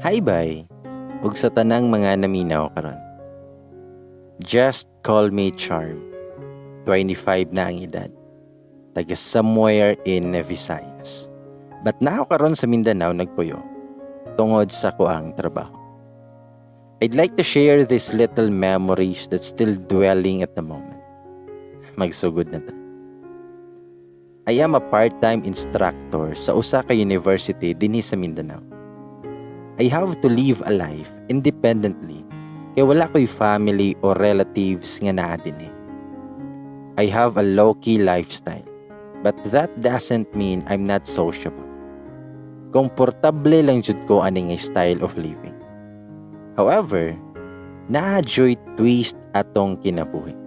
Hi bye, ug sa tanang mga naminaw karon. Just call me Charm. 25 na ang edad. Taga somewhere in Visayas. But nao karon sa Mindanao nagpuyo tungod sa kuang trabaho. I'd like to share these little memories that's still dwelling at the moment. Magsugod na ta. I am a part-time instructor sa usa ka university dinhi sa Mindanao. I have to live a life independently kaya wala ko'y family or relatives nga naa dinhi. I have a low-key lifestyle, but that doesn't mean I'm not sociable. Komportable lang jud ko ani nga style of living. However, naa-joy twist atong kinabuhi.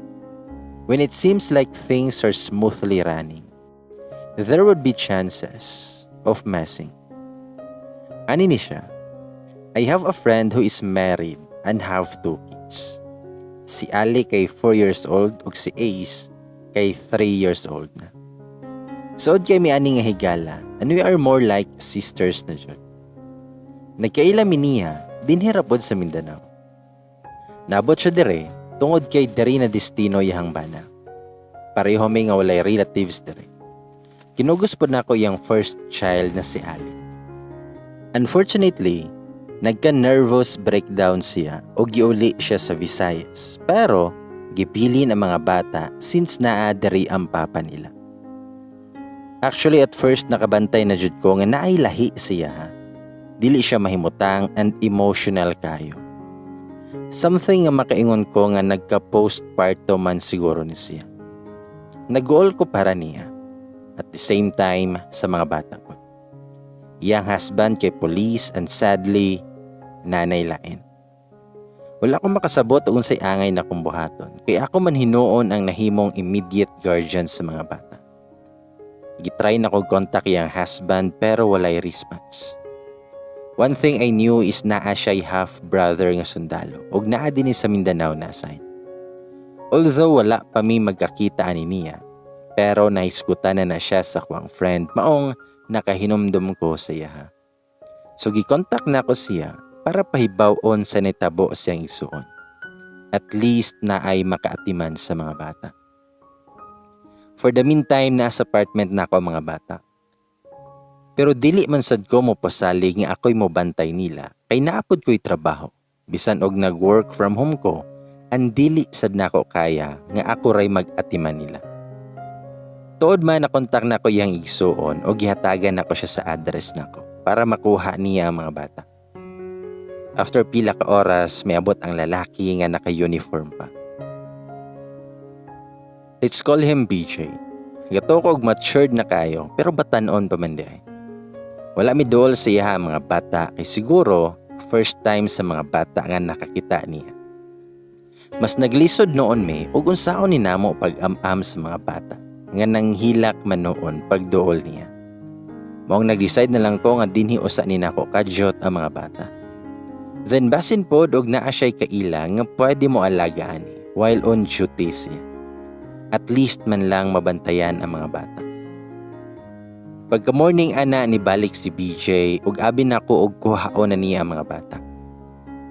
When it seems like things are smoothly running, there would be chances of messing. Ani ni siya? I have a friend who is married and have 2 kids. Si Ali kay 4 years old ug si Ace kay 3 years old na. Suod kay mi ani nga higala and we are more like sisters na jud. Nagkailami niya dinhirapod sa Mindanao. Nabot siya dire tungod kay diri na destino iyang bana. Pareho mi nga walay relatives dire. Kinugos po na ko yung first child na si Ali. Unfortunately, nagka-nervous breakdown siya o giuli siya sa Visayas. Pero, gipili ang mga bata since naadari ang papa nila. Actually, at first nakabantay na jud ko nga naailahi siya ha. Dili siya mahimutang and emotional kayo. Something nga makaingon ko nga nagka-postpartum man siguro ni siya. Nag-goal ko para niya. At the same time sa mga bata ko. Iyang husband kay police and sadly, nanay lain. Wala akong makasabot o unsay angay na kong buhaton, kaya ako man hinuon ang nahimong immediate guardian sa mga bata. Gitry na ko kontak iyang husband pero walay response. One thing I knew is naa siya'y half-brother nga sundalo ug naa din sa Mindanao na side. Although wala pa mi magkakita ani niya, pero nahisgutan na siya sa kuwang friend maong nakahinumdum ko sa iya. So gikontak na ko siya para pahibaw-on sa nitabo siyang isuon. At least na ay makaatiman sa mga bata. For the meantime, nasa apartment na ako mga bata. Pero dili man sad ko mo pasalig nga ako'y mo bantay nila kay naapod ko'y trabaho. Bisan og nag-work from home ko, ang dili sad nako kaya nga ako ray mag-atiman nila. Tuod man nakontak na ko iyang igsuon o gihatagan na ko siya sa address na ko para makuha niya ang mga bata. After pila ka oras, may abot ang lalaki nga naka-uniform pa. Let's call him BJ. Gato ko og matured na kayo pero batanon pa man di ay. Wala mi duol sa iya mga bata kay siguro first time sa mga bata nga nakakita niya. Mas naglisod noon mi ug unsaon ni namo pag-am-am sa mga bata nga nanghilak man noon pagduol niya. Maong nag-decide na lang ko nga dinhi usa ni nako kadyot ang mga bata. Then basin pod og naa siya'y kaila nga pwede mo alagaan ni while on duty siya. At least man lang mabantayan ang mga bata. Pagka morning ana ni balik si BJ ug abi nako og kuhaon na niya ang mga bata.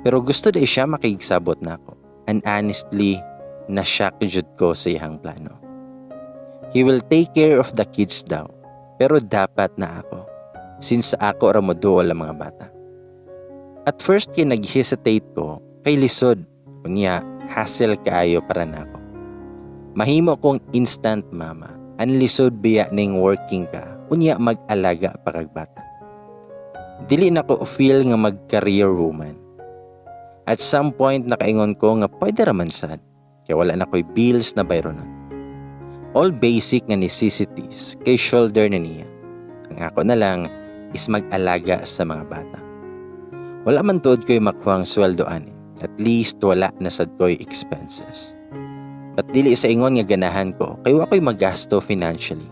Pero gusto day siya makigsabot nako. And honestly, na-shock jud ko sa iyang plano. He will take care of the kids daw. Pero dapat na ako. Since ako ra mo duol ang mga bata. At first kay nag-hesitate ko kay lisod. Unya, hassle kaayo para na ako. Mahimo kong instant mama. Ang lisod biya ning working ka. Unya mag-alaga pa kag bata. Dili na ko feel nga mag-career woman. At some point nakaingon ko nga pwede raman sad. Kaya wala na ko'y bills na bayro na. All basic nga necessities kay shoulder na niya. Ang ako na lang is mag-alaga sa mga bata. Wala man tuod ko'y makuhang sweldo ani. At least wala na sad ko'y expenses. But dili sa ingon nga ganahan ko kay wa ko'y magasto financially.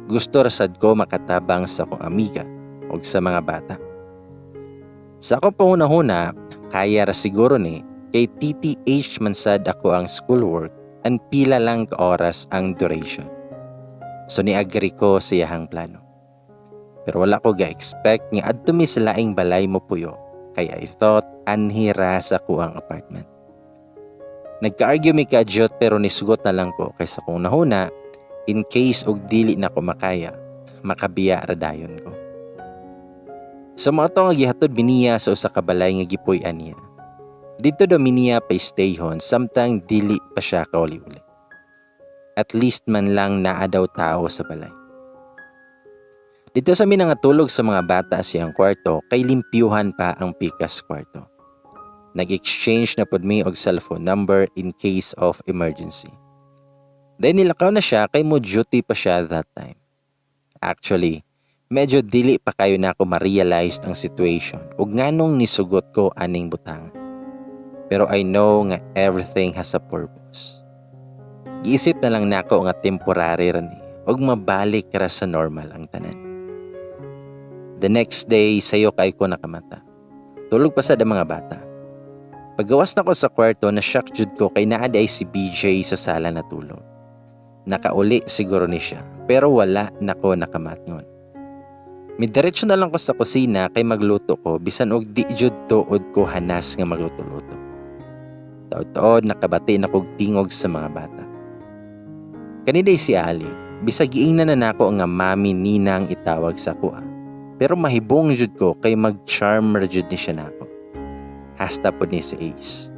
Gusto rasad ko makatabang sa akong amiga o sa mga bata. Sa ako panguna-huna, kaya ra siguro ni kay TTH man sad ako ang schoolwork and pila lang ka oras ang duration. So ni-agree ko sa iyahang plano. Pero wala ko ga-expect nga adto mi sa laing balay mo puyo Kaya I thought anhira sa kuang apartment. Nagka-argue mi kadyot pero nisugot na lang ko kaysa kung nahuna in case og dili na ko makaya, makabiya radayon ko. Sa mga to nga gihatod biniya sa usa ka balay nga gipuy-an niya. Dito daw miniya pa stayhon samtang dili pa siya kauli-uli. At least man lang naa daw tao sa balay. Dito sa minangatulog sa mga bata siyang kwarto kay limpyuhan pa ang pikas kwarto. Nag-exchange na pod mi og cellphone number in case of emergency. Then nilakaw na siya kay mo duty pa siya that time. Actually, medyo dili pa kayo na ako ma-realize ang situation ug nganong nisugot ko aning butangan. Pero I know nga everything has a purpose. Giisip na lang nako nga temporary ra ni ug mabalik ra sa normal ang tanan. The next day, sayo kay ko nakamata. Tulog pa sa mga bata. Paggawas na ko sa kwarto, na-shock jud ko kay naaday si BJ sa sala na tulog. Nakauli siguro ni siya, pero wala nako nakamatngon. Midiretso na lang ko sa kusina kay magluto ko, bisan og di jud tuod ko hanas nga magluto-luto. Taod-taod nakabati na kog tingog sa mga bata. Kaniday si Ali, bisag giingnan na nako nga mami ninang itawag sa kuha. Pero mahibong jud ko kay mag-charm ra jud ni siya nako. Hasta po ni si Ace.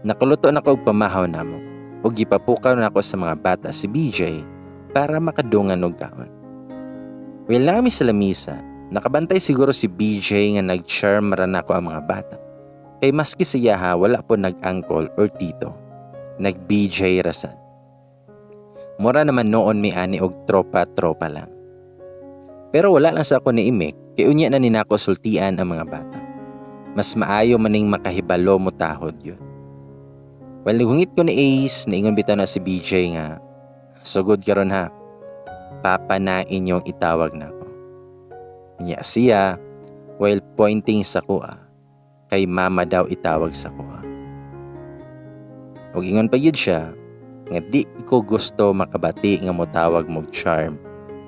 Nakuluto na ko og pamahaw namo ug gipapukaw na ako sa mga bata si BJ para makadungan og kaon. Well, nami sa lamisa, nakabantay siguro si BJ nga nag-charm ra nako ang mga bata. Kay maski siya wala po nag-uncle or tito. Nag-BJ rasan. Mura naman noon mi ani og tropa-tropa lang. Pero wala lang sa ako ni Imik, kay unya na ninako sultian ang mga bata. Mas maayo maning makahibalo mo tahod yun. Well, hungit ko ni Ace, naingon bitaw na si BJ nga, sugod ka ron ha, papa na inyong itawag na ko. Unya siya, while pointing sa kuha, kay mama daw itawag sa kuha. Ug ingon pa yun siya, nga di ko gusto makabati nga mo tawag mog charm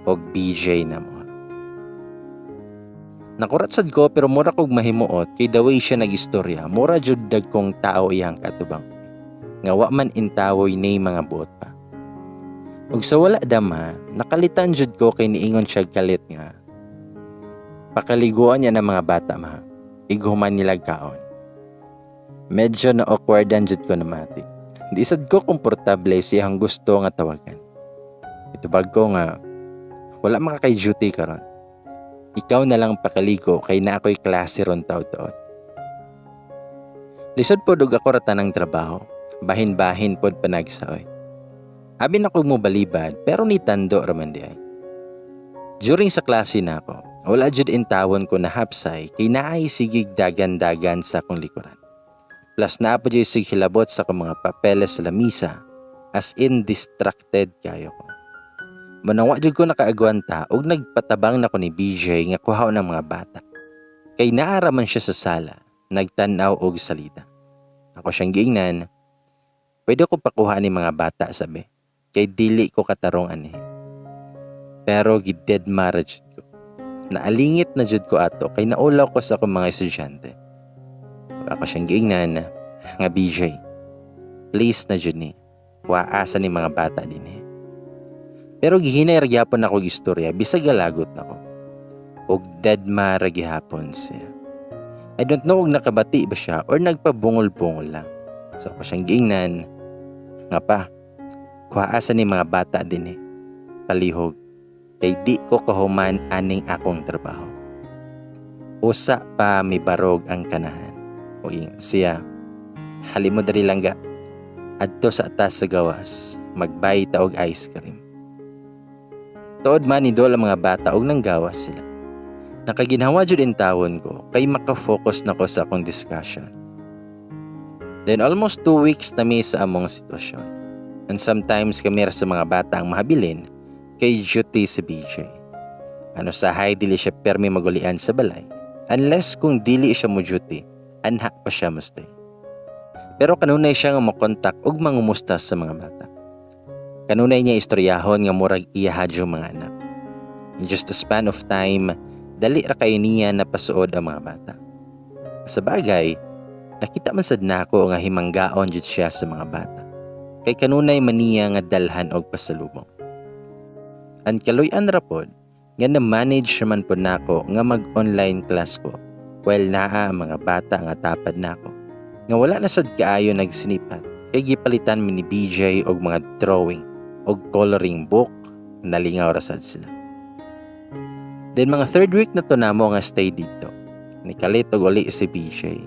og BJ na mo. Nakuratsad ko pero mura kog mahimuot kay the way siya nag-istorya, mura jud dagkong tao iyang katubang. Nga wa man intawoy nay mga buot pa. Ug sa wala dama, nakalitan jud ko kay niingon siya kalit nga. Pakaliguan niya ng mga bata ma, iguman nila kaon. Medyo na awkwardan jud ko na mati. Di sad ko komportable siyang gusto nga tawagan. Itubag ko nga, wala makakay duty karon. Ikaw na lang pakaligo kay na ako'y klase ron taon-taon. Lisod po dug ako rata ng trabaho. Bahin-bahin pod panagsaoy. Abi na kog mo balibad pero ni tando raman di ay. During sa klase na ako, wala jud intawon ko na hapsay kay naay sigig dagan-dagan sa akong likuran. Plus na po jud sig hilabot sa akong mga papeles sa lamisa, as in distracted kayo ko. Manangwa jud ko nakaagwanta ug nagpatabang na ko ni BJ nga kuhaw ng mga bata. Kay naaraman siya sa sala, nagtanaw og salita. Ako siyang giingnan, pwede ko pakuha ni mga bata sabi, kay dili ko katarong ani. Pero gided mara jud ko. Naalingit na jud ko ato kay naulaw ko sa akong mga estudyante. Ako siyang giingnan nga BJ, please na jud ni, waasa ni mga bata din eh. Pero gihinay ragyapon ako istorya, bisag galagot ako. Og dead mara gihapon siya. I don't know kung nakabati ba siya or nagpabungol-bungol lang. So ako siyang giingnan, nga pa, kuhaasa ni mga bata din eh. Palihog, kay di ko kahuman aning akong trabaho. Usa pa may barog ang kanahan. O siya, halimo dari lang ga, adto sa atas sa gawas, magbay ta og ice cream. Tood man idol ang mga bata og nanggawas sila. Nakaginhawa jud in tawon ko kay makafocus na ko sa akong discussion. Then almost 2 weeks na mi sa among sitwasyon. And sometimes kami sa mga bata ang mahabilin kay duty si BJ. Ano sahay dili siya permi magulian sa balay unless kung dili siya mo duty, anha pa siya mo stay. Pero kanunay siya nga makontak og mangumusta sa mga bata. Kanunay niya istoryahon nga murag iyahadyo mga anak. In just a span of time, dali ra kayo niya napasuod ang mga bata. Sa bagay, nakita man sad nako nga himanggaon jud siya sa mga bata. Kay kanunay maniya nga dalhan og pasalubong. Ang kaloy-an ra pod nga na-manage naman po nako nga mag-online class ko while naa ang mga bata nga tapad nako. Nga wala na sad kaayo nagsinipat kay gipalitan mi ni BJ og mga drawing og coloring book, nalingaw ra sad sila. Then mga third week na to namo nga stay dito. Nikalit og uli si BJ.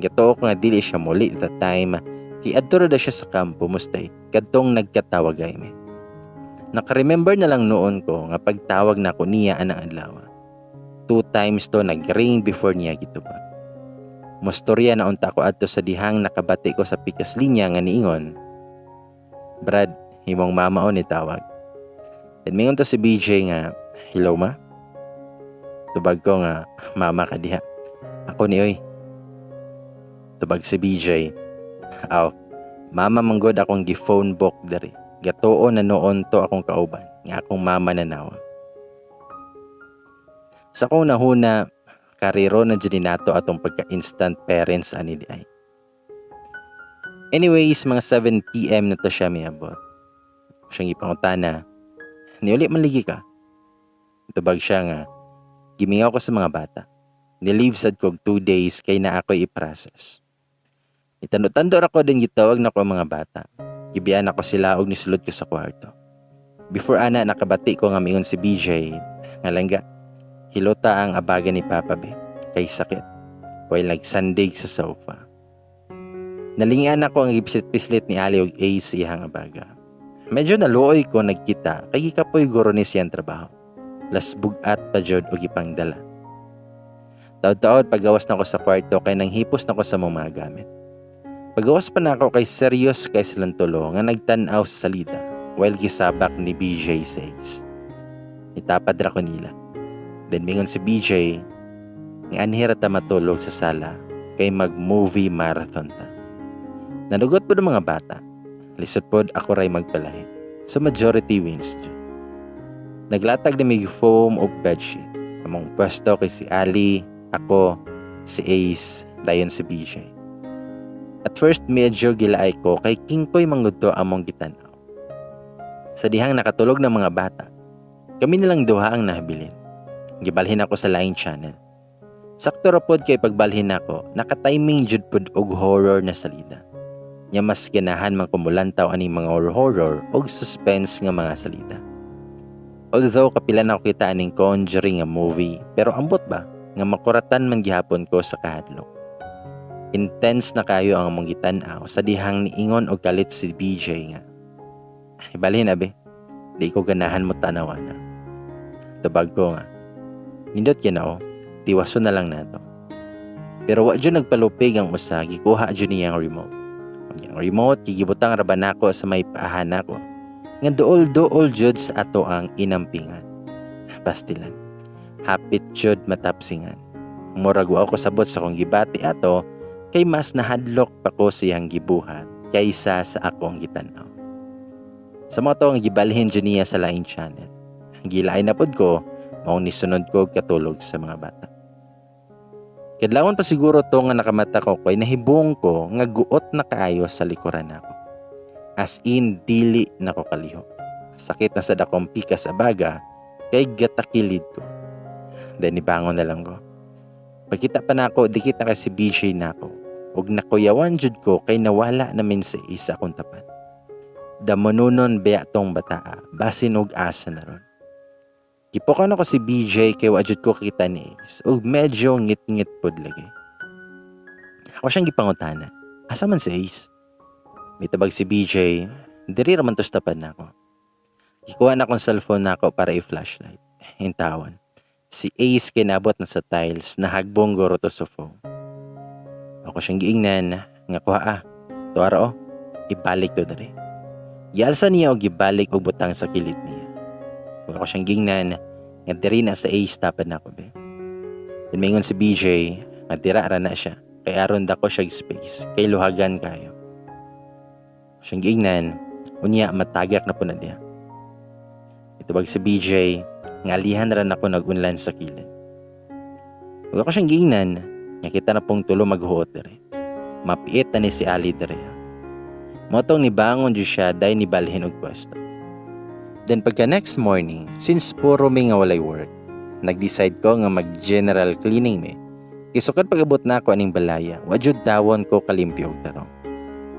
Gatuo ko nga dili siya muli at time kay adto ra siya sa kampo mustay kadtong nagkatawagay mi. Naka-remember na lang noon ko nga pagtawag na ko niya anang adlaw. 2 times to nag-ring before niya gitubag. Mostorya na unta ko adto sa dihang nakabati ko sa pikas linya nga niingon, "Brad, himong mama o ni tawag." Then mingon to si BJ nga, "Hello ma?" Tubag ko nga, "Mama ka diha." "Ako ni oy." Tubag si BJ, "Aw, mama manggod akong gi-phone book diri. Gatuo na noon to akong kauban, nga akong mama na nawa." Sa akong nahuna, kariro na dyan nato atong pagka-instant parents ani di ay. Anyways, mga 7 PM na to siya miabot. Siyang ipangutana, "Niuli man ligi ka?" Tubag siya nga, "Gimingaw ko sa mga bata. Nilive sad kog 2 days kay na ako i-process." Itando-tando ako din gitawag na ko ang mga bata. Gibiyan ako sila og nisulod ko sa kwarto. Before ana nakabati ko nga mingon si BJ nga langga, hilota ang abaga ni Papa be kay sakit while nagsandig sa sofa. Nalingian ako ang gipisit-pislit ni Ali og Ace iyang abaga. Medyo naluoy ko nagkita kay gikapoy guro ni siyang trabaho. Las bugat pa jud og ipangdala. Taod-taod pagawas na ko sa kwarto kay nang hipos na ko sa mga gamit. Pagawas pa na ako kay serious kay silang tulo nga nagtan-aw sa salida while gisabak ni BJ says. Itapad ra ko nila. Then mingon si BJ nga anhira ta matulog sa sala kay mag-movie marathon ta. Nalugot po ng mga bata. Lisod pod ako ray magpalahi. So majority wins dyan. Naglatag na may foam o bedsheet. Among pwesto kay si Ali, ako, si Ace, dayon si BJ. At first medyo gilaay ko kay kingkoy manggudto among gitanaw. Sa dihang nakatulog ng mga bata, kami nilang duha ang nahabilin. Gibalhin ako sa laing channel. Sakto ra pod kay pagbalhin ako, naka-timing jud pod og horror na salida. Nya mas ganahan man kumulantaw aning mga horror og suspense nga mga salida. Although kapila na ako kita aning Conjuring nga movie, pero ambot ba nga makuratan man gihapon ko sa kahadlok. Intense na kayo ang among gitan-aw sa dihang niingon og galit si BJ nga. Ibalhin abi, di ko ganahan mo tanawan na. Tabag ko nga, nindot kinao, tiwaso na lang nato. Pero wa dyan nagpalupig ang usa, gikuha dyan niyang remote. Ang remote, gigibutang raban ako sa may paahan ako. Nga dool-dool jud sa ato ang inampingan. Pastilan, hapit jud matapsingan. Murag wa ako sabot sa kong gibati ato, kay mas nahadlok pa ko siyang gibuhat kaysa sa akong gitanaw. Sa mga to ang gibalhin dyan niya sa laing channel. Gilaay na pod ko, maong nisunod ko katulog sa mga bata. Kadlawon pa siguro to nga nakamata ko kay nahibong ko nga guot na kaayo sa likuran nako. As in, dili na ko kaliho. Sakit na sad akong pikas sa baga kay gatakilid ko. Then ibangon na lang ko. Pagkita pa nako, dikit na kasi BJ nako. Og nakuyawan jud ko kay nawala namin sa isa akong tapat. Damonunon beya tong bataa, basin og asa na ron. Gipokan ako si BJ kay wa jud ko kita ni Ace, og medyo ngit-ngit pod lagi. Ako siyang gipangutana, asa man si Ace? Mitabag si BJ, diri ra man to tapad nako. Gikuha na akong cellphone nako para i-flashlight. Hintawan. Si Ace kinabot na sa tiles, nahagbong guro to sa phone. Ako siyang giingnan nga kuha tuara ibalik to diri. Gialsa niya og gibalik og butang sa kilid niya. Kung ako siyang gingnan nga diri na sa Ace tapad nako be. Mingon si BJ nga dira ra na siya kay aron dako siya space kay luhagan kayo. Siyang giingnan unya matagak na po na diha. Itubag si BJ nga alihan ra nako nagunlan sa kilid. Kung ako siyang giingnan Nakita na pong tulo maghuot dere. Mapiit na ni si Ali dere. Motong nibangon jud siya dahil nibalhin og pwesto. Then pagka next morning, since puro mi nga walay work, nag-decide ko nga mag-general cleaning mi. Kisukad pag-abot na ako aning balaya, wajud dawon ko kalimpyo og tarong.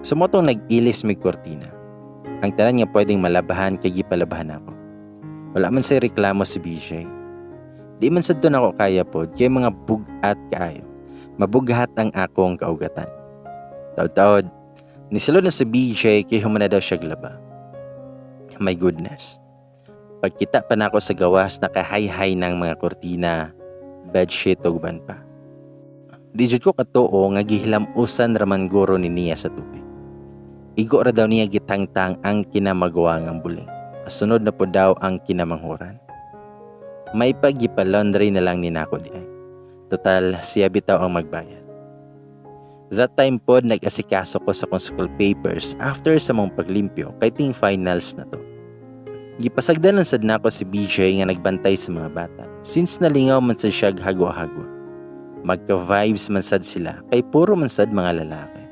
Sumotong nag-ilis mi kortina. Ang tanan nga pwedeng malabahan kay gipalabahan ako. Wala man say reklamo si BJ. Di man sad doon ako kaya pod kay mga bugat kaayo. Mabughat ang akong kaugatan. Taud-taud, nisulod na si BJ kay humana daw siya glaba. My goodness. Pagkita pa na ako sa gawas, nakahay-hay ng mga kortina, bedsheet o uban pa. Di jud ko katuo nga gihilam-usan raman guro ni niya sa tubig. Igo ra daw niya gitangtang ang kinamagawa ng buling. Sunod na po daw ang kinamanghuran. May pagipalaundry na lang ni nako di ay. Total, siya bitaw ang magbayad. That time po, nag-asikaso ko sa kong school papers after sa mong paglimpyo kay ting finals na to. Gipasagdan lang sad nako si BJ nga nagbantay sa mga bata since nalingaw man sad siya hagwa-hagwa. Magka-vibes man sad sila kay puro man sad mga lalaki.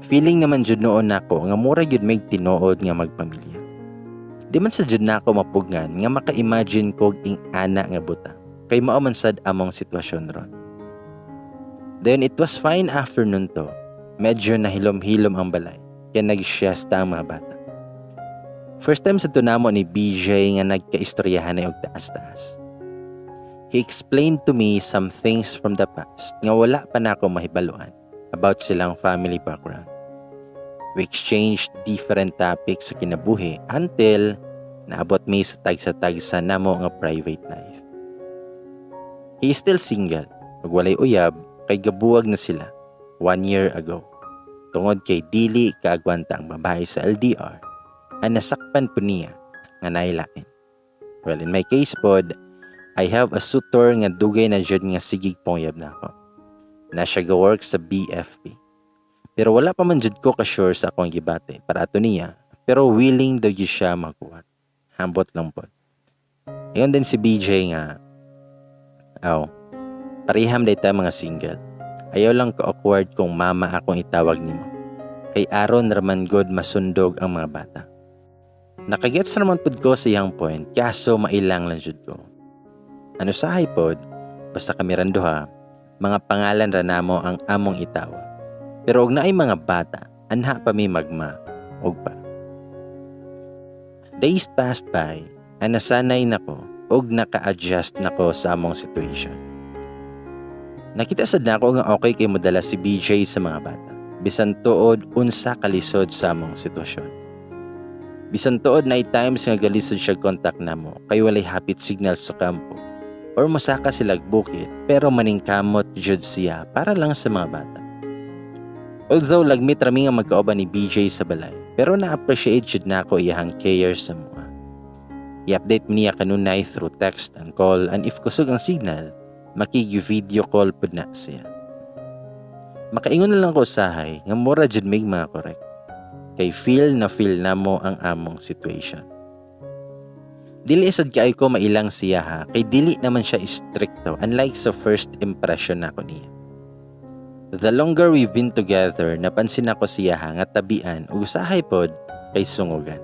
Feeling naman jud noon nako nga mura jud may tinuod nga magpamilya. Di man sad jud nako mapugngan nga maka-imagine kog ing ana nga buta kay mao man sad among sitwasyon ron. Then it was fine afternoon to. Medyo nahilom-hilom ang balay kaya nag-siesta ang mga bata. First time sa tunamo ni BJ nga nagkaistoryahan na og taas-taas. He explained to me some things from the past nga wala pa na ako mahibaluan about silang family background. We exchanged different topics sa kinabuhi until naabot mi sa tagsa-tagsa namo nga private life. He is still single, magwalay uyab kay gabuwag na sila 1 year ago. Tungod kay dili kaagwanta ang babae sa LDR, ang nasakpan po niya nga nailain. Well, in my case pod, I have a suitor nga dugay na jud nga sigig pongyab na ako. Na siya ga-work sa BFP. Pero wala pa man jud ko ka-sure sa akong gibate para ato niya, pero willing daw jud siya magkuhat. Hambot lang pod. Ayon din si BJ nga, pariham day ta mga single. Ayaw lang ka-awkward kung mama akong itawag nimo. Kay aron raman god masundog ang mga bata. Nakagets naman pod ko sa iyang point, kaso mailang lang jud ko. Ano sahay pod, basta kami randuha, mga pangalan ra namo ang among itawag. Pero og naay mga bata, anha pa mi magma, og pa. Days passed by, and nasanay nako og naka-adjust nako sa among situation. Nakita sad nako nga okay kay modala si BJ sa mga bata. Bisan tuod unsa kalisod sa among sitwasyon. Bisan tuod na times nga galisod siya kontak namo kay walay hapit signal sa kampo. Or mosaka sila bukid pero maningkamot jud siya para lang sa mga bata. Although lagmit rami nga magkauban ni BJ sa balay, pero na-appreciate jud nako iyang care sa mua. I-update niya kanunay through text and call, and if kusog ang signal, makigi-video call pud na siya. Makaingon na lang ko usahay nga mura jud mig mga correct. Kay feel na mo ang among situation. Dili sad kay ko mailang siya ha, kay dili naman siya stricto unlike sa first impression nako niya. The longer we've been together, napansin ako siya nga tabian o usahay pod kay sungugan.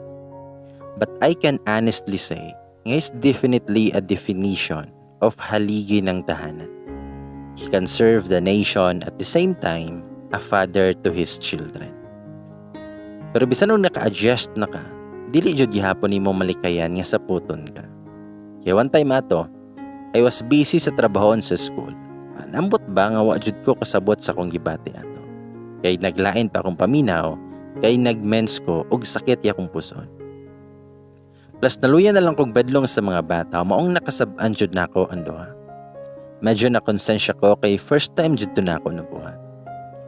But I can honestly say, nga is definitely a definition of haligi ng tahanan. He can serve the nation at the same time, a father to his children. Pero bisan nung naka-adjust na ka, dili jud gihapon nimo malikayan nga sa puton ka. Kaya one time ato, I was busy sa trabahon sa school. Anambot ba nga wa jud ko kasabot sa kong gibati ato. Kay naglain pa akong paminaw, kay nagmens ko og sakit ya kong puson. Plus naluya na lang kog bedlong sa mga bata, maong nakasab-an jud nako ang duha. Medyo na konsensya ko kay first time jud to nako nabuhat.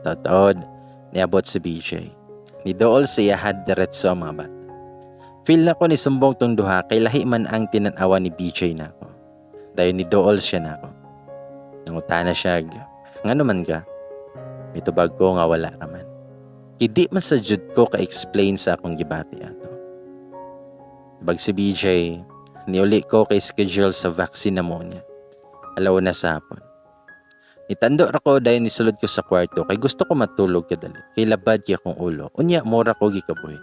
Taod, niabot si BJ. Ni dool siya had diretso ang mga bata. Feel na ko ni sumbong tong duha kay lahi man ang tinanawa ni BJ nako. Dayon ni dool siya nako. Nangutana siya, ngano man ka? May tubag ko nga wala raman. Kidi man sa jud ko ka-explain sa akong gibati ato. Bag si BJ, niuli ko kay schedule sa vaccine pneumonia. Alaw na sa hapon. Itando ra ko dayon nisulod ko sa kwarto kay gusto ko matulog kadali. Kay labad kay akong ulo. Unya mora ko gikabuhi.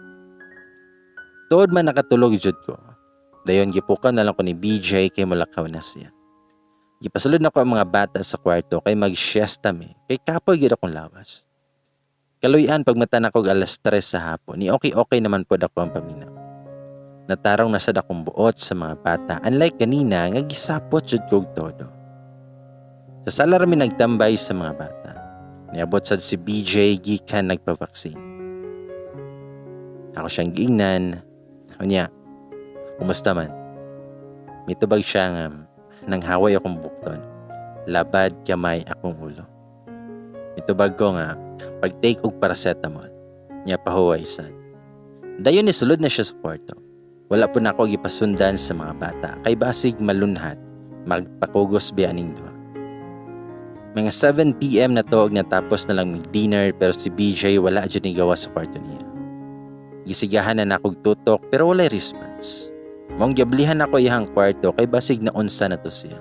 Tuod man nakatulog jud ko. Dayon gipukan na lang ko ni BJ kay mulakaw na siya. Gipasulod na ko ang mga bata sa kwarto kay mag-siesta mi. Kay kapoy gid akong lawas. Kaluyan pag mata na ko alas 3 sa hapon, ni okay naman pod ako ang paminaw. Natarong na sad akong buot sa mga bata, unlike kanina nga gisapot jud kog todo. Sa sala rami nagtambay sa mga bata. Niabot sad si BJ gikan nagpa-vaccine. Ako siyang giingnan. Unya, kumusta man? Mitubag siya nga nanghaway akong bukton. Labad kamay akong ulo. Mitubag ko nga pag-take og paracetamol. Nya pahuway sad. Dayon ni sulod na siya sa kwarto. Wala po na ako gipasundan sa mga bata kay basig malunhat magpakugos bianing duha. Mga 7 PM na tuog natapos na lang mag-dinner pero si BJ wala dyan igawa sa kwarto niya. Gisigahan na nakog tutok pero walay response. Mong giablihan ako iyang kwarto kay basig na unsa na to siya.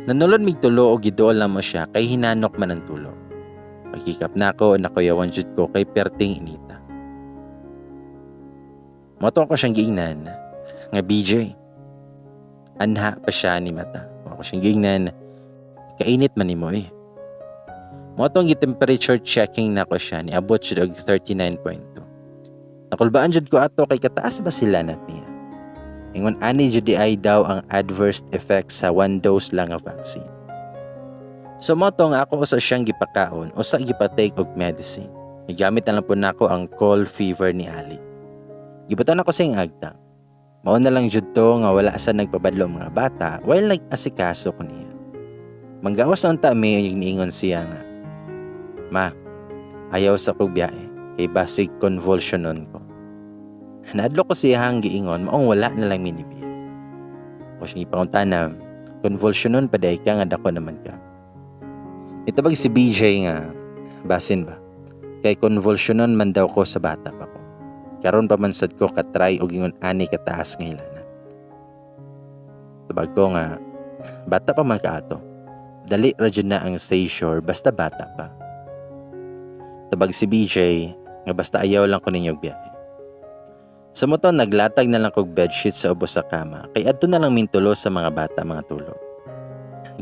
Nanulod mig tulo o giduol na mo siya kay hinanok man ang tulo. Pagkikap na ako nakuyawan jud ko kay perting inita. Moto ko siyang giingnan nga BJ. Anha pa siya ni mata. Ako siyang giingnan kainit man nimo eh. Motong gi-temperature checking na ko siya ni abot siya og 39.2. Nakulbaan jud ko ato kay kataas ba sila nat niya. Ingon ani jud ay daw ang adverse effects sa one dose lang nga vaccine. So motong ako sa siyang gipakaon o sa gipatake og medicine. Gigamit na lang po nako ang cold fever ni Ali. Gibutan ako sa iyang agtang. Mao na lang jud to nga wala sa nagpabadlo mga bata while nag-asikaso ko niya. Manggawas na unta mi yung niingon siya nga. Ma, ayaw sa kog biyahe kay basig convulsionon ko. Naadlo ko siya hang giingon maong wala na lang minibiya. O siyang ipangunta na convulsionon pa day ka nga dako naman ka. Itabag si BJ nga basin ba? Kay convulsionon man daw ko sa bata pa ko. Karon pa man sad ko katry og ingon ani kataas nga ilanan. Tabag ko nga bata pa man ka ato. Dali ra jud na ang seizure basta bata pa. Tabag si BJ nga basta ayaw lang ko ninyo biyahe. Sa moto naglatag na lang kog bedsheet sa ubos sa kama kay adto na lang mintulo sa mga bata mga tulog.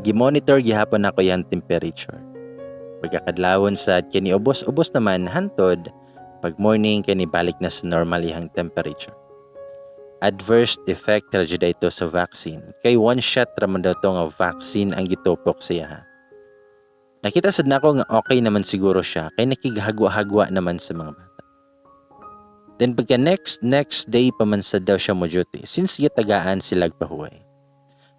Gimonitor gihapon ako yang temperature. Pagkakadlawon sad kini ubos-ubos naman hantod pag morning kini balik na sa normal ihang temperature. Adverse effect ra jud ito sa vaccine kay one shot ra man daw to nga vaccine ang gitupok siya. Nakita sad nako nga okay naman siguro siya kay nakigahagwa-hagwa naman sa mga bata. Then pagka next day pa man sad daw siya mo duty since gitagaan sila pahuway.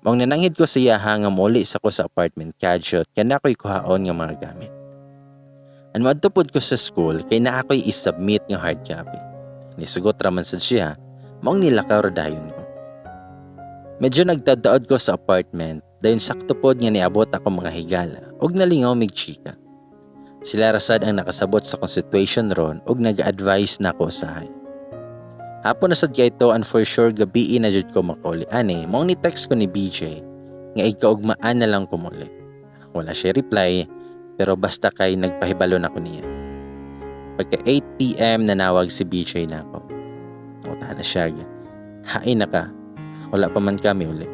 Mong nananghid ko siya nga muli sa ko sa apartment kadyot kaya ako'y kuhaon nga mga gamit. Ang madtupod ko sa school kay na ako'y isubmit nga hard copy. Nisugot ra man sad siya, mong nilakaw ra dayon ko. Medyo nagtadaod ko sa apartment dayon sakto pod nga niabot ako mga higala og nalingaw mig chika. Sila rasad ang nakasabot sa situation ron og nag-advise na ko usahay. Hapon na sad kay ito and for sure gabi na jud ko makuli ani mong ni text ko ni BJ nga ikaugmaan na lang ko muli. Wala siya reply pero basta kay nagpahibalo na ko niya. Pagka 8 PM nanawag si BJ na ako. Uta na siya. Hain na ka. Wala pa man kami uli.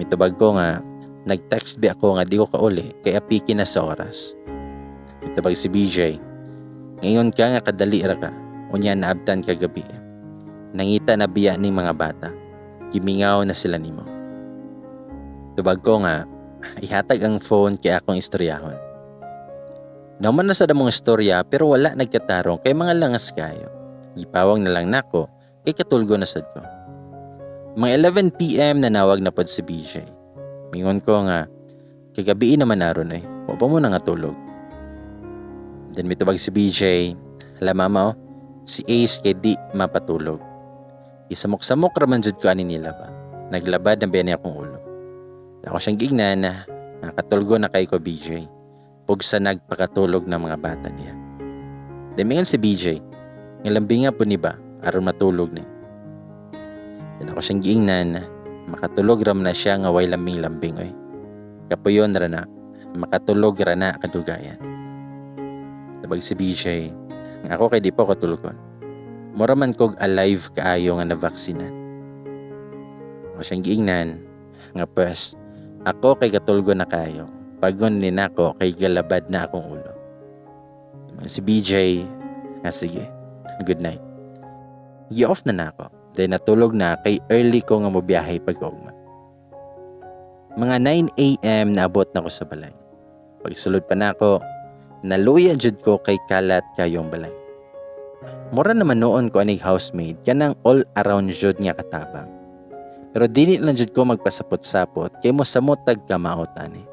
Mitubag ko nga nag-text ba ako nga di ko kauli kaya piki na sa oras. Mitubag si BJ. Ngayon ka nga kadali ra ka. Unya naabtan kagabi. Nangita na biya ning mga bata. Gimingaw na sila nimo. Tubag ko nga, ihatag ang phone kay akong istoryahon. Naman na sa damong istorya pero wala nagkatarong kay mga langas kayo. Gipawang na lang nako kay katulgo na sad ko. Mga 11 PM nanawag na pod si BJ. Mingon ko nga, kagabi naman naron wa pa mo na nga tulog. Then mitubag si BJ, hala mama si Ace kay di mapatulog. Isamok-samok raman jud ko ani nila ba. Naglabad na biya niya akong ulo. Ako siyang giingnan na nakatulgo na kay ko BJ. Pug sa nagpakatulog ng mga bata niya. Demingan si BJ, ngalambing nga po ni ba aron matulog ni. Then ako siyang giingnan na makatulog ram na siya nga way lambing-lambing oy. Kapuyon ra na. Makatulog ra na kadugayan. Tabag si BJ, ako kay di po ko tulugon. Mura man kog alive kaayo nga na-vaksinan. Ako siyang giingnan, nga pues, ako kay katulgon na kayo. Pagon ni nako kay galabad na akong ulo. Si BJ, nga sige, good night. Gi-off na nako. Then natulog na kay early ko nga mobiyahe pag-ugma. Mga 9 a.m. naabot na ko sa balay. Pagsulod pa nako, naluya jud ko kay kalat kayong balay. Mura naman noon ko aning housemaid kanang all around jud nga katabang. Pero dili lang jud ko magpasapot-sapot kay mo samotag ka maotani.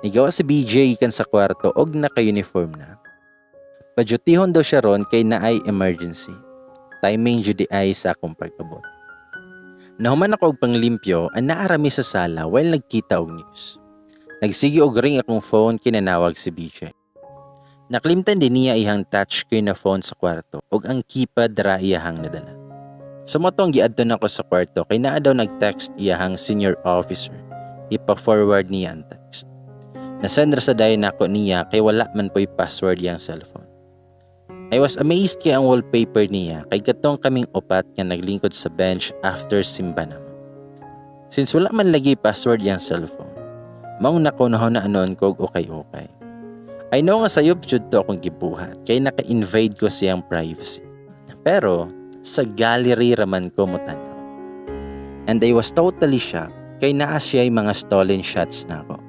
Nigawa si BJ kan sa kwarto og naka-uniform na. Padyutihon daw siya ron kay naay emergency. Timing jud di ay sa akong pagkabot. Nahuman ako og panglimpyo ang naarami sa sala while nagkita og news. Nagsigi og ring akong phone kinanawag si BJ. Naklimtan din niya ihang touchscreen na phone sa kwarto ug ang keypad ra iyahang nadala. Sumotong giadto nako sa kwarto kay naa daw nag-text iyahang senior officer. Ipa-forward niya ang text. Nasend ra sa dayon nako niya kay wala man po'y password iyang cellphone. I was amazed kay ang wallpaper niya kay katong kaming upat nga naglingkod sa bench after simba namo. Since wala man lagi password iyang cellphone, maong nakunahon na anon kog okay. I know nga sayop jud to akong gibuhat kay naka-invade ko siyang privacy. Pero sa gallery raman ko motanaw. And I was totally shocked kay naa siya'y mga stolen shots na ako.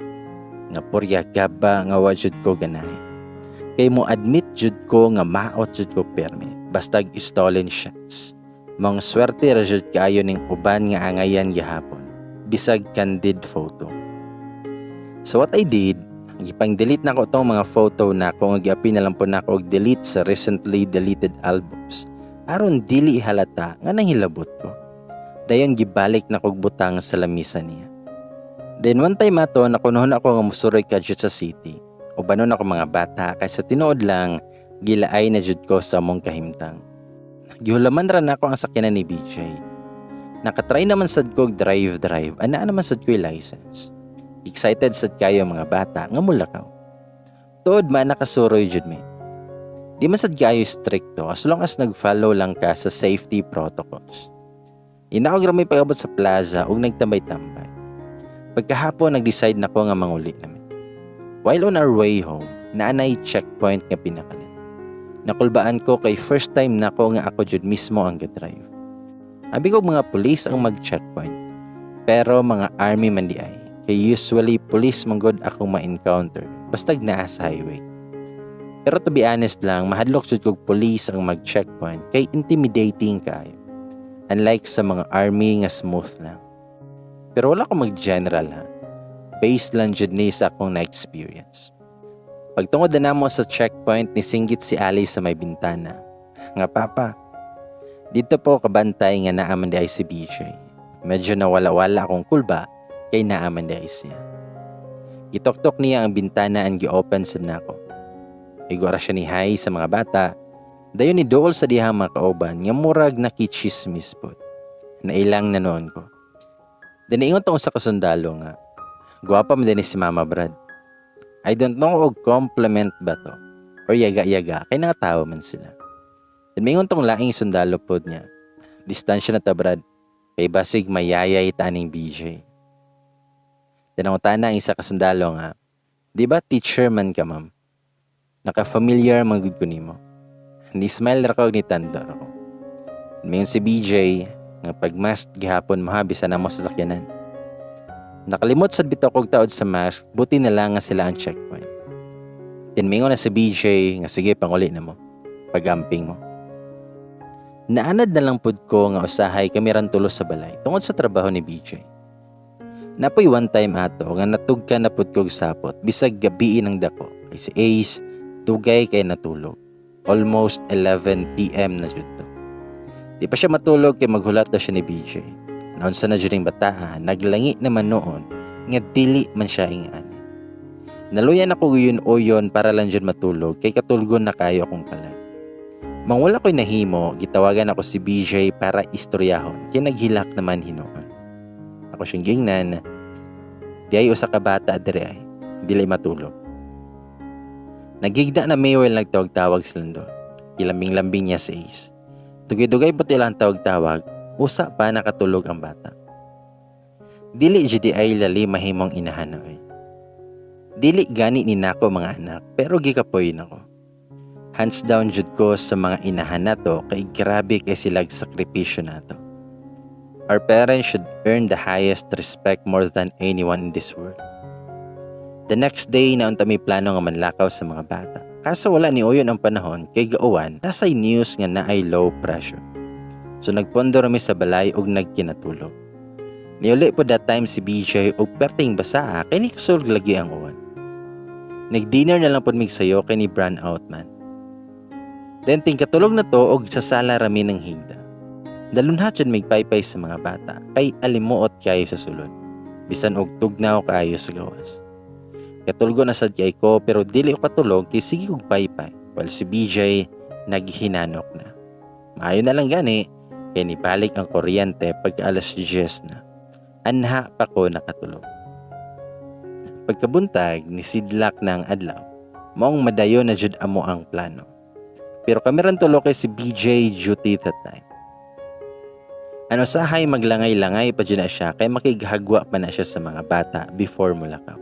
Nga purya gaba nga wa jud ko ganahin. Kay mo admit jud ko nga maot jud ko perme bastag stolen shots. Mga swerte ra jud kaayo ning uban nga angayan gihapon bisag candid photo. So what I did, gipang-delete na ko tong mga photo na ko nga giapin na lang po na ko og delete sa recently deleted albums aron dili halata nga nahilabot ko. Dayon gibalik na kog butang sa lamisa niya. Then one time ato nakunahon ako nga musuroy kadyo sa city. Ubanon ako mga bata kay sa tinuod lang gilaay na jud ko sa mong kahimtang. Gihulaman ra nako ang sakyanan ni BJ. Nakatry naman sad ko drive ana naman sad ko license. Excited sad kayo mga bata nga mulakaw. Tuod man nakasuroy jud mi. Di man sad kayo stricto as long as nag-follow lang ka sa safety protocols. Inaog ra may pag-abot sa plaza ug nagtambay-tambay. Pagkahapon nag-decide na ko nga manguli namin. While on our way home, naanay checkpoint nga pinakalan. Nakulbaan ko kay first time na ko nga ako jud mismo ang ga-drive. Abi ko mga pulis ang mag-checkpoint. Pero mga army man di ay. Kay usually police manggod akong ma-encounter bastag naa sa highway. Pero to be honest lang, mahadlok jud kog police ang mag-checkpoint kay intimidating kaayo. Unlike sa mga army nga smooth lang. Pero wala ko mag-general ha. Based lang jud ni sa akong na-experience. Pagtungod na namo sa checkpoint, nisinggit si Ali sa may bintana. Nga papa, dito po kabantay nga naaman di ay si BJ. Medyo nawala-wala akong kulba kay naaman di ay siya. Gitok-tok niya ang bintana ang gi-open sa nako. Igora siya ni hi sa mga bata. Dayon ni dool sa dihang mga kauban nga murag nakichismis po. Nailang na noon ko. Diniingon tong sa kasundalo nga. Guwapa man din si Mama Brad. I don't know og compliment ba to or yaga-yaga kay nakatawa man sila. Diniingon tong laing sundalo pod niya. Distansya na ta Brad. Kay basig mayayay taning BJ. Dinangutan na ang isa kasundalo nga. Di ba teacher man ka ma'am? Naka-familiar man gud ko nimo. Ni smile ra ko ni tandor ako. Diniingon si BJ nga pag-mask gihapon mahabisa na mo sa sakyanan. Nakalimot sad bitaw kog taod sa mask, buti na lang nga sila ang checkpoint. Tinmingon na si BJ nga sige panguli na mo. Pagamping mo. Naanad na lang pud ko nga usahay kami ran tulos sa balay tungod sa trabaho ni BJ. Napoy one time ato nga natugka na pud kog sapot bisag gabi ng dako kay si Ace tugay kay natulog. Almost 11 PM na jud to. Di pa siya matulog kay maghulat daw siya ni BJ. Naunsa na jud ning bataan, naglangi naman noon nga dili man siya ingani. Naluyan ako guyon-uyon para lang jud matulog kay katulgon na kayo akong kalag. Mangwala ko'y nahimo, gitawagan ako si BJ para istoryahon kay naghilak naman hinoon. Ako siyang gingnan. Di ay usa ka bata dire ay dili matulog. Nagigda na may well nagtawag-tawag sila doon. Ilambing-lambing niya si Ace. Dugay-dugay po ilang tawag-tawag, usa pa nakatulog ang bata. Dili jud ay lali mahimong inahan ay. Dili gani ni nako mga anak, pero gikapoy nako. Hands down jud ko sa mga inahan nato kay grabe kay silag sakripisyo nato. Our parents should earn the highest respect more than anyone in this world. The next day, naunta may plano nga manlakaw sa mga bata. Kaso wala ni Oyon ang panahon kay gauwan nasay news nga naay low pressure. So nagpondo rami sa balay og nagkinatulog. Niuli po that time si BJ og perting basaa kay nikasulg lagi ang uwan. Nag-dinner na lang po migsayo kay ni Brown out man. Then tingkatulog na to og sa sala rami ng higda. Dalunhat siya magpaypay sa mga bata kay alimuot kayo sa sulod. Bisan og tugnaw kaayo sa gawas. Katulgo na sad kay ko pero dili ko katulog kay sige kog paypay. While si BJ naghinanok na. Maayo na lang gani kay nibalik ang kuryente pag alas 10 na. Anha pa ko nakatulog. Pagkabuntag ni sidlak ng adlaw. Maong madayo na jud amo ang plano. Pero kami ran tulo kay si BJ duty that time. Ano sahay maglangay-langay pa dyan na siya kay makighagwa pa na siya sa mga bata before mulakaw.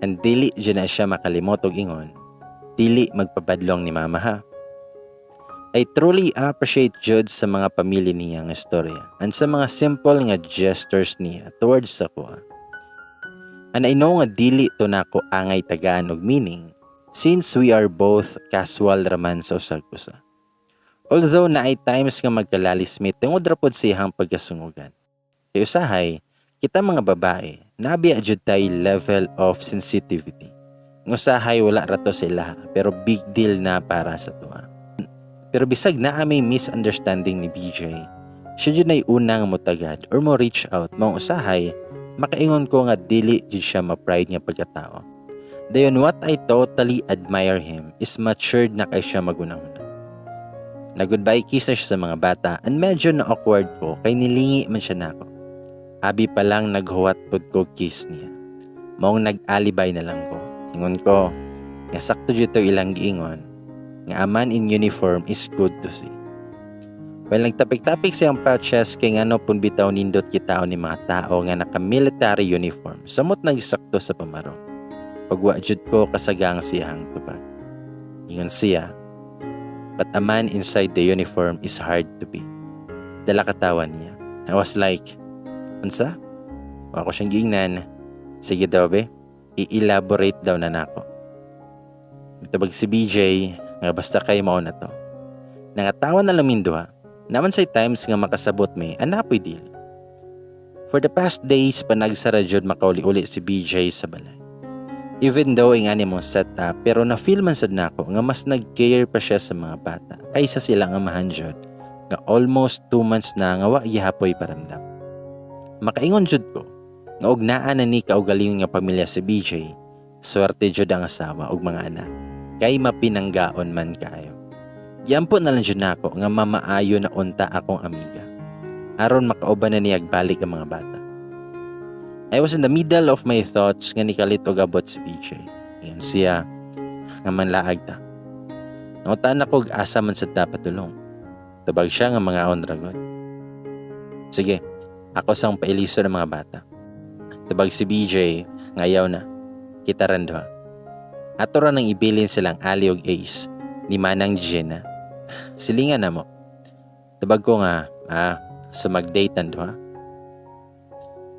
And dili dyan na siya makalimot og ingon, dili magpabadlong ni mama ha. I truly appreciate jud sa mga pamilya niya nga istorya and sa mga simple nga gestures niya towards sa kuha. And I know nga dili to nako angay tagaan og meaning since we are both casual raman sa usag-usa. Although na ay times nga magkalalismit tungod ra pod siyang pagkasungugan. Kay usahay, kita mga babae, nabiya jud tay level of sensitivity. Ng usahay wala rato sila pero big deal na para sa tuwa. Pero bisag na may misunderstanding ni BJ, siya jud nay unang mutagad or mo reach out mong usahay, makaingon ko nga dili jud siya ma-pride nga pagkatao. Dayon what I totally admire him is matured na kay siya magunahuna. Nag-goodbye kiss na siya sa mga bata and medyo na-awkward ko kay nilingi man siya nako. Abi pa lang naghuwat pod ko kiss niya. Maong nag-alibay na lang ko. Ingon ko, nga sakto dito ilang giingon, nga a man in uniform is good to see. Well, nagtapik-tapik siyang patches kay ngano pun bitaw nindot kita ni mga tao nga naka-military uniform. Samot nagsakto sa pamaro. Pagwa jud ko kasagang siyang tubag. Ingon siya, but a man inside the uniform is hard to be. Dala katawan niya. I was like, unsa? Ako siyang giingnan. Sige daw be, i-elaborate daw na nako. Tabag si BJ, nga basta kay mao na to. Nangatawa na lamin duha. Naman say times nga makasabot may anapoy dili. For the past days pa nagsara jud makauli-uli si BJ sa balay. Even though ingani mong setup, pero na-feel man sad nako nga mas nag-care pa siya sa mga bata kaysa sila nga amahan jud nga almost 2 months na nga wa gihapoy paramdam. Makaingon jud ko nga og naa na ni kaugalingon nga pamilya si BJ, swerte jud ang asawa og mga anak kay mapinanggaon man kaayo. Giampo na lang jud nako nga mamaayo na unta akong amiga aron makauban na niya balik ang mga bata. I was in the middle of my thoughts nga nikalit og abot si BJ. Ngayon siya nga manlaag ta. Nangutan ako og asa man sad dapat tulong. Tabag siya nga mga onragon. Sige, ako sang pailiso ng mga bata. Tabag si BJ, ngayaw na. Kita ran doha. Ato ra nang ibilin silang Ali og Ace, ni Manang Jenna. Silingan na mo. Tabag ko nga, sa mag-date doha.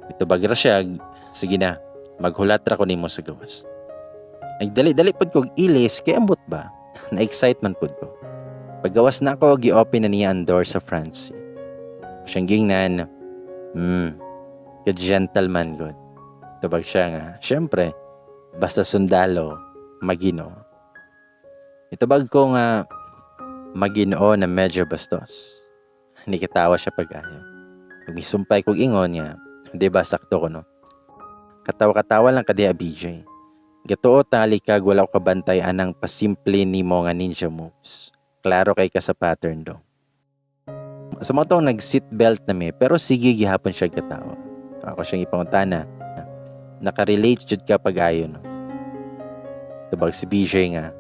Itubag ra siya, sige na, maghulat ra ko nimo sa gawas. Nagdali-dali pod kog ilis, kay ambot ba? Na-excite man pod ko. Paggawas na ako, gi-open na niya ang door sa front seat. Siyang gingnan, ka-gentleman good. Tabag siya nga, syempre, basta sundalo, Maginoo. Itubag ko nga, Maginoo na medyo bastos. Nikitawa siya pag-ayaw. Misumpay kog ingon niya, di ba sakto ko no? Katawa-katawa lang kadi BJ. Gatuo tali kag wala ko kabantay anang pasimple nimo nga ninja moves. Klaro kay ka sa pattern do. Sa mga taong nag-seatbelt na pero sige gihapon siya katawa. Ako siyang ipangutana. Nakarelate jud ka pag-ayo no. Tubag si BJ nga,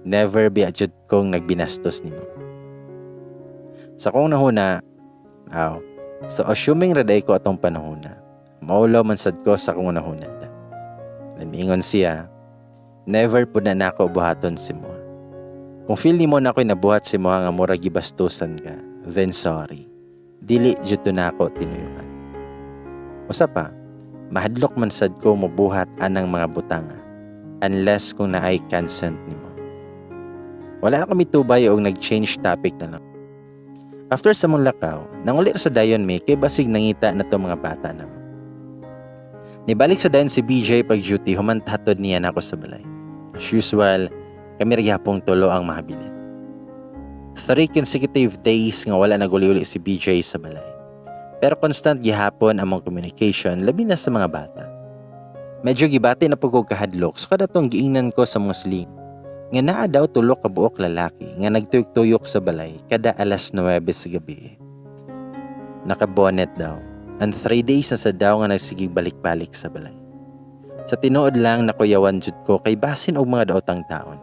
never be jud kong nagbinastos nimo. Sa kong nahuna, so assuming raday ko atong panahuna, maulaw man sad ko sa kong nahuna. Namiingon siya, never po na nako buhaton si mo. Kung feel ni mo na ako'y nabuhat si mo nga mura gibastusan ka, then sorry. Dili jud to nako tinuyuan. Usa pa, mahadlok man sad ko mobuhat anang mga butanga unless kung naay consent nimo. Wala na kami tubay og nag-change topic na lang. After sa mong lakaw, nangulit sa dayon mi kay basig nangita na to mga bata na mo. Nibalik sa dayon si BJ pag duty humantatod niya na ako sa balay. As usual, kami magyapong tulo ang mahabilin. 3 consecutive days nga wala naguli-uli si BJ sa balay. Pero constant gihapon among communication labi na sa mga bata. Medyo gibati na po ko kahadlok so kada tong giingnan ko sa mga sling. Nga naa daw tulo ka buok lalaki nga nagtuyok-tuyok sa balay kada alas 9 sa gabi. Nakabonet daw. And 3 days na sa daw nga nagsigig balik-balik sa balay. Sa tinuod lang nakuyawan jud ko kay basin og mga daotang taon.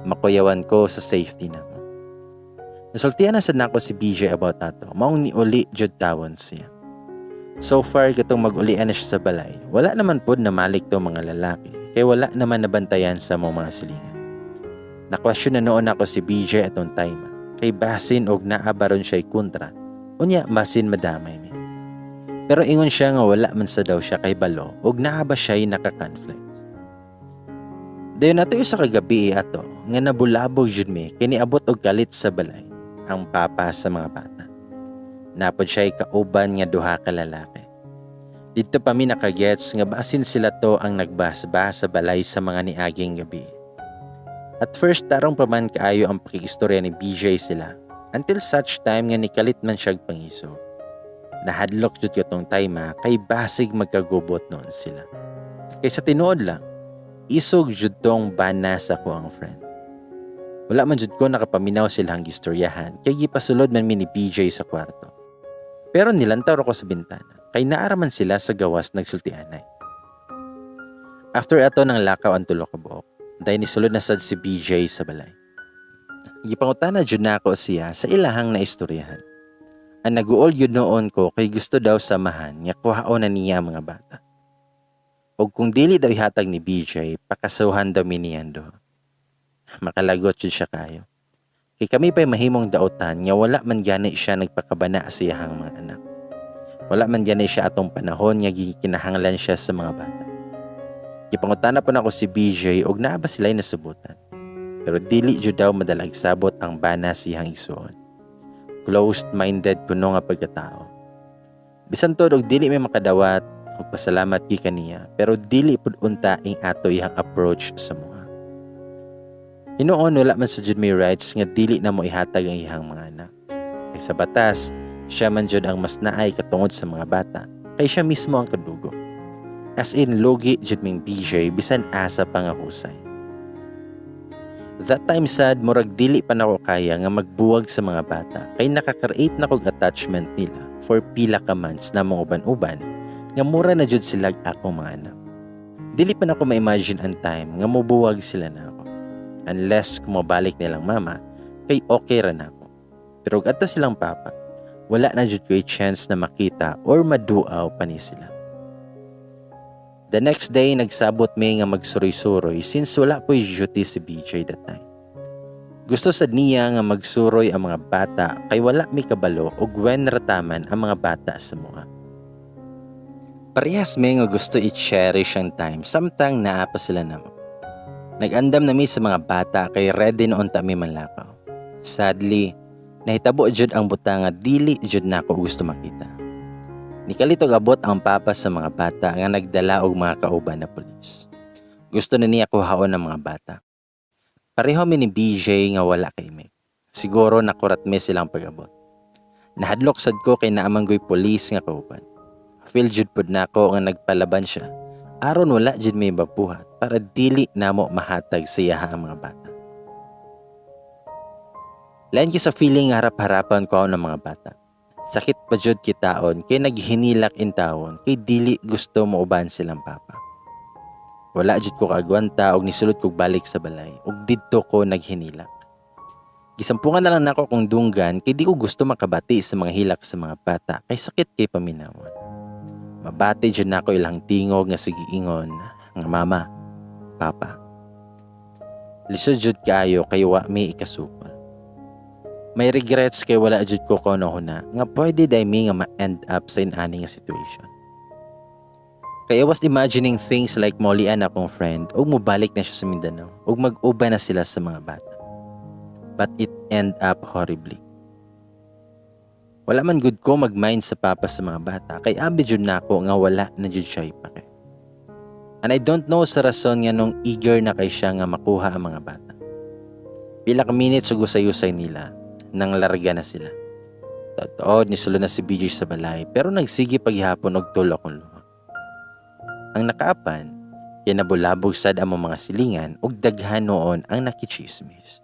Makuyawan ko sa safety na mo. Nasultihan na sad nako si BJ about ato. Maong niuli jud tawon siya. So far katong mag-ulian na siya sa balay, wala naman pod na malik to mga lalaki. Kay wala naman nabantayan sa mga silingan. Nakwestiyon na noon ako si BJ atong time. Kay basin og naabaron siya kontra. Unya basin madamay mi. Pero ingon siya nga wala man sa daw siya kay balo og naa ba siya'y naka-conflict. Dayon nato sa kagabi ato nga nabulabog jud mi kay niabot og kalit sa balay ang papa sa mga bata. Napod siya'y kauban nga duha ka lalaki. Dito pa mi nakagets nga basin sila to ang nagbasbas sa balay sa mga niaging gabi. At first tarong pa man kaayo ang pakiistorya ni BJ sila until such time nga nikalit man siyag pangisog. Nahadlok jud yotong time kay basig magkagubot noon sila. Kay sa tinuod lang, isog jud tong bana sa ko ang friend. Wala man jud ko nakapaminaw silang gistoryahan kay gipasulod man mi ni BJ sa kwarto. Pero nilantaw ako sa bintana kay naaraman sila sa gawas nagsultianay. After ato nang lakaw ang tulo ka buok, dahil nisulod na sad si BJ sa balay. Gipangutana jud na ako siya sa ilahang naistoryahan. Ang nag-uol yun noon ko kay gusto daw samahan nga kuhaon na niya mga bata. O kung dili daw ihatag ni BJ, pakasuhan daw miniyan do. Makalagot yun siya kayo. Kay kami pa'y mahimong daotan nga wala man gani siya nagpakabana sa iyang mga anak. Wala man gani siya atong panahon nga gikinahanglan siya sa mga bata. Gipangutana po na ako si BJ og naa ba sila'y nasubutan. Pero dili jud daw madalag sabot ang bana sa iyang isuon. Closed-minded kuno nga pagkatao. Bisan todo og dili may makadawat ug pasalamat gi kaniya pero dili pud unta ing ato iyang approach sa mga. Hinuon wala man sa jud may rights nga dili na mo ihatag ang iyang mga anak. Kay sa batas, siya man jud ang mas naay katungod sa mga bata kay siya mismo ang kadugo. As in logi jud ming BJ bisan asa pa nga husay. That time sad, murag dili pa nako kaya nga magbuwag sa mga bata kay nakaka-create na kog attachment nila for pila ka months na mong uban-uban nga mura na jud sila akong mga anak. Dili pa nako ma-imagine ang time nga mubuwag sila na ako. Unless kung mabalik nilang mama, kay okay ra na ako. Pero kung ato silang papa, wala na jud ko'y chance na makita or maduaw pa ni sila. The next day, nagsabot mi nga magsuroy-suroy since wala po'y duty si BJ that time. Gusto sad niya nga magsuroy ang mga bata kay wala mi kabalo o gwen rataman ang mga bata sa mga. Parehas mi nga gusto i-cherish ang time samtang naa pa sila namo. Nag-andam na mi sa mga bata kay ready noon ta mi manlakaw. Sadly, nahitabo jud ang buta nga dili jud nako gusto makita. Nikalito abot ang papa sa mga bata nga nagdala og mga kauban na pulis. Gusto na niya kuhaon ng mga bata. Pareho mi ni BJ nga wala kay Meg. Siguro nakurat mi silang pag-abot. Nahadlok sad ko kay naamanggoy pulis nga kauban. Feel jud pud nako nga nagpalaban siya. Aron wala jud may babuhat para dili namo mahatag sa iya ang mga bata. Lain ko sa feeling harap-harapan ko ng mga bata. Sakit pa jud kitaon kay naghinilak in taon kay dili gusto mo uban silang papa. Wala jud ko kaagwanta og nisulod kog balik sa balay ug didto ko naghinilak. Gisampungan na lang nako kung dunggan kay di ko gusto makabati sa mga hilak sa mga bata kay sakit kay paminawon. Mabati jud nako ilang tingog nga sige ingon nga mama, papa. Lisod jud kaayo kay wa may ikasukol. May regrets kay wala jud ko kono-huna nga pwede day mi nga ma-end up sa inani nga situation. Kaya I was imagining things like maulian akong friend ug mobalik na siya sa Mindanao ug mag-uba na sila sa mga bata. But it end up horribly. Wala man good ko mag-mind sa papa sa mga bata kay abi jud nako nga wala na jud siya ipake. And I don't know sa rason nga nung eager na kay siya nga makuha ang mga bata. Pila ka minutes ug usay-usay nila nang larga na sila. Totoo ni sulo na si BJ sa balay pero nagsige paghihapon og tulo akong luha. Ang nakaapan, kinabulabog sad ang mga silingan ug daghan noon ang nakichismis.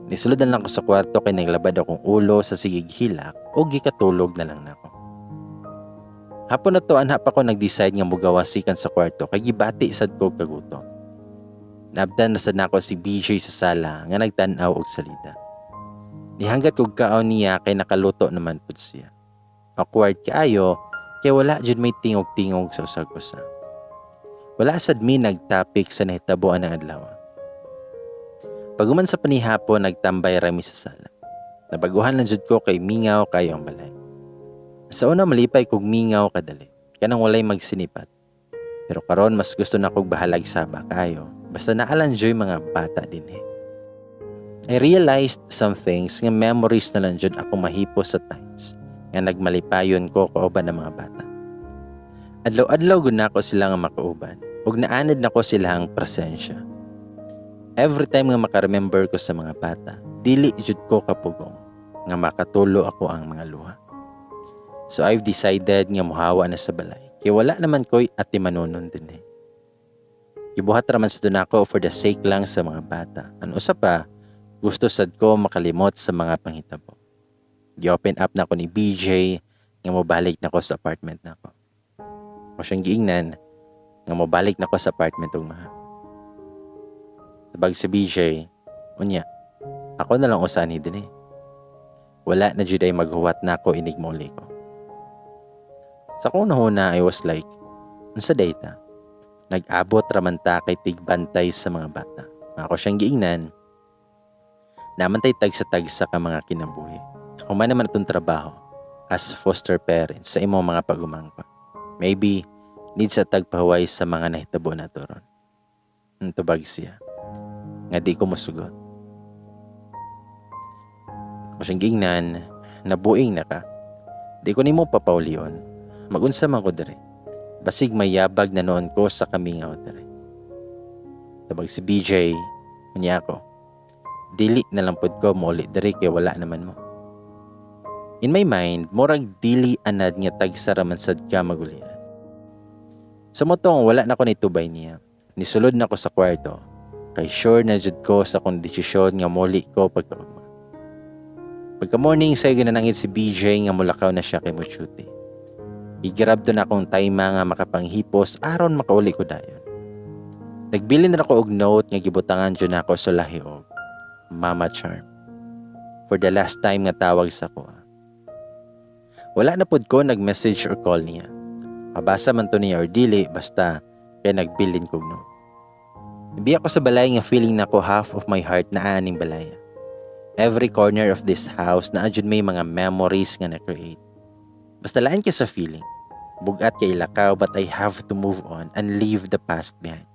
Nisuludan lang ko sa kwarto kay naglabad akong ulo sa sigig hilak o gikatulog na lang nako. Hapon na to anhap ako nag-decide nga mugawasikan sa kwarto kay gibati sad ko kagutom. Naabdan na sad nako si BJ sa sala nga nagtan-aw og salida. Nihanggat kog kaon niya kay nakaluto naman pud siya. Awkward kaayo kay wala jud may tingog-tingog sa usag-usa. Wala sad mi nagtopic sa nahitaboan ng adlaw. Paguman sa panihapon nagtambay rami sa sala. Nabaguhan lang jud ko kay mingaw kayo ang balay. Sa una malipay kog mingaw kadali, kanang walay magsinipat. Pero karon mas gusto na kog bahalag saba kayo, basta naalanjoy mga bata din eh. I realized some things nga memories na lang jud ako mahipos sa times nga nagmalipayon ko kauban ng mga bata. Adlaw-adlaw gud nako sila nga makauban ug naanid nako silang presensya. Every time nga makaremember ko sa mga bata, dili jud ko kapugong nga makatulo ako ang mga luha. So I've decided nga muhawa na sa balay kay wala naman ko'y ati manunon din eh. Gibuhat raman sa dunako for the sake lang sa mga bata. Ano usa pa, gusto sad ko makalimot sa mga panghitabo. Gi-open up na ko ni BJ nga mobalik na ko sa apartment na ko. O siyang giingnan nga mobalik na ko sa apartment ug maha. Sabag si BJ, unya, ako na lang usani din eh. Wala na jud ay maghuwat na ko inig muli ko. Sa kuna-huna I was like, unsa data? Nag-abot raman ta kay tigbantay sa mga bata. Ako siyang giingnan, namantay tag-sa-tagsa ka mga kinabuhi. Ako man naman itong trabaho as foster parents sa imong mga pagumangpa. Maybe, need sa tagpahuway sa mga nahitabo na toron. Tubag siya. Nga di ko musugot. Ako siyang gingnan, nabuing na ka. Di ko ni mo papaulion. Magunsa man ko dere. Basig mayabag na noon ko sa kamingaw dere. Tubag si BJ, unya ako. Dili na lang pod ko mo ulit diri kay wala naman mo. In my mind, murag dili anad nga tagsaraman sad ka magulian. Sa motong wala na ko nitubay niya. Nisulod na ko sa kwarto. Kay sure na jud ko sa kong desisyon nga muli ko pagkaugma. Pagka morning say ginanangit si BJ nga mulakaw na siya kay Mochuti. Igrab to na akong tayma nga makapanghipos aron makauli ko dayon. Nagbili na ako og note nga gibutangan jud nako sa lahiog. Mama Charm. For the last time nga tawag sa ko. Wala na pod ko nag-message or call niya. Mabasa man to niya or dili basta kaya nagbilin ko no. Nabi ako sa balay nga feeling na ko half of my heart na aning balaya. Every corner of this house na adjud may mga memories nga na-create. Basta lain ka sa feeling. Bugat kay lakaw but I have to move on and leave the past behind.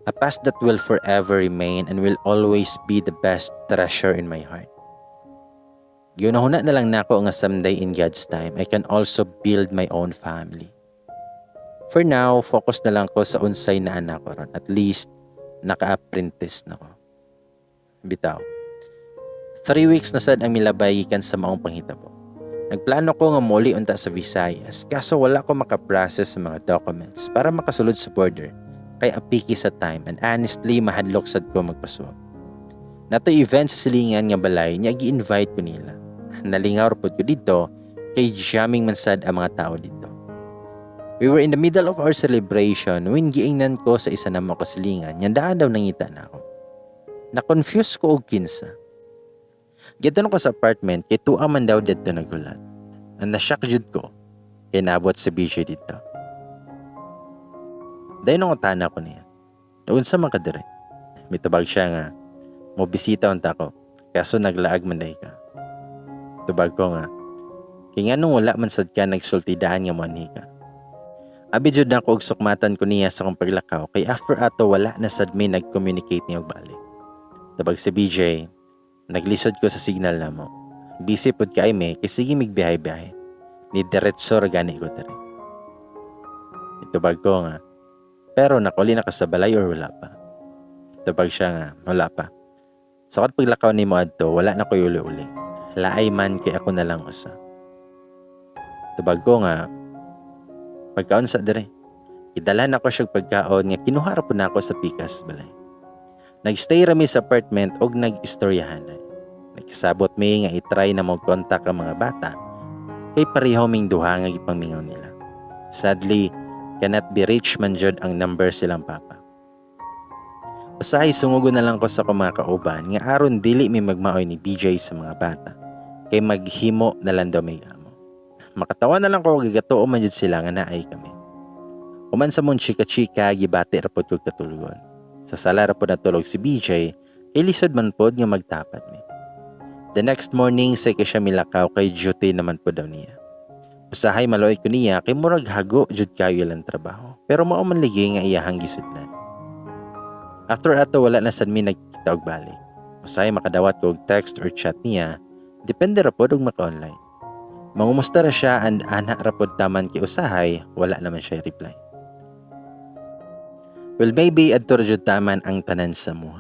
A past that will forever remain and will always be the best treasure in my heart. Ginahuna na lang nako nga someday in God's time, I can also build my own family. For now, focus na lang ko sa unsay na anak ko ron. At least, naka-apprentice na ko. Bitaw. 3 weeks na sad ang milabay gikan sa maong panghitabo. Nagplano ko nga muli unta sa Visayas, kaso wala ko makaprocess sa mga documents para makasulod sa border. Kay apiki sa time and honestly mahadlok sad ko magpasuwag. Nato event sa silingan nga balay niya gi-invite ko nila. Nalingaw pod ko dito kay jamming man sad ang mga tao dito. We were in the middle of our celebration when giingnan ko sa isa na mga kasilingan, yandaan daw nangita na ako. Na-confuse ko og kinsa. Gitan ko sa apartment kay tuwa man daw dito nagulat. Ang na-shock jud ko kay naabot si BJ dito. Dahil nung utana ko niya, noon sa mga kadire, may tabag siya nga, mo bisita unta ko, kaso naglaag man dahi ka. Tubag ko nga, kaya nga nung wala man sad ka nagsultidaan nga mo ka. Abi jud na ko og sukmatan ko niya sa kong paglakaw kay after ato wala na sad may nag-communicate niya og balik. Tabag si BJ, naglisod ko sa signal na mo. Busy pod kay me kay sige migbiyahe-biyahe. Ni diretso ra gani ko diri. Itubag ko nga, pero nakuli na ka sa balay or wala pa? Tabag siya nga, wala pa. So kat paglakaw ni mo adto, wala na ko uli-uli. Laay man kay ako na lang usa. Tabag ko nga, pagkaon sa dire. Idalhan ako siya pagkaon nga kinuha ra po na ako sa pikas balay. Nagstay rami sa apartment og nag-istoryahan. Nagkasabot mi nga i-try na mag-contact ang mga bata kay pareho ming duha nga gipangmingaw nila. Sadly, cannot be reached man jud ang number silang papa. Usahay sungugon na lang ko sa mga kauban nga aron dili mi magmaoy ni BJ sa mga bata kay maghimo na lang daw may amo. Makatawa na lang ko gigatuo man jud sila nga naay kami. Human sa mon chika-chika gibati ra pod kog katulgon. Sa sala ra pod natulog si BJ kay lisod man pod nga magtapat mi. The next morning say ko siya milakaw kay duty naman po daw niya. Usahay maloy ko niya kay murag hago jud kayo lang trabaho. Pero mao man ligi nga iyahang gisudlan. After ato wala na sad mi nagkita og balik. Usahay makadawat ko og text or chat niya, depende ra pod og maka-online. Mangumusta ra siya and ana ra pod taman kay usahay wala naman siya reply. Well, maybe adto ra jud taman ang tanan sa mo.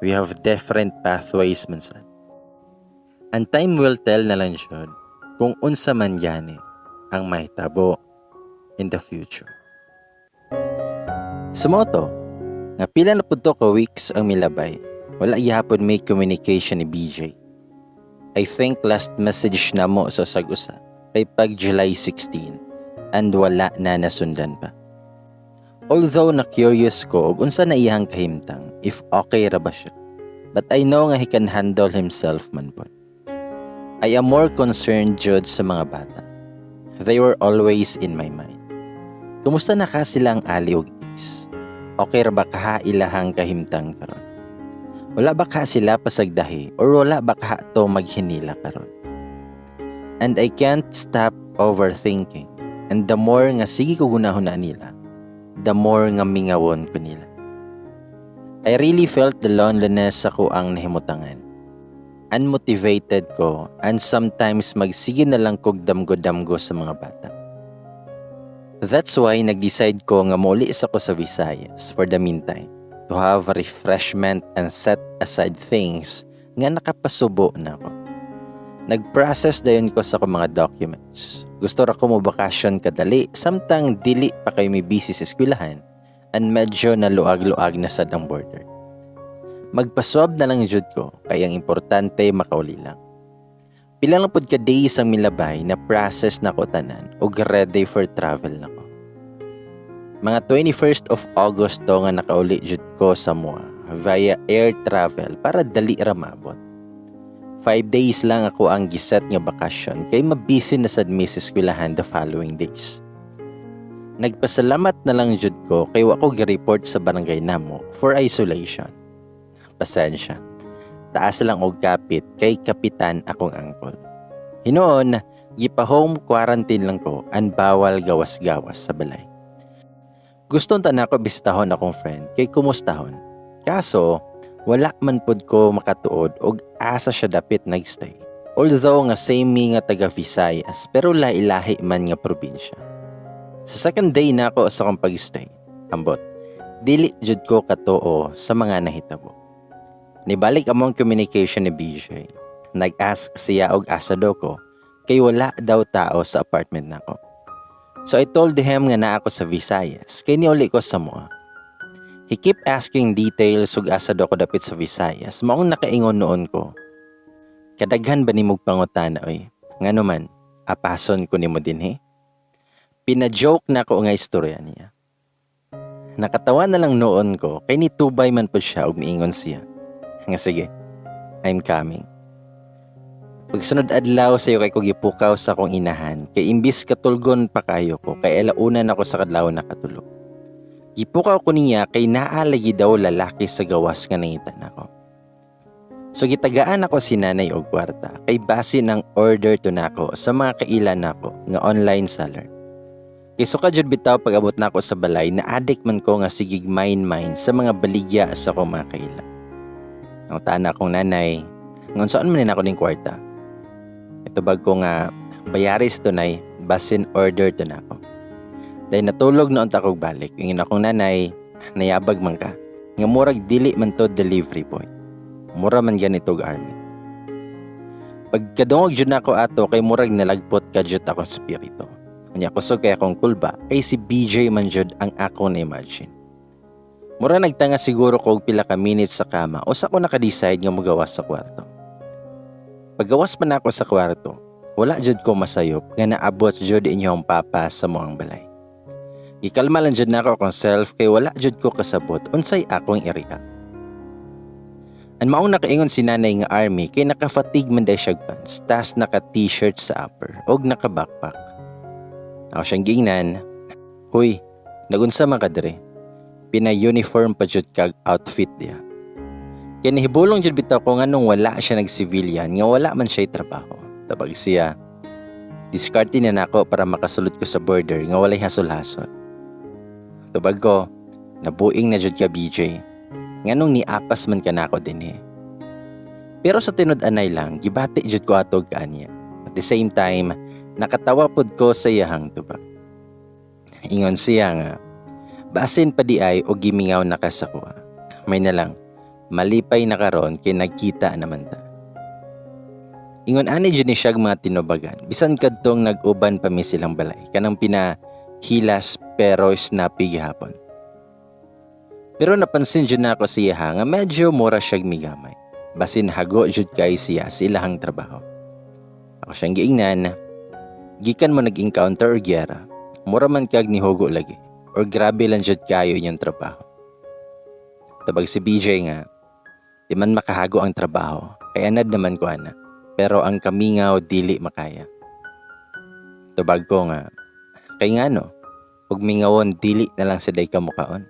We have different pathways man sad. And time will tell na lang jud kung unsa man gani ang mahitabo in the future. Sumoto, nga pila na pud to ka weeks ang milabay, wala gyapon may communication ni BJ. I think last message na mo sa sag-usa kay pag July 16 and wala na nasundan pa. Although na-curious ko og unsa na iyang kahimtang, if okay ra ba siya. But I know nga he can handle himself man po. I am more concerned jud sa mga bata. They were always in my mind. Kumusta na ka silang Ali ug Is? Okay ra ba kaha ilahang kahimtang karon? Wala ba ka sila pasagdahi or wala ba ka to maghinila karon? And I can't stop overthinking. And the more nga sige ko gunahon na nila, the more nga mingawon ko nila. I really felt the loneliness sa ko ang nahimutangan. Unmotivated ko and sometimes magsige na lang kog damgo-damgo sa mga bata. That's why nag-decide ko nga muli sa ko sa Visayas for the meantime to have a refreshment and set aside things nga nakapasubo na ako. Nag-process dayon ko sa ko mga documents. Gusto ra ko mo bakasyon kadali samtang dili pa kayo may busy sa eskwelahan and medyo naluag-luag na sad ang border. Magpaswab na lang jud ko kay ang importante makauli lang. Pila lang pud ka days ang milabay na process na ko tanan ug ready for travel na ko. Mga 21st of August to nga nakauli jud ko sa Moa via air travel para dali ra maabot. 5 days lang ako ang giset nga bakasyon kay mabisi na sad mi sa eskwelahan the following days. Nagpasalamat na lang jud ko kay wa ko gi-report sa barangay namo for isolation. Pasensya. Taas lang og kapit kay kapitan akong angkol. Hinoon, gipa-home quarantine lang ko and bawal gawas-gawas sa balay. Gustong tanan ko bisitahon akong friend kay kumustahon. Kaso, wala man pud ko makatuod og asa siya dapit nagstay. Although nga same mi nga taga Visayas pero lahi-lahi man nga probinsya. Sa second day na ako sa akong pag-stay, ambot, dili jud ko katuo sa mga nahitabo. Nibalik among communication ni BJ. Nag-ask siya og asa daw ko kay wala daw tao sa apartment nako. So I told him nga naa ako sa Visayas kay niuli ko sa Moa. He keep asking details ug asa daw ko dapit sa Visayas. Maong nakaingon noon ko. Kadaghan ba nimog pangutana oy? Ngano man, apason ko nimo dinhi. Pina-joke na ko nga istorya niya. Nakatawa na lang noon ko kay nitubay man po siya ug miingon siya. Nga sige, I'm coming. Pagsunod adlaw sayo kay ko gipukaw sa akong inahan kay imbis katulgon pa kayo ko kay alaunan ako sa kadlaw nakatulog. Gipukaw ko niya kay naalagi daw lalaki sa gawas nga nangitan ako. So gitagaan ako si nanay og kwarta kay base ng order to nako sa mga kailan nako nga online seller. Kay suka jud bitaw pag-abot nako sa balay na addict man ko nga sigig mine sa mga baligya sa akong mga kaila. Ang tana akong nanay, ngon saan man ako ning kwarta. Ito bag ko nga bayaris tunay basin order to nako. Dahil natulog na unta kog balik, ingin akong nanay, nayabag man ka. Nga murag dili man to delivery boy. Mura man ganitog army. Pagkadungog jud nako ato kay murag nalagpot ka jud akong spirito. Unya kusog kay akong kulba kay si BJ man jud ang ako na imagine. Mura nagtanga siguro ko og pila ka minutes sa kama o sa ko naka-decide nga mogawas sa kwarto. Paggawas pa nako sa kwarto, wala jud ko masayop nga naabot jud inyong papa sa moang balay. Gikalma lang jud nako akong self kay wala jud ko kasabot unsay akong i-react. Ang maong nakaingon si nanay nga army kay naka-fatigue man day siya pants tas naka-t-shirt sa upper og naka-backpack. Ako siyang giingnan, huy, nagunsa man ka dire. Pina-uniform pa jud kag outfit diya. Kaya nahibulong jud bitaw ko nga nung wala siya nag-civilian nga wala man siya trabaho. Tabag siya, diskarte na nako para makasulod ko sa border nga walay hasol-hasol. Tabag ko, nabuing na jud ka BJ. Nga nung niapas man ka nako din eh. Pero sa tinud-anay lang, gibati jud ko atog kaanya. At the same time, nakatawa pod ko sa iyahang tubag. Ingon siya nga, basin pa di ay o gimingaw na kasakwa. May na lang, malipay na karon kay nagkita naman ta. Ingon ani jud ni siya mga tinubagan. Bisan kadtong nag-uban pa mi silang balay. Kanang pinahilas pero snappy gihapon. Pero napansin jud na ako siya nga medyo mura siya migamay. Basin hago jud kay siya sa ilahang trabaho. Ako siyang giingnan, gikan mo nag-encounter or gyera, mura man kag nihugo lagi, or grabe lang jud kayo inyong trabaho. Tabag si BJ nga, di man makahago ang trabaho, kaya anad naman ko ana, pero ang kamingaw dili makaya. Tabag ko nga, kay nga no, pag mingawon dili na lang sa day ka mukaon.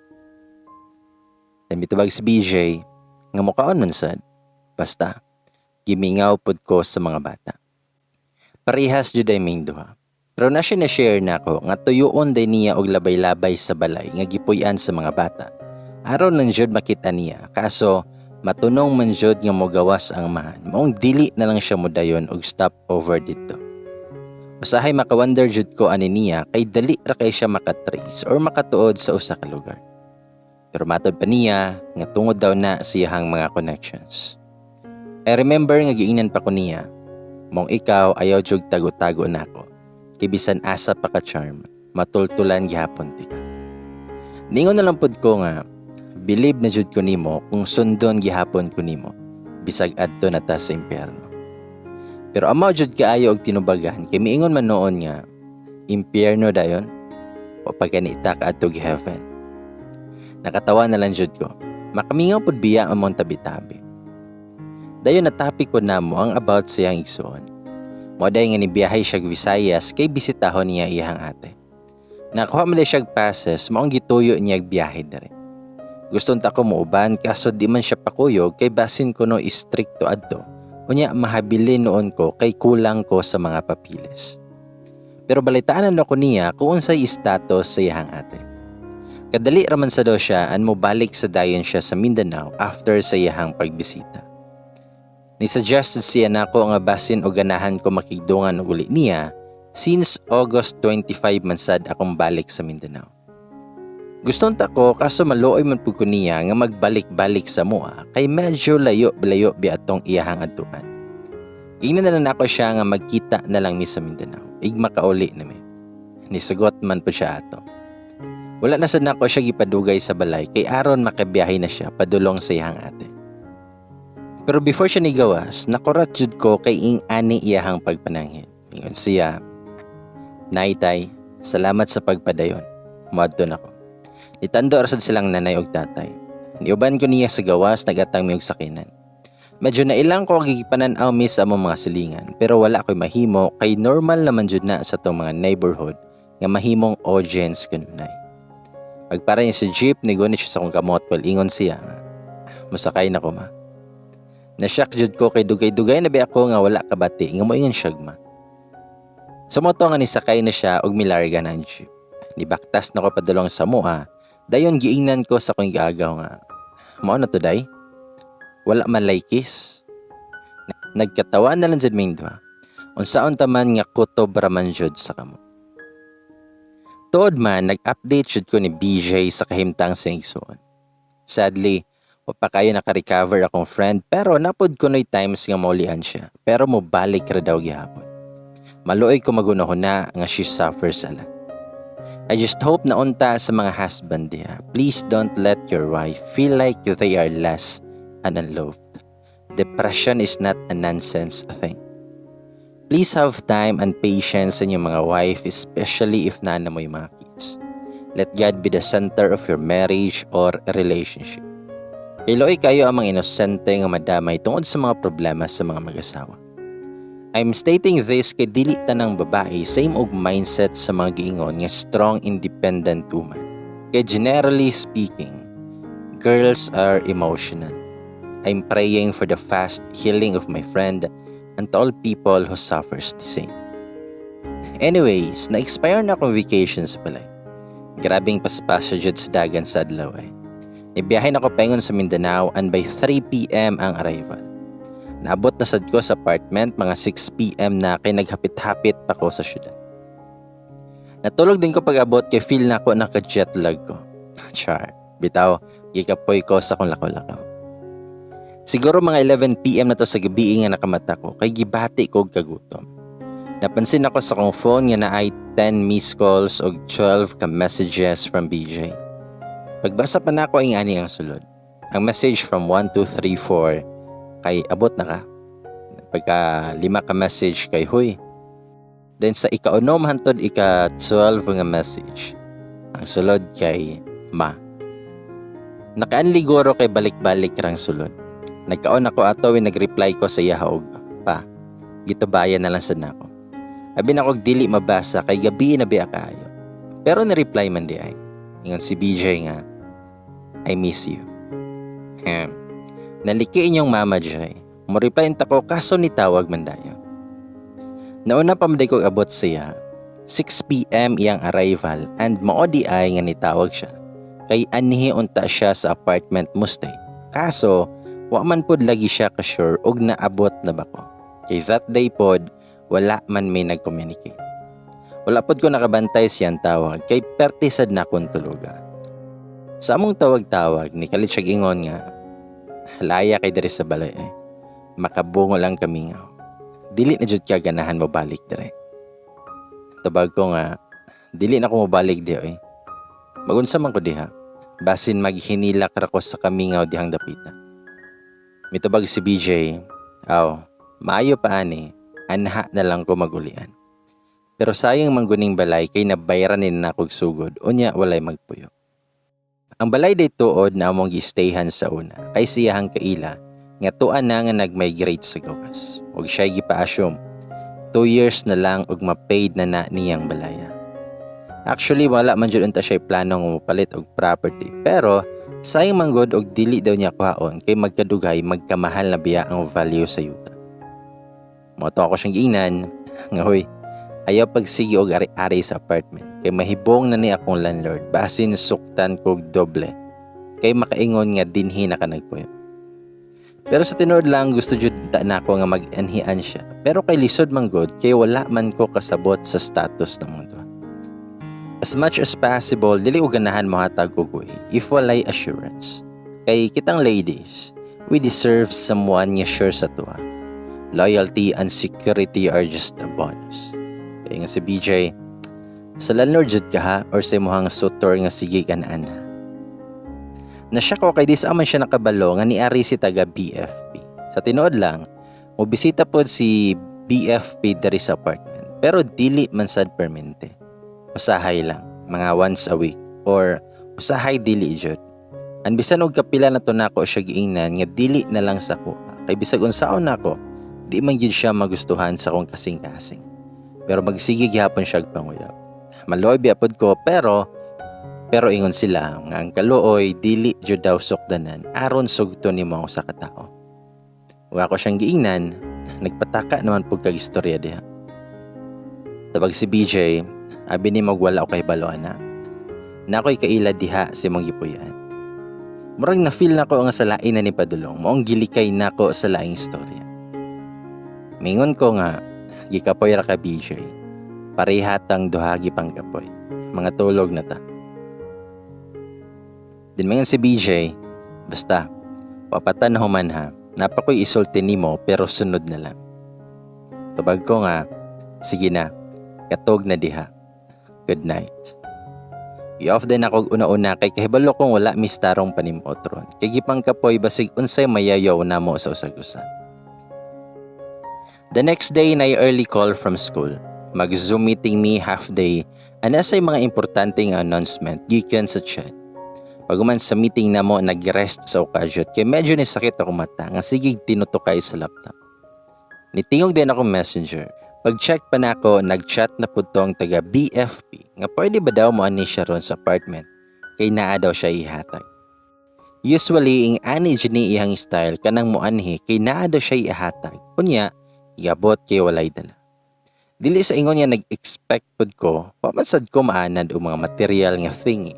Then bitubag si BJ, nga mukaon man sad, basta, gimingaw pod ko sa mga bata. Parehas jud ay ming duha. Pero na siya na-share na ako nga tuyoon day niya og labay-labay sa balay nga gipuy-an sa mga bata. Aron lang jud makita niya kaso matunong man jud nga mogawas ang mahan. Maong dili na lang siya modayon og stop over dito. Usahay makawonder jud ko ani niya kay dali ra kay siya makatrace or makatuod sa usa ka lugar. Pero matod pa niya nga tungod daw na siyahang mga connections. I remember nga giingnan pa ko niya. Mong ikaw ayaw jug tago-tago nako. Kay bisan asa pa ka charm, matultulan gihapon ti ka. Ningon na lang pod ko nga, believe na jud ko nimo kung sundon gihapon ko nimo, bisag adto na ta sa impyerno. Pero amaw jud kaayo og tinubagan kay miingon man noon nga, impyerno dayon o pagkanita ka adto heaven. Nakatawa na lang jud ko. Makamingaw pod biya among tabi-tabi. Dayon na topic po namo ang about siyang igsoon. Moday nga ni biyahe siya Visayas kay bisitahon niya iyang ate. Nakuha man siya passes maong gituyo niya biyahe dere. Guston ta ko muuban kaso di man siya pakuyog kay basin ko no istrikto adto. Unya mahabilin noon ko kay kulang ko sa mga papilis. Pero balitaanan ako niya kung unsay status sa iyang ate. Kadali raman sa daw siya an mo balik sa dayon siya sa Mindanao after sa iyang pagbisita. Ni-suggested siya na ako nga basin o ganahan ko makigdungan uli niya since August 25 man sad akong balik sa Mindanao. Guston ta ko kaso maluoy man pud ko niya nga magbalik-balik sa mua kay medyo layo bi atong iyahang adtuan. Ingnan na lang ako siya nga magkita na lang mi sa Mindanao. Igma kauli na mi. Nisugot man po siya ato. Wala na sad nako siya gipadugay sa balay kay aron makabiyahe na siya padulong sa iyang ate. Pero before siya nigawas, nakurat jud ko kay ing ani iyahang pagpananghin. Ingon siya, "Naitay, salamat sa pagpadayon. Muadton ako." Itando rasad silang nanay og tatay. Niuban ko niya sa gawas nagatang mi og sakinan. Medyo na ilang ko gigipanan-aw mi sa among mga silingan pero wala ko'y mahimo kay normal naman jud na sa tong mga neighborhood nga mahimong audience kanunay. Pagpara niya sa jeep, nigunit siya sa akong kamot while ingon siya, "Musakay na ko ma." Nasyak jud ko kay dugay-dugay na ba ako nga wala kabati nga moingon siya ma. Sumoto nga nisakay na siya og milarga na ang jeep. Nibaktas na ko padulong sa mua, dayon giingnan ko sa akong gagaw nga, "Mao na to day? Wala man laikis." Nagkatawa na lang jud ming duha. Unsaon taman nga kutob raman jud sa kamo. Tuod man, nag-update jud ko ni BJ sa kahimtang sa igsoon. Sadly, wa pa kayo naka-recover akong friend pero napod ko noy times nga maulian siya. Pero mo balik ra daw gihapon. Maluoy ko magunahuna nga she suffers a lot. I just hope na unta sa mga husband diha. Please don't let your wife feel like they are less and unloved. Depression is not a nonsense thing. Please have time and patience sa inyong mga wife, especially if naana mo yung mga kids. Let God be the center of your marriage or relationship. Iloy kayo ang mga inosente nga madamay tungod sa mga problema sa mga mag-asawa. I'm stating this kay dili tanang babae same og mindset sa mga giingon nga strong independent woman. Kay generally speaking, girls are emotional. I'm praying for the fast healing of my friend and to all people who suffers the same. Anyways, na-expire na akong vacations pala. Grabing paspasya jud sa dagan sa adlaw eh. Nibiyahe na ko paingon sa Mindanao and by 3 p.m. ang arrival. Naabot na sad ko sa apartment mga 6 p.m. na kay naghapit-hapit pa ko sa syudad. Natulog din ko pag-abot kay feel na ako naka-jet lag ko. Char, bitaw, gikapoy ko sa akong lakaw-lakaw. Siguro mga 11 p.m. na to sa gabi nga nakamata ko kay gibati ko og kagutom. Napansin ako sa akong phone nga naay 10 missed calls og 12 ka messages from BJ. Pagbasa pa na ako ang ani ang sulod. Ang message from 1, 2, 3, 4 kay abot na ka. Pagka 5 ka message kay huy. Then sa ika-unom hantod ika-12 nga message. Ang sulod kay ma. Nakaanliguro kay balik-balik rang sulod. Nagkaon ako ato when nag-reply ko sa iya og, "Pa, gitubayan na lang sad nako." Abi na ko dili mabasa kay gabi na biya kaayo. Pero ni-reply man di ay. Ingon si BJ nga, "I miss you." Naliki inyong mama Jay. Mo reply ta ko kaso ni tawag man dayo. Nauna pa maday ko abot siya. 6 p.m. iyang arrival and mao di ay nga nitawag siya. Kay anhi unta siya sa apartment mo stay. Kaso wa man pod lagi siya ka sure og naabot na ba ko. Kay that day pod wala man may nag-communicate. Wala pod ko nakabantay siyang tawag kay perti sad na kong tuluga. Sa among tawag-tawag ni kalit siya ingon nga, "Halaya kay diri sa balay eh. Makabungo lang kami nga. Dili na jud ka ganahan mo balik dire." Tabag ko nga, "Dili na ko mo balik di eh. Magunsa man ko diha. Basin maghinilak ra ko sa kamingaw dihang dapita." Mitubag si BJ, maayo pa ani, anha na lang ko magulian. Pero sayang mangguning balay kay nabayaran ni na kog sugod, unya walay magpuyo. Ang balay day tuod na among gistayhan sa una, kay siyahang kaila, nga tuan na nga nag-migrate sa gawas. Og siya gipa-assume, 2 years na lang og ma-paid na niyang balaya. Actually, wala man jud unta siya plano nga mopalit og property, pero sayang manggod og dili daw niya kuhaon kay magkadugay magkamahal na biya ang value sa yuta. Moto ako siyang giingnan nga hoy, ayaw pagsigi og ari-ari sa apartment kay mahibong na ni akong landlord basin suktan kog doble kay makaingon nga dinhi na ka nagpuyo. Pero sa tinuod lang gusto jud ta nako nga mag-anhian siya pero kay lisod manggod kay wala man ko kasabot sa status ng mundo. As much as possible, dili ko ganahan mo hatag og way if walay assurance. Kay kitang ladies, we deserve someone nga sure sa tuwa. Loyalty and security are just a bonus. Kaya nga si BJ, sa landlord jud ka ha or sa imuhang sutor nga sige ganaan ha. Nasya ko kay dis aman siya nakabalo nga niari si taga BFP. Sa tinuod lang, mo bisita pod si BFP diri sa apartment. Pero dili man sad permente. Usahay lang, mga once a week or usahay dili jud. An bisan og kapila na to nako siya giingnan nga dili na lang sa ko. Kay bisag unsaon nako, di man gyud siya magustuhan sa kong kasing-kasing. Pero magsige gihapon siya panguyab. Maloy biapod ko pero ingon sila nga ang kaluoy dili jud daw sukdanan aron sugto nimo sa katao. Ug ako siyang giingnan, nagpataka naman pud kag istorya diha. Tabag si BJ, abi ni magwala o kay baloan na. Nakoy kaila diha si mong gipuy-an. Murag na feel nako nga sa lain na ni Padulong, moong gilikay nako sa laing istorya. Mingon ko nga gikapoy ra ka BJ. Parehatang duha gipang kapoy. Mga tulog na ta. Din mingon si BJ, basta papatan human ha. Napakoy isulti nimo pero sunod na lang. Tabag ko nga, sige na. Katog na diha. Good night. I-off din ako una-una kay kahibalo kong wala mistarong panimotron. Kay gipang kapoy basig unsay mayayaw na mo sa usagusan. The next day na early call from school. Mag-Zoom meeting me half day and asay mga importanteng announcement gikan sa chat. Paguman sa meeting na mo nag-rest sa okasyot kay medyo ni sakit ako mata nga sigig tinutukay sa laptop. Nitingog din ako messenger. Pag-check pa na ako, nag-chat na po tong taga BFP nga pwede ba daw mo ani siya ron sa apartment kay naa daw siya ihatag. Usually, ing ani ni iyang style kanang mo anhi kay naa daw siya ihatag. Kunya, iabot kay walay dala. Dili sa ingon niya nag-expect pod ko, pamansad ko maanad o mga material nga thingy.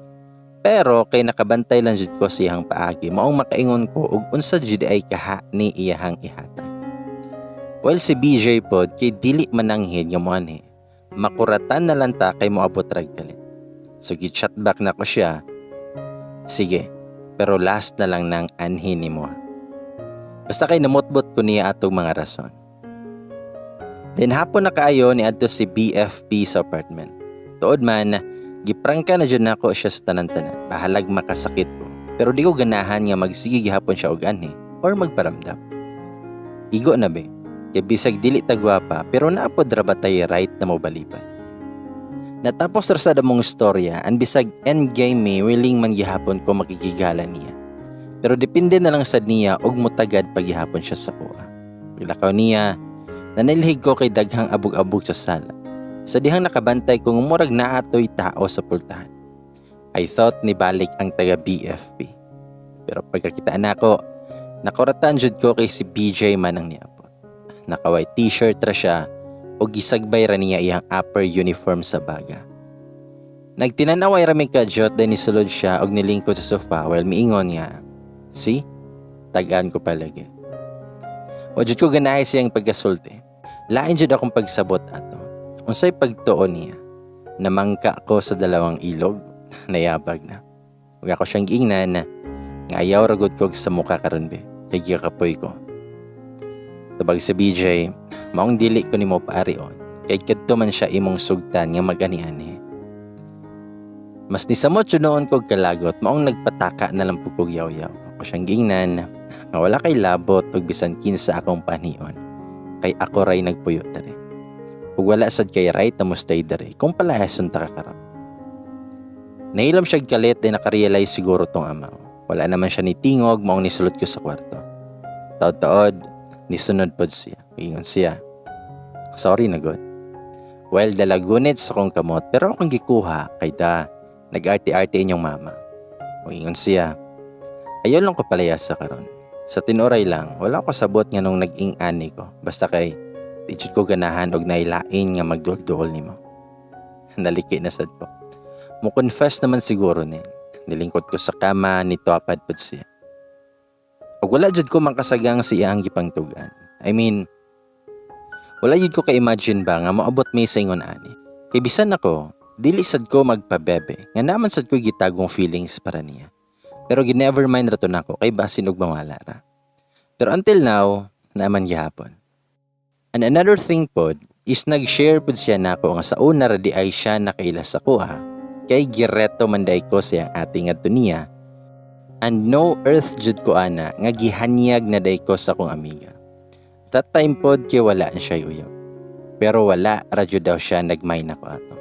Pero kay nakabantay lang jud ko siyang paagi, maong makaingon ko ug unsa jud ay kaha ni iyahang ihatag. Well, si BJ pod kay dili mananghid nga moanhi. Makuratan na lang ta kay moabot rag galit. So gi-chat back na ko siya. Sige, pero last na lang nang anhi nimo. Basta kay namotbot ko niya atong mga rason. Then hapon na kaayo ni adto si BFP sa apartment. Tuod man, giprangka na jud nako siya sa tanan-tanan. Bahalag makasakit ko. Pero di ko ganahan nga magsige gihapon siya og anhi or magparamdam. Igo na be. Kaya bisag dili tagwapa pero naapod ra batay right na mo baliban. Natapos ra sa damong istorya and bisag endgame me willing man gihapon ko makikigala niya. Pero depende na lang sad niya og mutagad paghihapon siya sa kuha. Paglakaw niya, nanilhig ko kay daghang abog-abog sa sala. Sa dihang nakabantay kung umurag na ato'y tao sa pultahan. I thought ni balik ang taga BFP. Pero pagkakitaan ako, nakuratan jud ko kay si BJ man ang niya. Naka-white t-shirt ra siya o gisagbay ra niya iyang upper uniform sa baga. Nagtinanaway ra mi kadyot dahil nisulod siya og nilingkod sa sofa while miingon nga, see? Tagaan ko palagi. Wajud ko ganahay siyang pagkasulti. Lain jud akong pagsabot ato. Unsay pagtuon niya. Namangka ko sa dalawang ilog, nayabag na. Ug ako siyang giingnan nga ayaw ragod ko sa mukha karon be. Kay gikapoy ko. Tabag sa BJ, maong dili ko nimo paarion, kay kadto man siya imong sugtan nga mag-ani-ani. Mas nisamot yun noon kog kalagot, maong nagpataka na lang pugog yaw-yaw. Ako siyang giingnan, nga wala kay labot ug bisan kinsa akong panion, kay ako ray nagpuyo dere. Ug wala sad kay right na mo stay dere, kung palahason ta kakaron. Nailam siya galit ay nakarealize siguro tong amaw. Wala naman siya nitingog, maong nisulot ko sa kwarto. Taod-taod, nisunod pod siya. Ingon siya, sorry na god. Well, dalagunit sa kong kamot pero akong gikuha kay da nag-arte-arte inyong mama. Ingon siya, ayaw lang ko palayas sa karon. Sa tinuray lang, wala ko sabot nga nung nag-ing ani ko. Basta kay, di jud ko ganahan og nailain nga magdul-dul nimo. Naliki na sad ko. Mo-confess naman siguro ni. Nilingkod ko sa kama, nituapad pod siya. Ug wala jud ko makasagang siya ang gipangtugan. I mean, wala jud ko ka-imagine ba nga moabot mi sa ingon ani. Kay bisan ako, dili sad ko magpabebe. Nga naman sad ko gitagong feelings para niya. Pero gi-never mind ra to nako kay basin og mawala ra. Pero until now, naman gihapon. And another thing pod is nag-share pod siya nako nga sa una ra di ay siya nakaila sa kuha. Kay gireto manday ko siyang ating adto niya. And no earth jud ko ana nga gihanyag na day ko sa akong amiga. That time pod kay wala na siya uyab. Pero wala radyo daw siya nagmay na ko ato.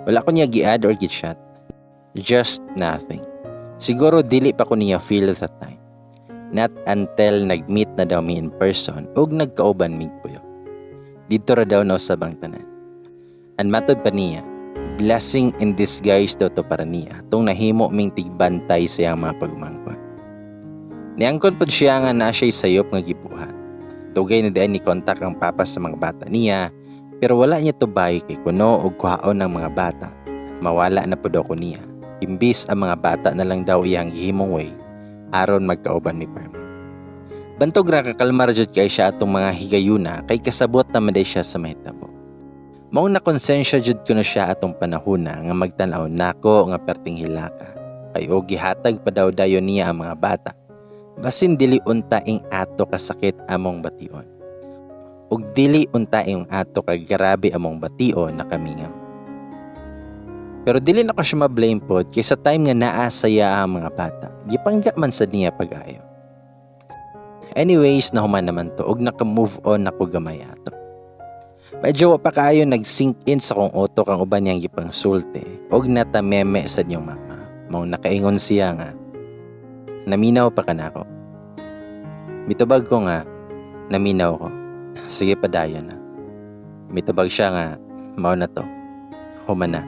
Wala ko niya gi-add or gi-chat. Just nothing. Siguro dili pa ko niya feel that time. Not until nag-meet na daw mi in person ug nagkauban mig puyo. Dito ra daw na usabang tanan. And matod pa niya, blessing in disguise daw to para niya tung nahimo ming tigbantay sa iyang mga pagmangkon. Niangkon pod siya nga na siya'y sayop nga gibuhat. Dugay na diyan ni kontak ang papa sa mga bata niya, pero wala niya tubay kay kuno og kuhaon ng mga bata. Mawala na pod ako niya. Imbis ang mga bata na lang daw iyang gihimong way aron magkauban mi permi. Bantog ra kakalmar jud kay siya atong mga higayuna kay kasabot na maday siya sa mahitabo. Mao na konsensya jud kuno siya atong panahona nga magtan-aw nako nga perting hilaka. Kay og gihatag pa daw dayon niya ang mga bata. Basin dili untaing ato kasakit among bation. Ug dili untaing ato kay grabe among bation na kamingaw. Pero dili na ko siya ma-blame pod kay sa time nga naa saya ang mga bata. Gipangga man sa niya pag-ayo. Anyways, nahuman naman to ug naka-move on ako gamay ato. Medyo pa kaayo nag-sink in sa kong utok ang uban niyang gipang sulte ug natameme sa niyong mama. Mao nakaingon siya nga naminaw pa ka na ako. Mitubag ko nga, naminaw ko. Sige pa dayon na. Mitubag siya nga, mao na to. Human na.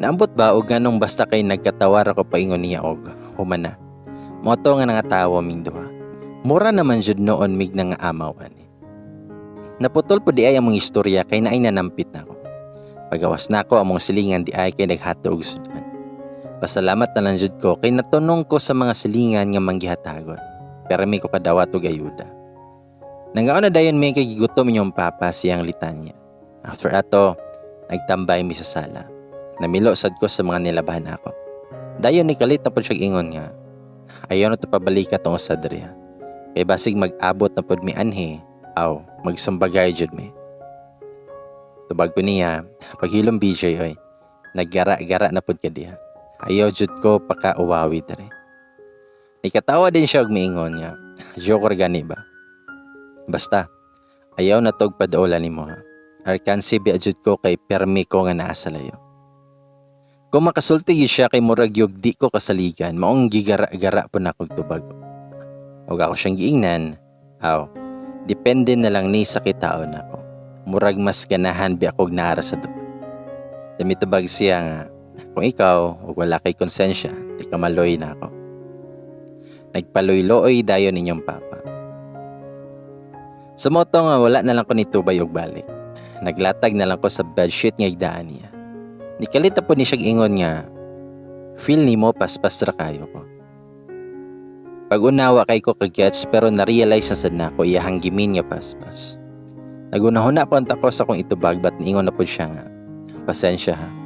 Naambot ba o ganong basta kay nagkatawar ako paingon niya og human na. Moto nga nangatawa ming duha. Mura naman jud noon mig nga amawan. Naputol po di ay among istorya kay naay nanampit na ako. Pagawas na ako among silingan di ay kay naghato og sudan. Pasalamat na lang jud ko kay natunong ko sa mga silingan nga manggihatagon. Pero may ko kadawat og ayuda. Nangaon na dayon may kay gigutom inyong papa siyang litanya. After ato, nagtambay mi sa sala. Namilo sad ko sa mga nilabahan ako. Dayon ni kalit na po siya ingon nga. Ayaw na to pabalik atong sa diriha. Kay basig mag-abot na pod mi anhi, aw magsumbagay jud mi. Tubag ko niya, paghilom BJ oy. Naggara-gara na pod ka diha. Ayaw jud ko pakauwawi dere. Nikatawa din siya og miingon nga. Joker gani ba? Basta, ayaw na tog padaulan nimo ha. Arkansi bi jud ko kay permi ko nga naa sa layo. Kung makasulti siya kay murag yog di ko kasaligan, maong gigara-gara po na kog tubag. Og ako siyang giingnan, aw, depende na lang ni sa kitaon ako. Murag mas ganahan bi akog naara sa doon. Damitubag siya nga, kung ikaw o wala kay konsensya, di ka maloy na ako. Nagpaloy-looy dayon ninyong papa. Sa moto nga wala na lang ko nitubay og balik. Naglatag na lang ko sa bedsheet nga igdaan niya. Nikalita po ni siya ingon nga, feel ni mo paspas ra kayo ko. Pag-unawa kay ko kagets pero na-realize na sad na ko iyahang gimin nga paspas. Nagunahuna po ang takos akong itubag but niingon na po siya nga, pasensya ha.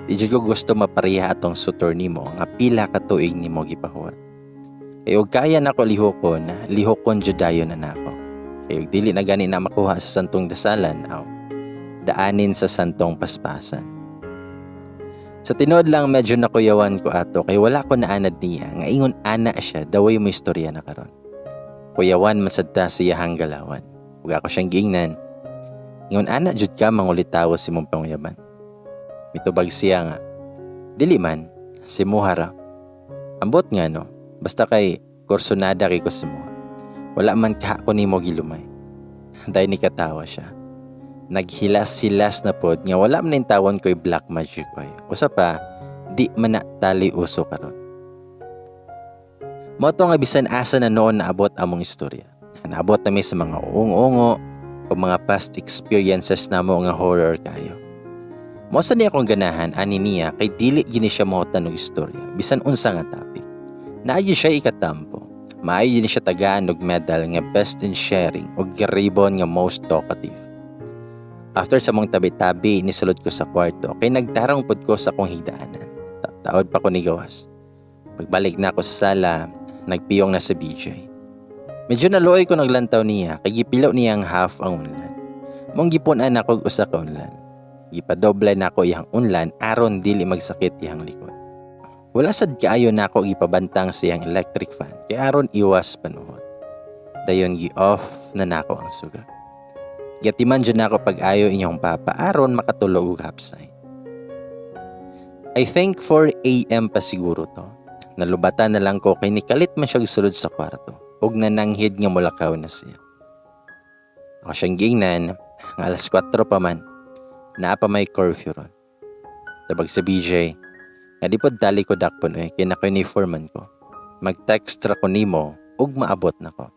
Di ko gusto mapariha atong sutor nimo nga pila ka tuig nimo gipahuwat. Kay og kaya nako lihokon jud dayon na nako. Kay og dili na gani na makuha sa santong dasalan aw daanin sa santong paspasan. Sa tinuod lang medyo nakuyawan ko ato kay wala ko naanad niya nga ingon ana siya daway mo istorya na karon. Kuyawan masadta siya hanggalawan. Ug ako siyang giingnan. Ingon ana jud ka mangulitaw si mong pangyaban. Mitubag siya nga. Dili man, si Muhara. Ambot nga no, basta kay kursonada kay ko si Muha. Wala man ka ko ni mo gilumay. Dahil ni katawa siya. Naghilas-hilas na pod nga wala man yung tawon ko'y black magic ko'y. Usa pa, di man na tali uso karon. Moto nga bisan asa na noon naabot among istorya. Naabot na sa mga uong-ungo o mga past experiences na mo nga horror kayo. Mosa niya akong ganahan ani niya kay dili gini siya mohotan og istorya bisan unsa nga topic. Naayo siya ikatampo. Maayo ni siya tagaan og medal nga best in sharing ug ribbon nga most talkative. After sa mong tabi-tabi nisulod ko sa kwarto kay nagtarong pod ko sa akong higdaanan. Taod pa ko ni gawas. Pagbalik na ako sa sala, nagpiyong na sa BJ. Medyo naluoy ko naglantaw niya kay gipilaw niya ang half ang unlan. Mong gipunan ako og usa ka unlan. Gipadoble na ako iyang unlan aron dili magsakit iyang likod. Wala sad kaayo na ako ipabantang sa iyang electric fan kay aron iwas panuhot. Dayon gi-off na nako ang suga. Gatiman dyan ako pag-ayo inyong papa aron makatulog ug hapsay. I think 4 AM pa siguro to. Nalubatan na lang ko kay nikalit man siya sulod sa kwarto ug nananghid nga mulakaw na siya. Ako siyang gingnan nga alas 4 pa man. Naa pa may curfew ron. Tabag sa BJ, nga di pod dali ko dakpon kay naka-uniforman ko. Mag-text ra ko nimo ug maabot na ko.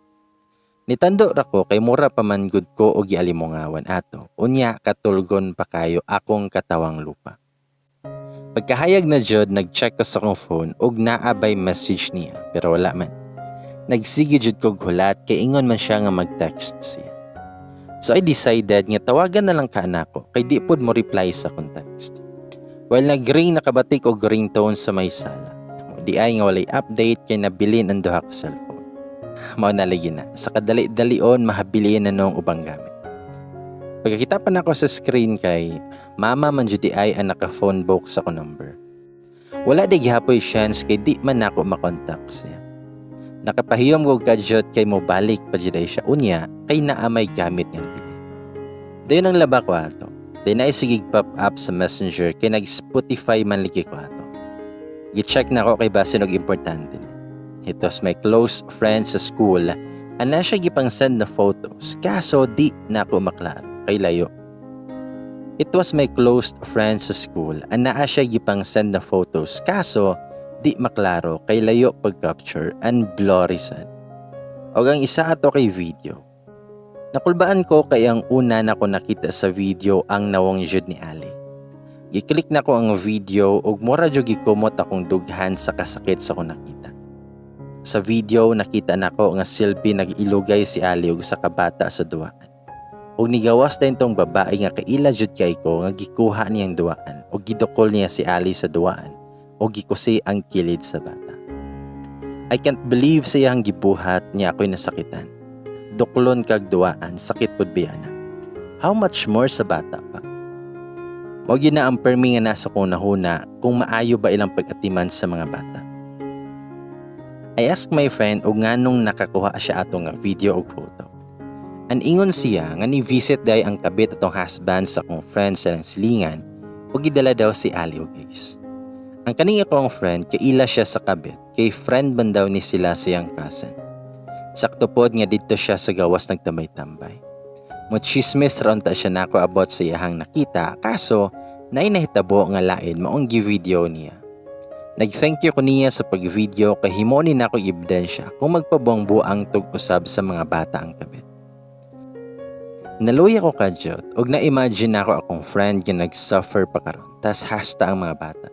Nitando ra ko kay mura pa man gud ko og gialimongawan ato. Unya katulgon pa kayo akong katawang lupa. Pagkahayag na jud nag-check ko sa akong phone ug naabay message niya pero wala man. Nagsige jud ko hulat kay ingon man siya nga mag-text siya. So I decided nga tawagan na lang ka anako kay di pod mo reply sa akong text. While nag-ring nakabatik og ringtone sa may sala. Di ay nga walay update kay nabilin ang duha ka cellphone. Mao na lagi na sa kadali-dalion mahabilin na nung ubang gamit. Pagkakita pa nako sa screen kay mama man jud ay ang naka-phone book sa ko number. Wala di gihapoy chance kay di man nako makontak siya. Nakapahiyom ko gadget kay mo balik pa jud siya unya kay naa may gamit nga nabili. Dayon ang laba ko ato. Dayon ay sigig pop up sa Messenger kay nag-Spotify man ligi ko ato. Gi-check na ko kay basin og importante niya. It was my close friend sa school and na siya gipang send na photos kaso di na ako maklaro kay layo. It was my close friend sa school and naa siya gipang send na photos kaso di maklaro kay layo pag-capture and blurry sad. O ang isa ato kay video. Nakulbaan ko kay ang una na ko nakita sa video ang nawong jud ni Ali. Giklik na ko ang video ug mura jud gikumot akong dughan sa kasakit sa ko nakita. Sa video nakita nako nga silbi nag-ilugay si Ali ug sa kabata sa duwaan. Ug nigawas din tong babae nga kaila jud kay ko nga gikuha niyang duwaan ug gidukol niya si Ali sa duwaan ug gikusi ang kilid sa bata. I can't believe sa iyang gibuhat niya ako'y nasakitan. Duklon kag duwaan, sakit pud biyana. How much more sa bata pa? Mao gyud na ang permi nga nasa kong nahuna kung maayo ba ilang pag-atiman sa mga bata. I asked my friend og nganong nakakuha siya ato nga video og photo. An ingon siya nga ni-visit day ang kabit atong husband sa akong friend sa silingan ug gidala daw si Ali og Ace. Ang kaning akong friend kaila siya sa kabit kay friend man daw ni sila siyang cousin. Sakto pod nga didto siya sa gawas nagtambay-tambay. Mochismis ron ta siya nako about sa iyahang nakita kaso naay nahitabo nga lain maong gi-video niya. Nag-thank you ko niya sa pag-video kay himoni nako ebidensya kung magpabuang-buang tug-usab sa mga bata ang kabit. Naluya ko kadyot og na-imagine ako akong friend nga nag-suffer pa karon tas hasta ang mga bata.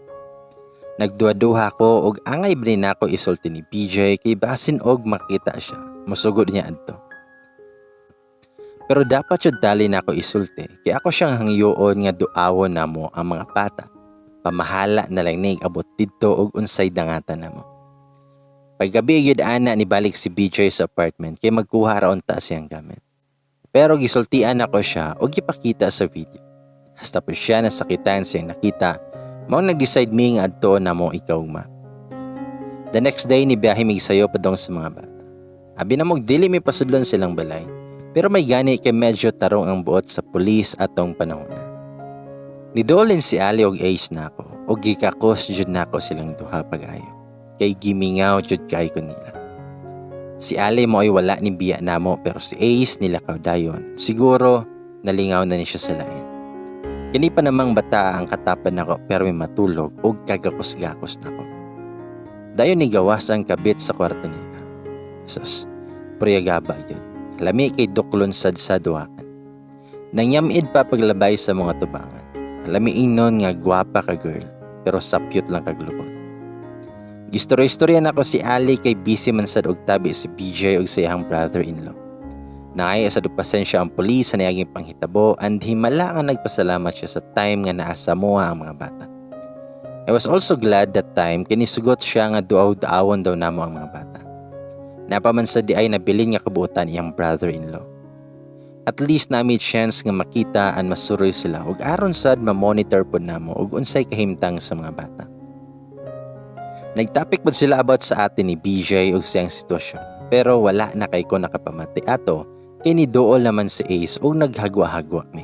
Nagduha-duha ko og angay brin nako isulti ni PJ kay basin og makita siya. Musugod niya adto. Pero dapat jud dali nako isulti kay ako siyang hangyoon nga duawon namo ang mga bata. Pamahala na lang ning abot didto og unsay dangatan namo. Paggabi gyud ana ni balik si BJ sa apartment kay magkuha ra unta siyang gamit. Pero gisultian ako siya og gipakita sa video. Hasta po siya nasakitan siyang nakita, mao nag-decide mi nga adto namo ikaw ma. The next day ni biyahe mig sayo padong sa mga bata. Abi na mog dili mi pasudlon silang balay, pero may gani kay medyo tarong ang buot sa pulis atong panahon na. Nidolin si Ali og Ace nako og gikakos jud nako silang duha pag-ayo. Kay gimingaw jud kay ko nila. Si Ali mo ay wala ni biya namo pero si Ace nilakaw dayon. Siguro nalingaw na ni siya sa lain. Kini pa namang bata ang katapan nako pero may matulog og kagakos-gakos nako. Dayon ni gawas ang kabit sa kwarto nila. Sus, priyagaba yun. Lami kay duklon sad sa duwakan. Nangyamid pa paglabay sa mga tubangan. Lamiin nun nga gwapa ka girl pero sapyot lang kaglubot. Gistorya-istorya na ko si Ali kay busy man sad og tabi si PJ og sa iyang brother-in-law. Naay sa pasensya ang pulis sa niyaging panghitabo and himala nga nagpasalamat siya sa time nga naa sa moa ang mga bata. I was also glad that time kinisugot siya nga duaw-daawon daw namo ang mga bata. Napaman sa di ay nabilin nga kabuutan iyang brother-in-law. At least nami chance nga makita and masuroy sila ug aron sad ma-monitor pod namo ug unsay kahimtang sa mga bata. Nagtapik pod sila about sa atin ni BJ ug siyang sitwasyon pero wala na kay ko nakapamati ato Kay ni Dool naman si Ace o naghagwa-hagwa mi.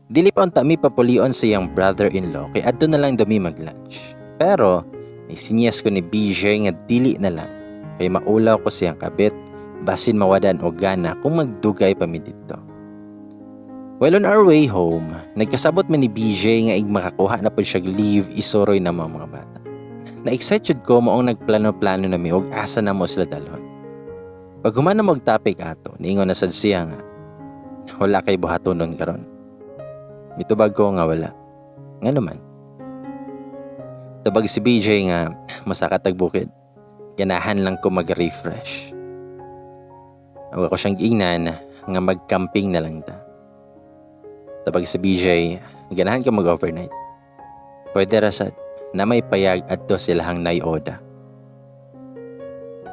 Dili pa unta mi papulion sa iyang brother-in-law kay adto na lang dumi mag-lunch. Pero nisinyas ko ni BJ nga dili na lang kay maulaw ko siyang kabit basin mawadan og gana kung magdugay pa mi dito. Well, on our way home, nagkasabot man ni BJ nga ig makakuha na po siya leave isoroy na mga bata. Na-excited ko maong nagplano-plano na mi og asa na mo sila dalhon. Pag humana mo topic ato, niingon na sad siya nga, wala kay buhatonon karon. Mitubag ko nga wala. Nga naman. Tubag si BJ nga, masakatag bukid. Ganahan lang ko mag-refresh. Huwag ako siyang giingnan nga mag-camping na lang ta. Tabag si BJ, ganahan ka mag-overnight. Pwede rasad na may payag adto silahang nayoda.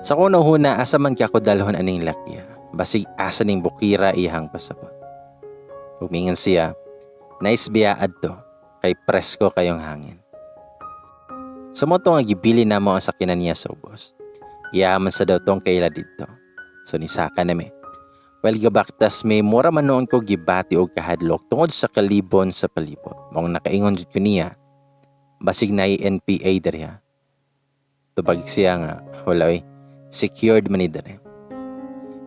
Sa kuno huna asa man ka ko dalhon aning lakya, basig asa ning bukira iyang pasabot. Humingon siya, nice biya adto, kay presko kayong hangin. Sa moto nga gibili na mo ang sakinan niya sa ubos. Iyaman sa daw tong kaila dito. So nisaka na mi. Well, gabaktas may mura man noon ko gibati og kahadlok tungod sa kalibon sa palibot. Mong nakaingon jud ko niya, basig na NPA dariha. Tubag siya nga, wala secured man ni dere.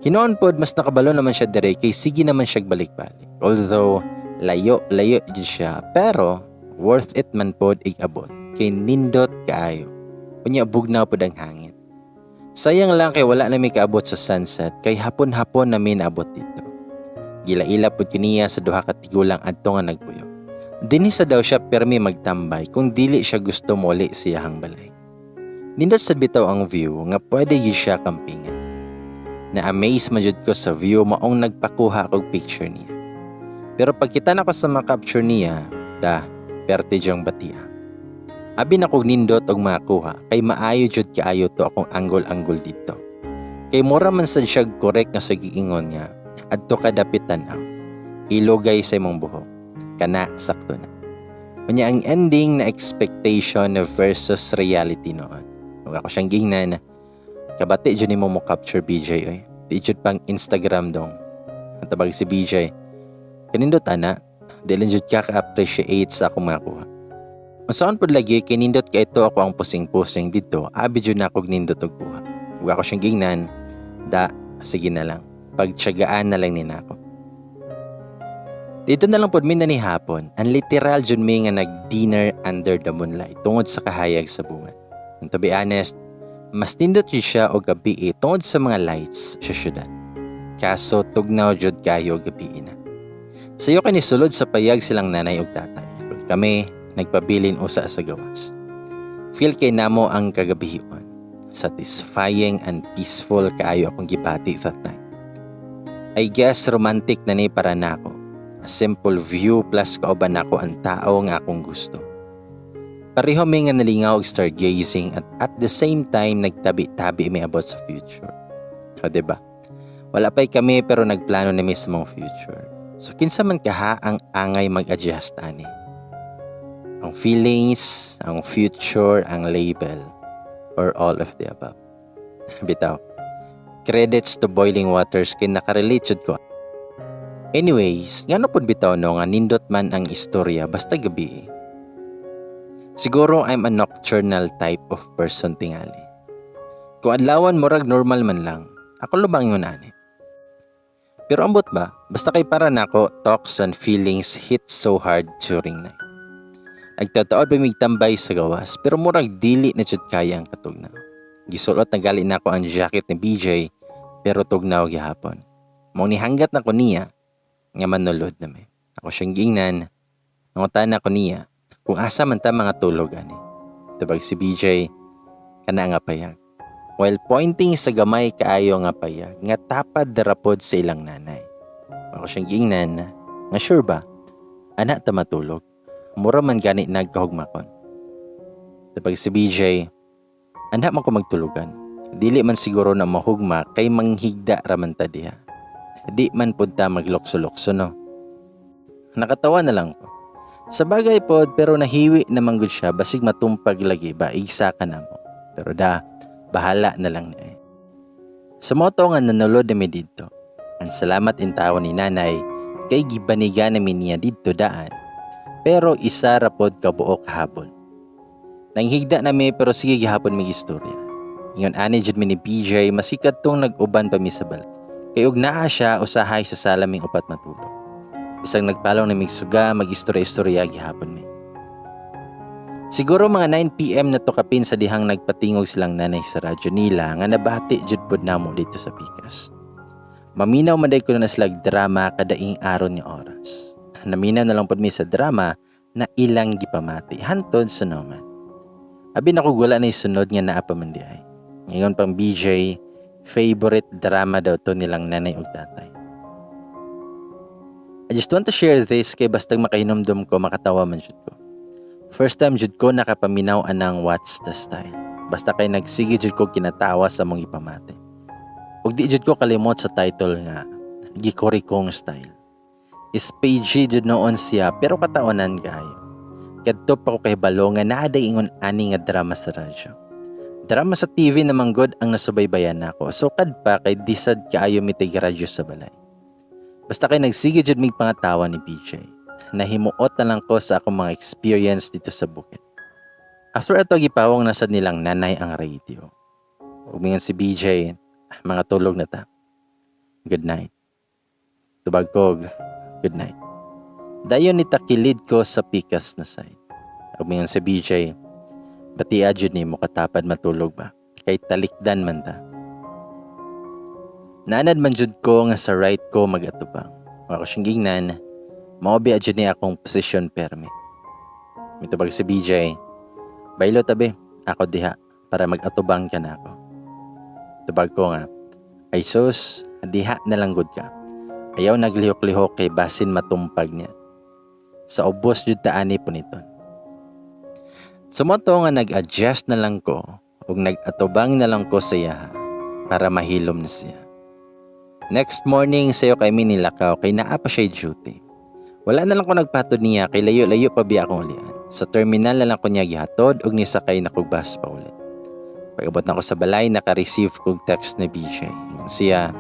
Hinoon pod mas nakabalo naman siya dere kay sige naman siya balik-balik. Although layo jud siya, pero worth it man pod ig-abot kay nindot kaayo. Unya bugnaw pod ang hangin. Sayang lang kay wala na may kaabot sa sunset kay hapon-hapon na may naabot dito. Gila-ila pod kiniya sa duha ka tigulang adto nga nagpuyo. Dinhi sa daw siya permi magtambay kung dili siya gusto muli siyahang balay. Nindot sa bitaw ang view nga pwede gyud siya kampingan. Na-amaze man jud ko sa view maong nagpakuha kog picture niya. Pero pagkita na ko sa mga capture niya, perte jang batiya. Abi na kog nindot og makakuha kay maayo jud kaayo to akong angle dito. Kay mura man sad siya correct nga sa giingon niya. Adto ka dapit tan-aw. Ilogay sa imong buhok. Kana sakto na. Unya ang ending na expectation versus reality noon. Ug ako siyang gingnan, kabati jud nimo mo capture BJ oy. Di jud pang Instagram dong. Ang tabag si BJ. Kanindot ana, dili jud ka appreciate sa akong makakuha. Unsaon pod lagi kay nindot ka ito ako ang pusing-pusing dito, abi jud na kog nindot og kuha. Ug ako siyang gingnan, sige na lang. Pagtiyagaan na lang ni nako. Dito na lang pod min na ni hapon, ang literal jud mi nga nag-dinner under the moonlight tungod sa kahayag sa bungad. And to be honest, mas nindot jud siya og gabi tungod sa mga lights sa syudad. Kaso tugnaw jud kayo gabi na. Sayo kani sulod sa payag silang nanay ug tatay. Kami nagpabilin usa sa gawas. Feel kay namo ang kagabihon. Satisfying and peaceful kaayo akong gibati that time. I guess romantic na ni para nako. A simple view plus kauban nako ang tao nga akong gusto. Pareho may nga nalingaw og stargazing at the same time nagtabi-tabi mi about sa future. O diba? Wala pa'y kami pero nagplano na mi sa mga future. So kinsa man kaha ang angay mag-adjust ani. Ang feelings, ang future, ang label, or all of the above. Bitaw, credits to Boiling Waters kay nakarelate ko. Anyways, ngano pod bitaw no nga nindot man ang istorya basta gabi. Siguro I'm a nocturnal type of person tingali. Kung adlawan murag normal man lang, ako lubang yun ani. Pero ambot ba, basta kay para nako, thoughts and feelings hit so hard during night. Nagtataod pa migtambay sa gawas pero murag dili na jud kaya ang katugnaw. Gisulot na gali na ako ang jacket ni BJ pero tugnaw gihapon. Mao ni hanggat na ko niya nga manulod na mi. Ako siyang giingnan. Nangutan ako niya kung asa man ta mga tulog ani. Tabag si BJ kana nga payag. While pointing sa gamay kaayo nga payag nga tapad darapod sa ilang nanay. Ako siyang giingnan nga sure ba ana ta matulog. Mura man gani nagkahugmakon. Tapos si BJ, anda man ko magtulugan. Dili man siguro na mahugma kay manghigda raman ta diha. Di man pud ta maglokso-lokso no. Nakatawa na lang ko. Sa bagay pod pero nahiwi naman gud siya basig matumpag lagi ba igsa ka namo. Pero bahala na lang na eh. Sa moto nga nanulod mi dito. Ang salamat in tawo ni nanay kay gibaniga namin niya dito daan. Pero isa rapod kabuok habol. Nanghigda nami pero sige gihapon may istorya. Ingon ani jud mi ni BJ masikat tong nag-uban pa mi sa balay. Kay ug naa siya usahay sa salaming upat matulog. Isang nagpalaw na migsuga mag-istorya-istorya gihapon mi. Siguro mga 9 PM na tukapin sa dihang nagpatingog silang nanay sa radyo nila nga nabati jud pod namo dito sa Pikas. Maminaw man day ko na slag drama kadaing aron nga oras. Naminaw na lang pod mi sa drama na ilang gipamati hantod sa noman. Abi nako wala na sunod nga naa pa man di ay. Ngayon pang BJ, favorite drama daw to nilang nanay ug tatay. I just want to share this kay bastang makahinomdom ko makatawa man jud ko. First time jud ko nakapaminaw anang What's the Style. Basta kay nagsige jud ko kinatawa sa mong ipamati. Ug di jud ko kalimot sa title nga Gikorikong Style. Is PG jud noon siya pero kataonan kayo. Kadto pa ko kay balo nga naaday ingon ani nga drama sa radyo. Drama sa TV namang god ang nasubaybayan nako. So kad pa kay disad kaayo mitay radyo sa balay. Basta kay nagsige jud mig pangatawa ni PJ. Nahimuot na lang ko sa akong mga experience dito sa bukid. After ato gipawong nasad nilang nanay ang radio. Ug mingon si BJ, mga tulog na ta. Good night. Tubag kog, good night. Dayon ni takilid ko sa Pikas na side. Ug mingon si BJ, bati adjud ni mo katapad matulog ba? Kay talikdan man ta. Naanad man jud ko nga sa right ko magatubang. Wa ko siyang gingnan, maobi adjud ni akong position permit. Mitubag si BJ, baylo tabi, ako diha para magatubang ka na ako. Tubag ko nga, ay sus, diha na lang gud ka. Ayaw naglihok-lihok kay basin matumpag niya. Sa ubos jud taani po nito. Sumoto nga nag-adjust na lang ko ug nag-atubang na lang ko sa iya para mahilom na siya. Next morning sayo kay minilakaw kay naa pa siya duty. Wala na lang ko nagpatod niya kay layo-layo pa biya akong ulian. Sa terminal na lang ko niya gihatod ug nisakay na kog bus pa ulit. Pag-abot na ko sa balay naka-receive kog text ni BJ. Siya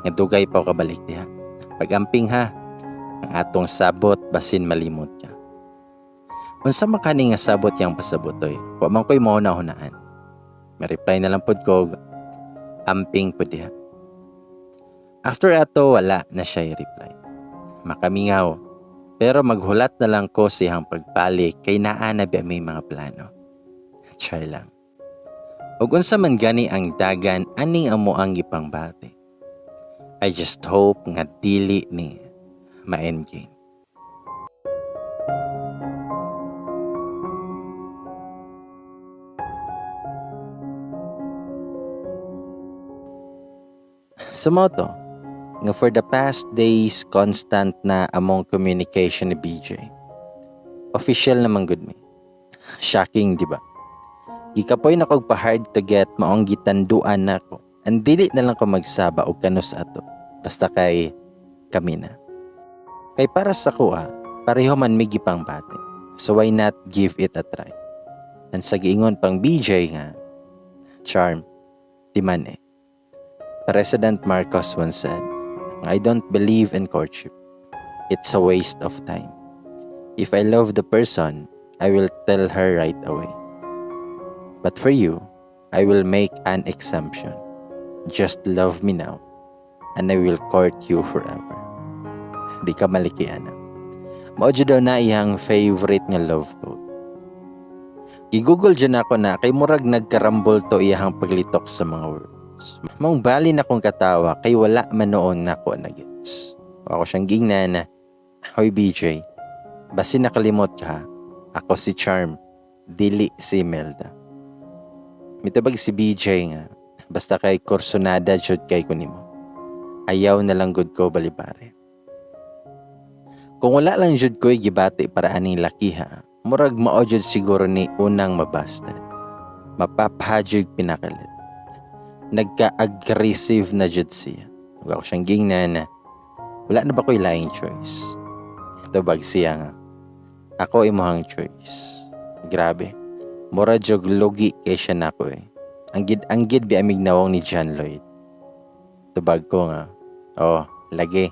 nga dugay pa ko kabalik diha. Pag-amping ha, ang atong sabot basin malimot ka. Unsa makani nga sabot yang pasabotoy? Wa man koy mao na hunaan. Ma-reply na lang pod ko, amping pod diha. After ato wala na siya i-reply. Makamingaw, pero maghulat na lang ko siyang pagpalik kay naa na ba may mga plano. Char lang. Ug unsa man gani ang dagan aning amo ang gipangbati. I just hope nga dili ni ma-endgame. Sumoto, nga for the past days, constant na among communication ni BJ. Official naman good me. Shocking, di ba? Gikapoy na kog pa-hard to get maong gitanduan na ko. Ang dili na lang ko magsaba og kanus ato. Basta kay kami na. Kay para sa kuha, pareho man may gipang bate. So why not give it a try? Ang sa giingon pang BJ nga, charm, di man eh. President Marcos once said, I don't believe in courtship. It's a waste of time. If I love the person, I will tell her right away. But for you, I will make an exemption. Just love me now, and I will court you forever. Di ka malikian. Maudyo daw na iyang favorite nga love quote. I-google dyan ako na kay murag nagkarambol to iyang paglitok sa mga words. Maong bali na kong katawa kay wala man noon na ko na-gets. Ako siyang gingnan na, hoy BJ, basi nakalimot ka, ako si Charm, dili si Imelda. Mitabag si BJ nga, basta kay kursonada jud kay kunimo. Ayaw na lang gud ko balibare. Kung wala lang jud ko'y gibati para aning lakiha, murag mao jud siguro ni unang mabasta. Mapapahajud pinakalit. Nagka-aggressive na jud siya. Huwag ako siyang gingnan na wala na ba ko'y laing choice? Ito bag siya nga. Ako imuhang choice. Grabe. Mura jog logi kay siya na ko eh. Ang gid bi amig nawong ni John Lloyd. Ito bag ko nga. Oh, Lagi,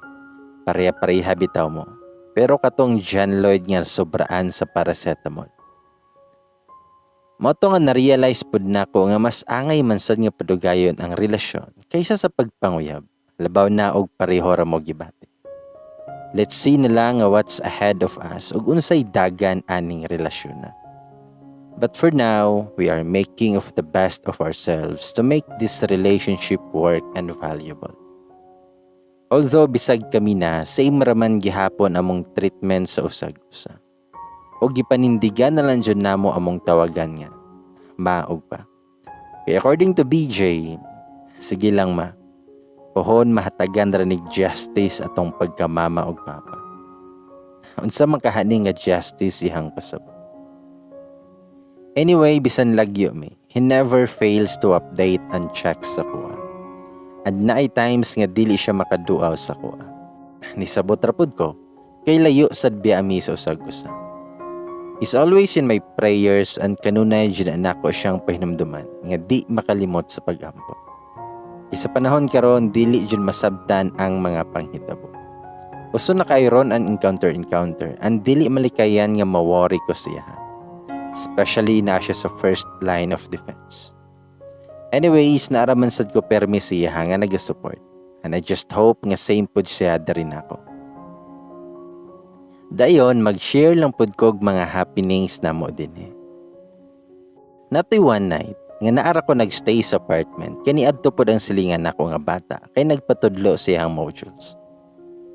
pareha-pareha bitaw mo. Pero katong John Lloyd nga sobraan sa paracetamol. Moto nga na-realize pud nako nga mas angay man sad nga padugayon ang relasyon kaysa sa pagpanguyab. Labaw na og pareho ra mo gibati. Let's see na lang nga what's ahead of us ug unsay dagan aning relasyon na. But for now, we are making of the best of ourselves to make this relationship work and valuable. Although bisag kami na, same raman gihapon among treatment sa usag-usa. O gipanindigan na lang dyan namo among tawagan nga. Maog pa. Kaya according to BJ, sige lang ma. Pohon mahatagan ra ni justice atong pagkamama og papa. Unsa man kahani nga justice ihang pasabot. Anyway, bisan lagyo mi, he never fails to update and check sa kuha. And naay times nga dili siya makaduaw sa kuha. Nisabot ra pud ko, kay layo sad biya mi sa usag-usa. He's always in my prayers and kanunay dyan nako siyang pahinumduman nga di makalimot sa pag-ampo. Isa panahon karon dili dyan masabtan ang mga panghitabo. Uso na kay ron ang encounter and dili malikayan nga mawori ko siya. Especially na siya sa first line of defense. Anyways, naaraman sad ko permi siya nga nag-support. And I just hope nga same pud siya darin ako. Dayon, mag-share lang pud ko mga happenings na mo din eh. Natoy one night, nga naara ko nagstay sa apartment, kani adto pud ang silingan nako nga bata, kay nagpatudlo siyang modules.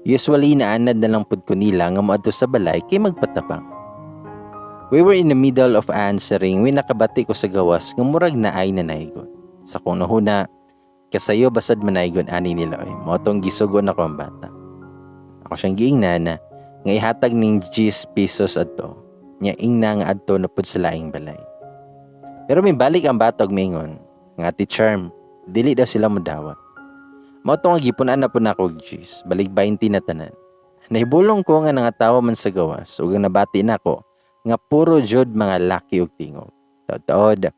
Usually, naanad na lang pud ko nila nga moadto sa balay kay magpatabang. We were in the middle of answering when nakabati ko sa gawas nga murag na ay nanaygon. Sa kung nahuna, kasayo basad manaygon ani nila oy. Motong gisugon ako ang bata. Ako siyang giingnan nga ihatag ning 10 pesos adto. Nya ingna nga adto na pud sa laing balay. Pero may balik ang bata og mingon nga ti Charm, dili daw sila modawa. Moto nga gipunan na pud nako og 10, balik 20 na tanan. Nahibulong ko nga nangatawa man sa gawas ug nabati nako nga puro jud mga laki og tingog. Taod-taod,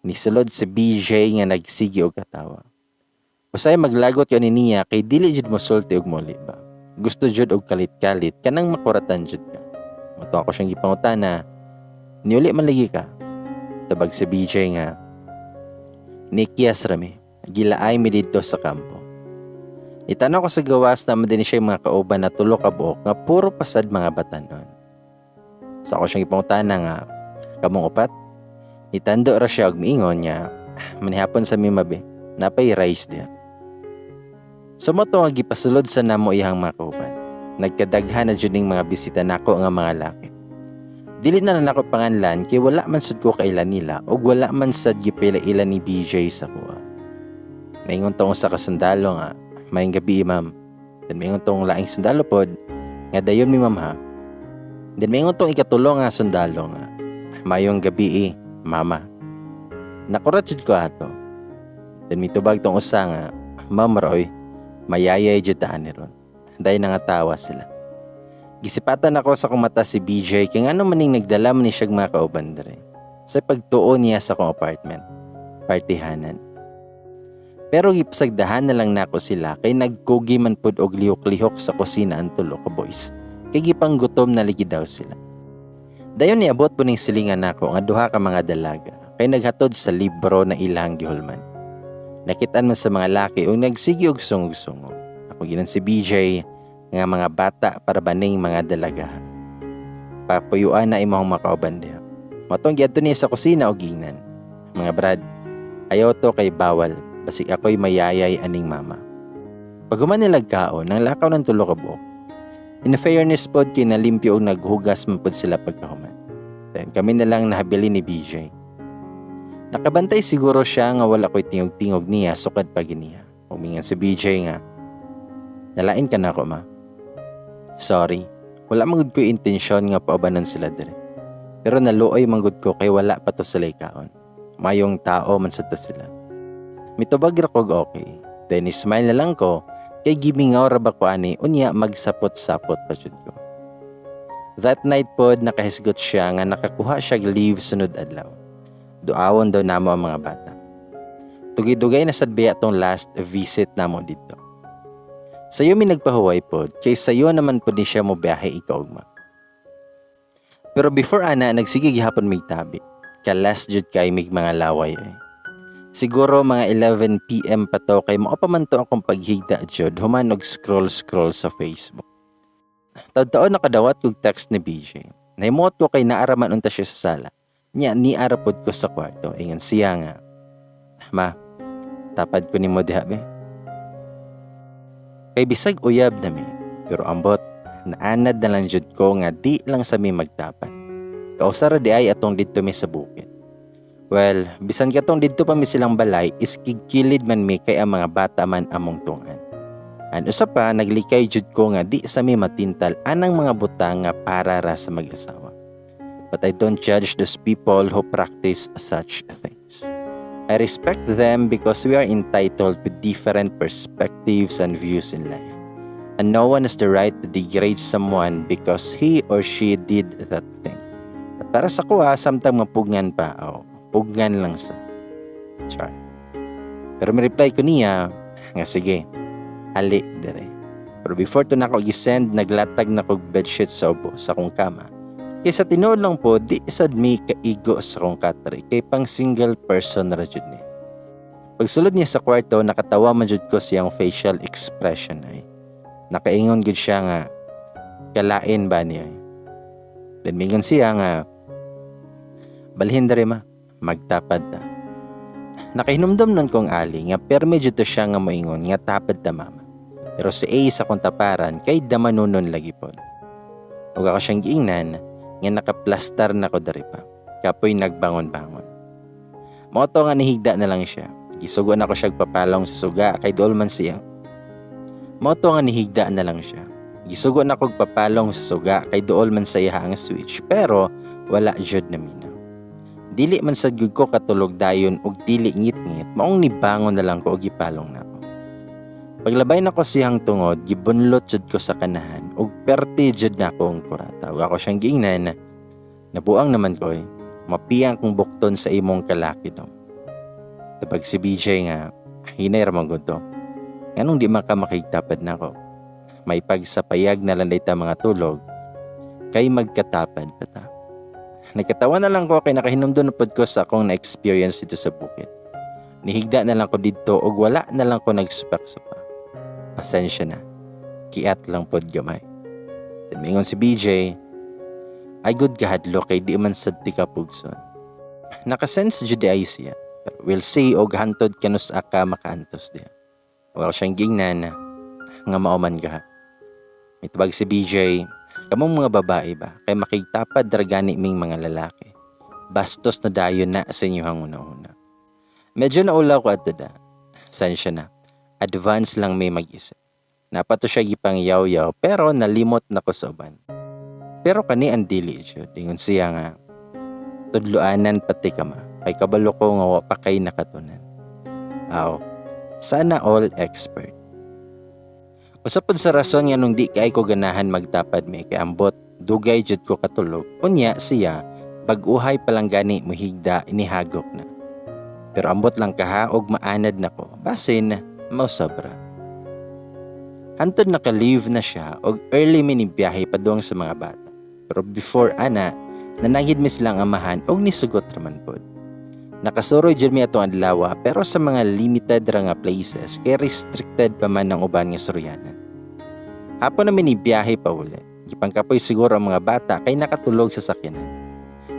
nisulod si BJ nga nagsigi og katawa. Usay maglagot ko ni niya kay dili jud mosulti og muli ba. Gusto jud og kalit-kalit kanang makuratan jud ka. Moto ako siyang gipangutana, niuli man lagi ka. Tabag si BJ nga, Nikyas rami, gilaay mi dito sa kampo. Itanaw ko sa gawas na din siya mga kauban na tulo ka buok nga puro pasad mga batanon. Sa ako siyang ipangutana nga, kamong upat? Itando ra siya og miingon niya, manihapon sa mimabi, napay rice diya. Sumoto nga gipasulod sa namo iyang mga kauban. Nagkadaghan na dyan mga bisita nako nga mga laki. Dili na nako panganlan kay wala man sad ko kailan nila og wala man sad gipila ila ni BJ sa kuha. Naingon tong sa kasundalo nga, mayong gabi ma'am. Dan mayngon tong laing sundalo pod, nga dayon mi ma'am ha. Dan mayngon tong ikatulo nga sundalo nga, mayong gabi mama. Nakurat jud ko ato. Dan mitubag tong usa nga, Ma'am Roy, mayayay jud ta ni ron. Day nangatawa sila. Gisipatan ako sa kumata si BJ kay ngano maning nagdala man ni siya mga kauban dere. Sa pagtuon niya sa kong apartment, partihanan. Pero gipsagdahan na lang nako sila kay nagkugi man pud og lihok-lihok sa kusina ang tulo ka boys. Kay gipang gutom na ligi daw sila. Dayon niabot po ning silingan nako nga duha ka mga dalaga kay naghatod sa libro na ilang gihulman. Nakitaan man sa mga laki o nagsigi og sungog-sungog. Ako ginan si BJ nga mga bata para baning mga dalaga. Papuyuan na imong makauban diha. Matong giadto niya sa kusina og gingnan. Mga brad, ayaw to kay bawal. Basig ako'y mayayay aning mama. Paghuman nilag kaon, nang lakaw ng tulo ka buok. In fairness pod kay nalimpyo og naghugas man pod sila pagkahuman. Then kami na lang nahabili ni BJ. Nakabantay siguro siya nga wala ko'y tingog-tingog niya sukad pa giniya. Umingan si BJ nga, nalain ka na ako ma. Sorry, wala manggod ko intensyon nga paubanan sila dire. Pero naluoy manggod ko kay wala pa to sila kaon. Mayong tao man sa to sila. Mitubag ra kog okay. Then smile na lang ko kay gimingaw ra ba ko ani unya magsapot-sapot pa jud ko. That night pod nakahisgot siya nga nakakuha siya leave sunod adlaw. Duawon daw namo ang mga bata. Tugay-dugay na sad biya tong last visit namo dito. Sayo mi nagpahuway pod, kay sayo naman po ni siya mo biyahe ikaw ma. Pero before ana, nagsige gihapon may tabi. Kalas jud kay mig mga laway eh. Siguro mga 11 PM pa to kay mao pa man to akong paghigda jud human og scroll sa Facebook. Taon nakadawat kog text ni BJ. Nahimuot ko kay naaraman unta siya sa sala. Nya ni arapod ko sa kwarto. Ingon siya nga. Ma, tapad ko ni mo diha be. Kay bisag uyab na mi. Pero ambot, naanad na lang jud ko nga di lang sa mi magtapad. Kausara di ay atong didto mi sa bukid. Well, bisan katong didto pa mi silang balay is kigkilid man mi kay ang mga bata man among tungan. An usa pa naglikay jud ko nga di sa mi matintal anang mga butang nga para ra sa mag-asawa. But I don't judge those people who practice such things. I respect them because we are entitled to different perspectives and views in life. And no one has the right to degrade someone because he or she did that thing. At para sa kuha, samtang mapugngan pa, pugnan lang sa char. Pero may reply ko niya, nga sige, ali dire. Pero before to na ko gisend, naglatag na kog bedsheet sa ubo sa akong kama. Kaysa tinuod lang po, di isad mi kaigo sa akong katri, kay pang single person na jud ni. Pagsulod niya sa kwarto, nakatawa man jud ko siyang facial expression ay. Nakaingon gud siya nga, kalain ba niya? Then mingon siya nga, balhin dere ma, magtapad ta. Nakahinumdum nun kong ali nga perme jud to siya nga moingon nga tapad ta mama. Pero si Ace akong taparan kay damanunon lagi pod. Ug ako siyang giingnan nga nakaplastar na ko dere pa. Kapoy nagbangon-bangon. Moto nga nihigda na lang siya. Gisugo na ko siya papalong sa suga kay dool man siya. Moto nga nihigda na lang siya. Gisugo na kog papalong sa suga kay dool man sa iya ang switch pero wala jud na minaw. Dili man sad gyud ko katulog dayon og dili ngit-ngit maong nibangon na lang ko og gipalong nako. Paglabay nako siyang tungod gibunlot jud ko sa kanahan og perti jud nako ang kurata. Ug ako siyang giingnan nabuang naman ko mapiyang kong bukton sa imong kalaki dong. Tapag si BJ nga hinay ra man gud to. Nganong di maka makigtapad nako. May pagsapayag na lang dayta mga tulog, kay magkatapad pa ta. Nagkatawa na lang ko kay nakahinumdon pod ko sa akong na-experience dito sa bukid. Nihigda na lang ko dito og wala na lang ko nag-supak pa. Pasensya na, kiat lang pod gamay. Tinmingon si BJ, ay good kahadlo kay di man sad ti kapugson. Nakasense jud ay siya, pero we'll see og hantod kanus aka makaantos diya. Wala siyang gingnan nga mauman ka. Mitubag si BJ, kamong mga babae ba, kay makigtapad dragani ming mga lalaki. Bastos na dayon na sa inyo hang una-una. Medyo naulaw ko at dada. Sensya na. Advance lang may mag-isip. Napato siya gipang yaw-yaw pero nalimot na ko sa uban. Pero kani ang dili siya. Dingon siya nga, tudluanan pati ka ma. Kay kabalo ko nga wa pa kay nakatunan. Aw, sana all expert. Usapod sa rason nga nung di kay ko ganahan magtapad mi kay ambot dugay jud ko katulog. Unya siya bag-uhay pa lang gani muhigda inihagok na. Pero ambot lang kaha og maanad nako. Basin mao sobra. Hantod naka-leave na siya og early minibiyahe padung sa mga bata. Pero before ana nanagid mi silang amahan og nisugot raman pod. Nakasuroy jud mi atong adlaw pero sa mga limited ra nga places kay restricted pa man ang uban nga suryanan. Hapon namin ibiyahe pa uli. Gipangkapoy siguro ang mga bata kay nakatulog sa sakyanan.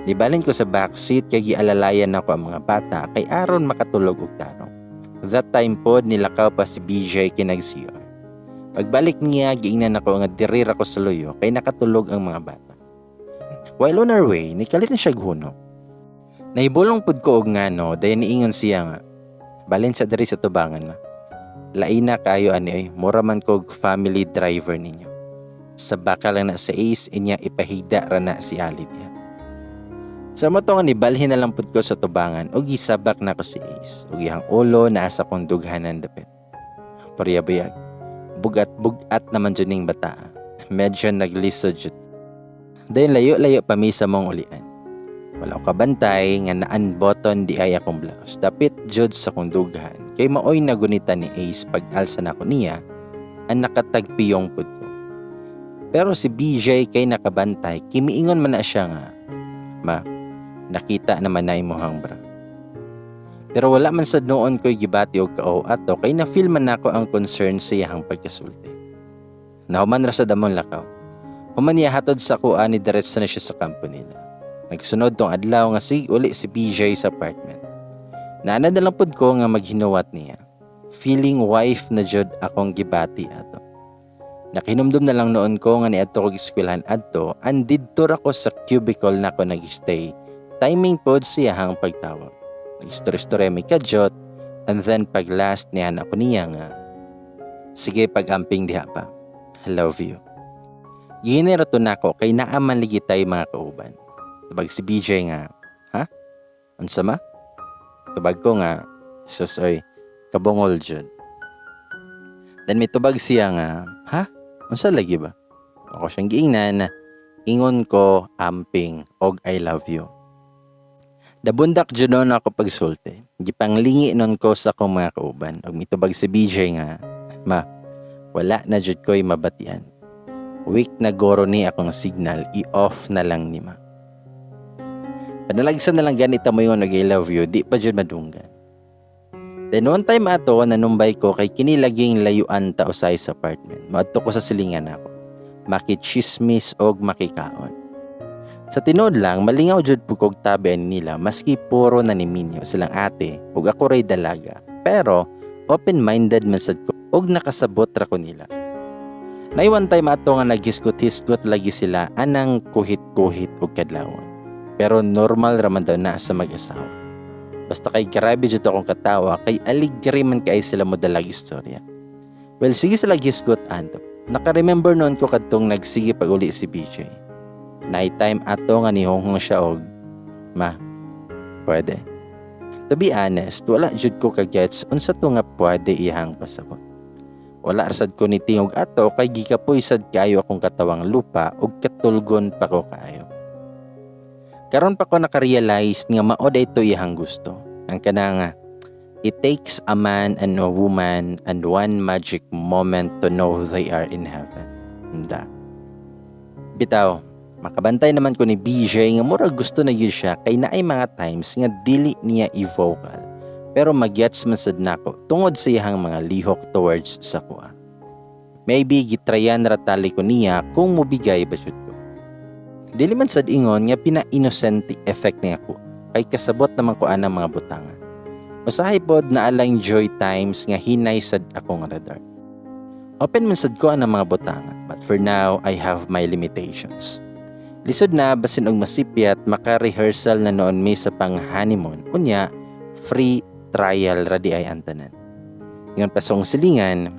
Nibalin ko sa backseat kay gialalayan ako ang mga bata kay aron makatulog og tarong. That time pod nilakaw pa si BJ kinag-CR. Pagbalik niya giingnan ako nga diri ra ko sa loyo kay nakatulog ang mga bata. While on our way, nikalit na siya guno. Nahibulong pud ko og ngano dayon niingon siya nga. Balin sa diri sa tubangan na. Laina kayo ani ay mura man kog family driver ninyo. Sa baka lang na sa Ace inya ipahigda ra na si Alid niya. Sa mo to nga nibalhin na lang pud ko sa tubangan og gisabak na ko si Ace ug iyang ulo naa sa kong dughanan dapit. Pariyabayag. Bugat-bugat naman jud ning bata. Medyo naglisod jud. Dayon layo-layo pa mi sa mong ulian. Wala ko kabantay nga na-unbutton di ay akong blouse. Dapit jud sa kong dughan. Kay maoy nagunita ni Ace pag alsa na ko niya ang nakatagpiyong pud ko. Pero si BJ kay nakabantay, kimiingon man na siya nga, ma, nakita naman na imuhang bra. Pero wala man sad noon ko'y gibati og kao ato kay na-feel man nako ang concern sa iyang pagkasulti. Nahuman ra sa damon lakaw. Human niya hatod sa kuha ni diretso na siya sa kampo nila. Nagsunod tong adlaw nga uli si BJ sa apartment. Naana na lang pud ko nga maghinuwat niya. Feeling wife na jud akong gibati ato. Nakinumdum na lang noon ko nga niadto kog eskwelahan adto and didto ako sa cubicle na ako nag-stay. Timing pod siyahang pagtawag. Nag-istorya may kadyot and then pag last niya ako niya nga, sige pag-amping diha pa. I love you. Ginera to nako kay naaman ligi tayo mga kauban. Tubag si BJ nga, ha? Unsa ma? Tubag ko nga, susoy, kabungol jud. Then may tubag siya nga, ha? Unsa lagi ba? Ako siyang giingnan, ingon ko, amping, og I love you. Dabundak jud noon ako pagsulti. Gipanglingi noon ko sa akong mga kauban. Og mitubag si BJ nga, ma, wala na jud ko'y mabatian. Weak na goro ni akong signal, i-off na lang ni ma. Panalagsan na lang ganita mo yung I love you, di pa jud madunggan. Then one time ato, nanumbay ko kay kinilaging layuan ta usay sa apartment. Maadto ko sa silingan ako. Makichismis og makikaon. Sa tinod lang, malingaw jud pugog tabi nila maski puro naniminyo silang ate ug ako ray dalaga. Pero open-minded man sad ko og nakasabot ra ko nila. Nay one time ato nga naghisgot-hisgot lagi sila anang kuhit-kuhit og kadlawon. Pero normal raman daw na sa mag-asawa. Basta kay grabe jud akong katawa kay aligri man kay sila mo dalag istorya. Well, sige sila gisgot anto. Naka-remember noon ko kadtong nagsige pag uli si BJ. Night time ato nga nihonghong siya og, ma, pwede. To be honest, wala jud ko kagets unsa to nga pwede ihang pasabot. Wala rasad ko ni tingog ato kay gikapoy sad kayo akong katawang lupa ug katulgon pa ko kaayo. Karon pa ko nakarealize nga mao dayto ihang gusto. Ang kanang it takes a man and a woman and one magic moment to know they are in heaven. Handa. Bitaw, makabantay naman ko ni BJ nga murag gusto na gyud siya kay naay mga times nga dili niya i-vocal. Pero magyats man sad nako tungod sa iyang mga lihok towards sa kuha. Maybe gitrayan ra tali ko niya kung mobigay ba jud ko. Dili man sad ingon nga pina-innocent effect niya ko kay kasabot naman ko anang mga butanga. Usahay pod na alang joy times nga hinay sad akong radar. Open man sad ko anang mga butanga but for now I have my limitations. Lisod na basin og masipyat maka-rehearsal na noon mi sa pang-honeymoon. Unya, free trial radi ay antanan. Ngayon pasong silingan,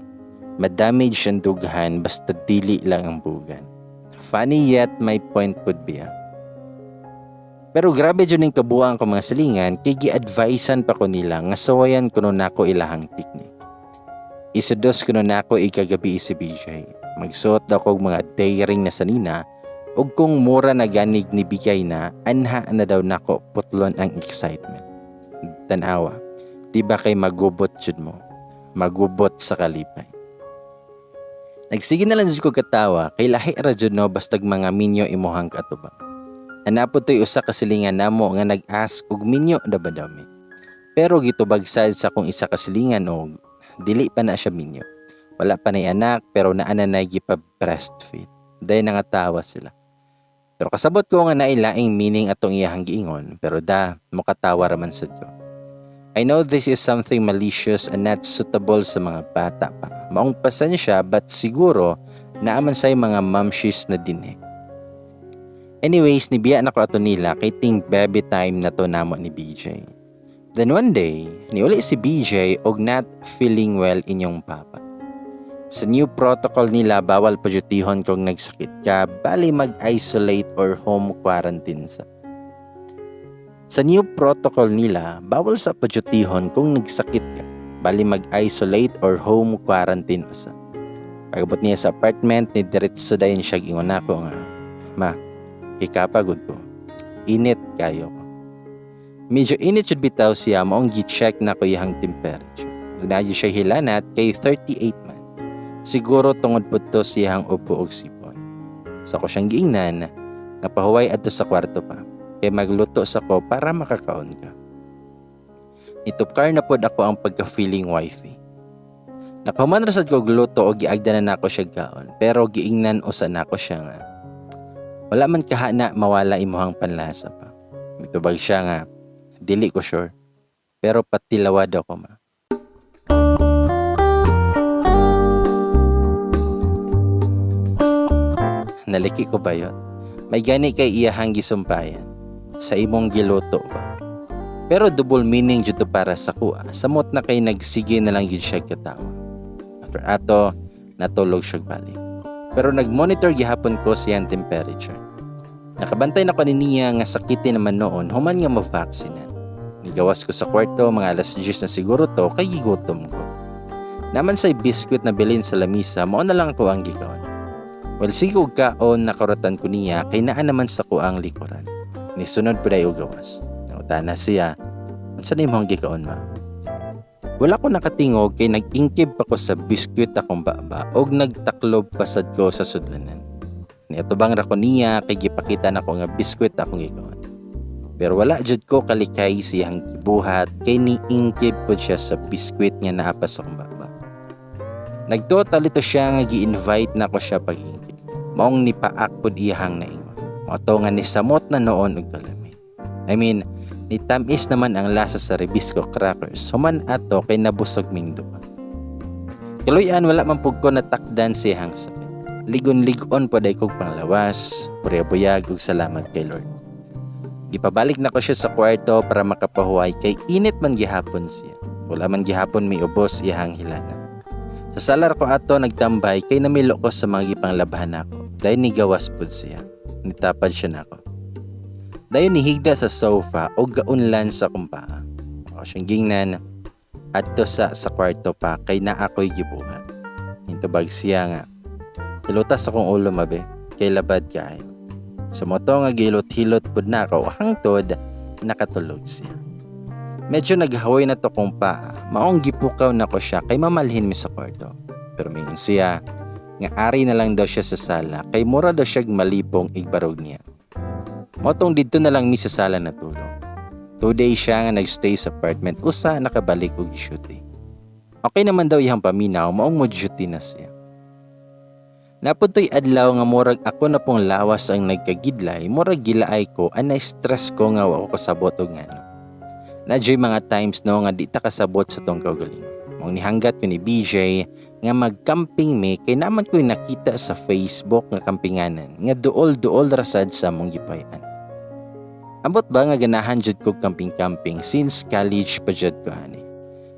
madamage ang dughan basta dili lang ang bugan. Funny yet my point could be. Pero grabe dyan yung kabuang ko mga silingan kay gi-advisean pa ko nila nga sawayan kuno nako ilahang teknik. Isudos kuno nako ikagabi si BJ. Magsuot daw ko mga daring na sanina ug kung mura na ganig ni bigay na anha na daw nako putlon ang excitement. Tanawa. Diba kay magubot jud mo? Magubot sa kalipay. Nagsige na lang jud ko katawa kay lahi ra jud no bastag mga minyo imuhang katubang. Anapo to'y usa ka silingan namo nga nag-ask og minyo da ba dami. Pero gitubag sad sa kung isa ka silingan og dili pa na siya minyo. Wala pa nay anak pero naa na gipa-breastfeed. Day nangatawa sila. Pero kasabot ko nga nailaing meaning atong iyahang giingon pero mukatawa raman sad ko. I know this is something malicious and not suitable sa mga bata pa. Maong pasensya but siguro naaman say mga mamshis na din eh. Anyways, nibiya na ko ato nila kay ting baby time na to namo ni BJ. Then one day, niuli si BJ og not feeling well inyong papa. Sa new protocol nila, bawal padyutihon kung nagsakit ka, bali mag-isolate or home quarantine sa. Sa new protocol nila, bawal sa padyutihon kung nagsakit ka, bali mag-isolate or home quarantine usa. Pagabot niya sa apartment, ni diretso dayon siya ingon ako nga, ma, ikapagod ko. Init kayo ko. Medyo init jud bitaw siya maong gi-check na ko iyang temperature. Nagdadyo siya hilanat kay 38 man. Siguro tungod po to siyang upo og sipon. So ako siyang giingnan nga pahuway adto sa kwarto pa kay magluto sa ko para makakaon ka. Nitupkar na pod ako ang pagka-feeling wifey. Nakahuman rasad ko og luto o giagda na nako siya gaon pero giingnan usa nako siya nga wala man kaha na mawala imuhang panlasa pa. Mitubag siya nga dili ko sure pero patilawad ako ma. Naliki ko ba yun? May gani kay iyahang gisumpayan sa imong giluto ba? Pero double meaning dito para sa kuha. Samot na kay nagsige na lang yun siya katawa. After ato, natulog siya balik. Pero nag-monitor gihapon ko siyang temperature. Nakabantay na ko niya nga sakitin naman noon, human nga ma-vaccinan. Nigawas ko sa kwarto, mga alas 10 na siguro to, kay gigutom ko. Naman say biskwit na bilin sa lamisa, mao na lang ko ang gikaon. Well, sigog kaon nakaratan ko niya, kay naa naman sa ko ang likuran. Nisunod po dayo gawas. Nautana siya, unsa na imong gikaon ma? Wala ko nakatingog kay nag-ingkib pa ko sa biskwit akong baba og nagtaklob pasad ko sa sudlanan. Niatubang ra ko niya kay gipakita na ko nga biskwit akong gikaon. Pero wala jud ko kalikay siyang gibuhat kay niingkib po siya sa biskwit nga naa pa sa akong baba. Nagtotal ito siya nga gi-invite na ko siya pag-ingkib. Maong nipaak pod iyahang naingon. Moto nga nisamot na noon og kalami. I mean, nitamis naman ang lasa sa Ribisco crackers. Human ato kay nabusog ming duha. Kaluyan wala man pug ko natakdan siyang sakit. Ligon-ligon po day kog panglawas, purya-buyag ug salamat kay Lord. Gipabalik na ko siya sa kwarto para makapahuway kay init man gihapon siya. Wala man gihapon may ubos iyahang hilanan. Sa salar ko ato nagtambay kay namilo ko sa mga gipanglabahan nako. Dahil nigawas pud siya. Nitapad siya nako. Dahil nihigda sa sofa o gaunlan sa kumpaa. O siyang gingnan adto sa kwarto pa kay na ako'y gibuhat. Nintubag siya nga. Hilutas akong ulo mabe kay labad kaayo. Sa moto nga gilot-hilot pud nako hangtod nakatulog siya. Medyo naghahoy na to kong paa. Maong gipukaw na ko siya kay mamalhin mi sa kwarto. Pero mingon siya nga ari na lang daw siya sa sala kay mura daw siya malipong igbarog niya. Motong dito na lang mi sa sala natulog. 2 days siya nga nagstay sa apartment usa nakabalik og duty. Okay naman daw iyang paminaw maong mo duty na siya. Napuntoy adlaw nga murag ako na pong lawas ang nagkagidlay murag gilaay ko anay stress ko nga wa ko kasabot og ngano. Nadyo'y mga times no nga di ta kasabot sa tong kaugalingon. Mong nihanggat ko ni BJ nga mag-camping me kay naman ko'y nakita sa Facebook nga kampinganan nga duol-duol rasad sa mong gipayan. Ambot ba nga ganahan jud ko camping-camping since college pa jud ko ani.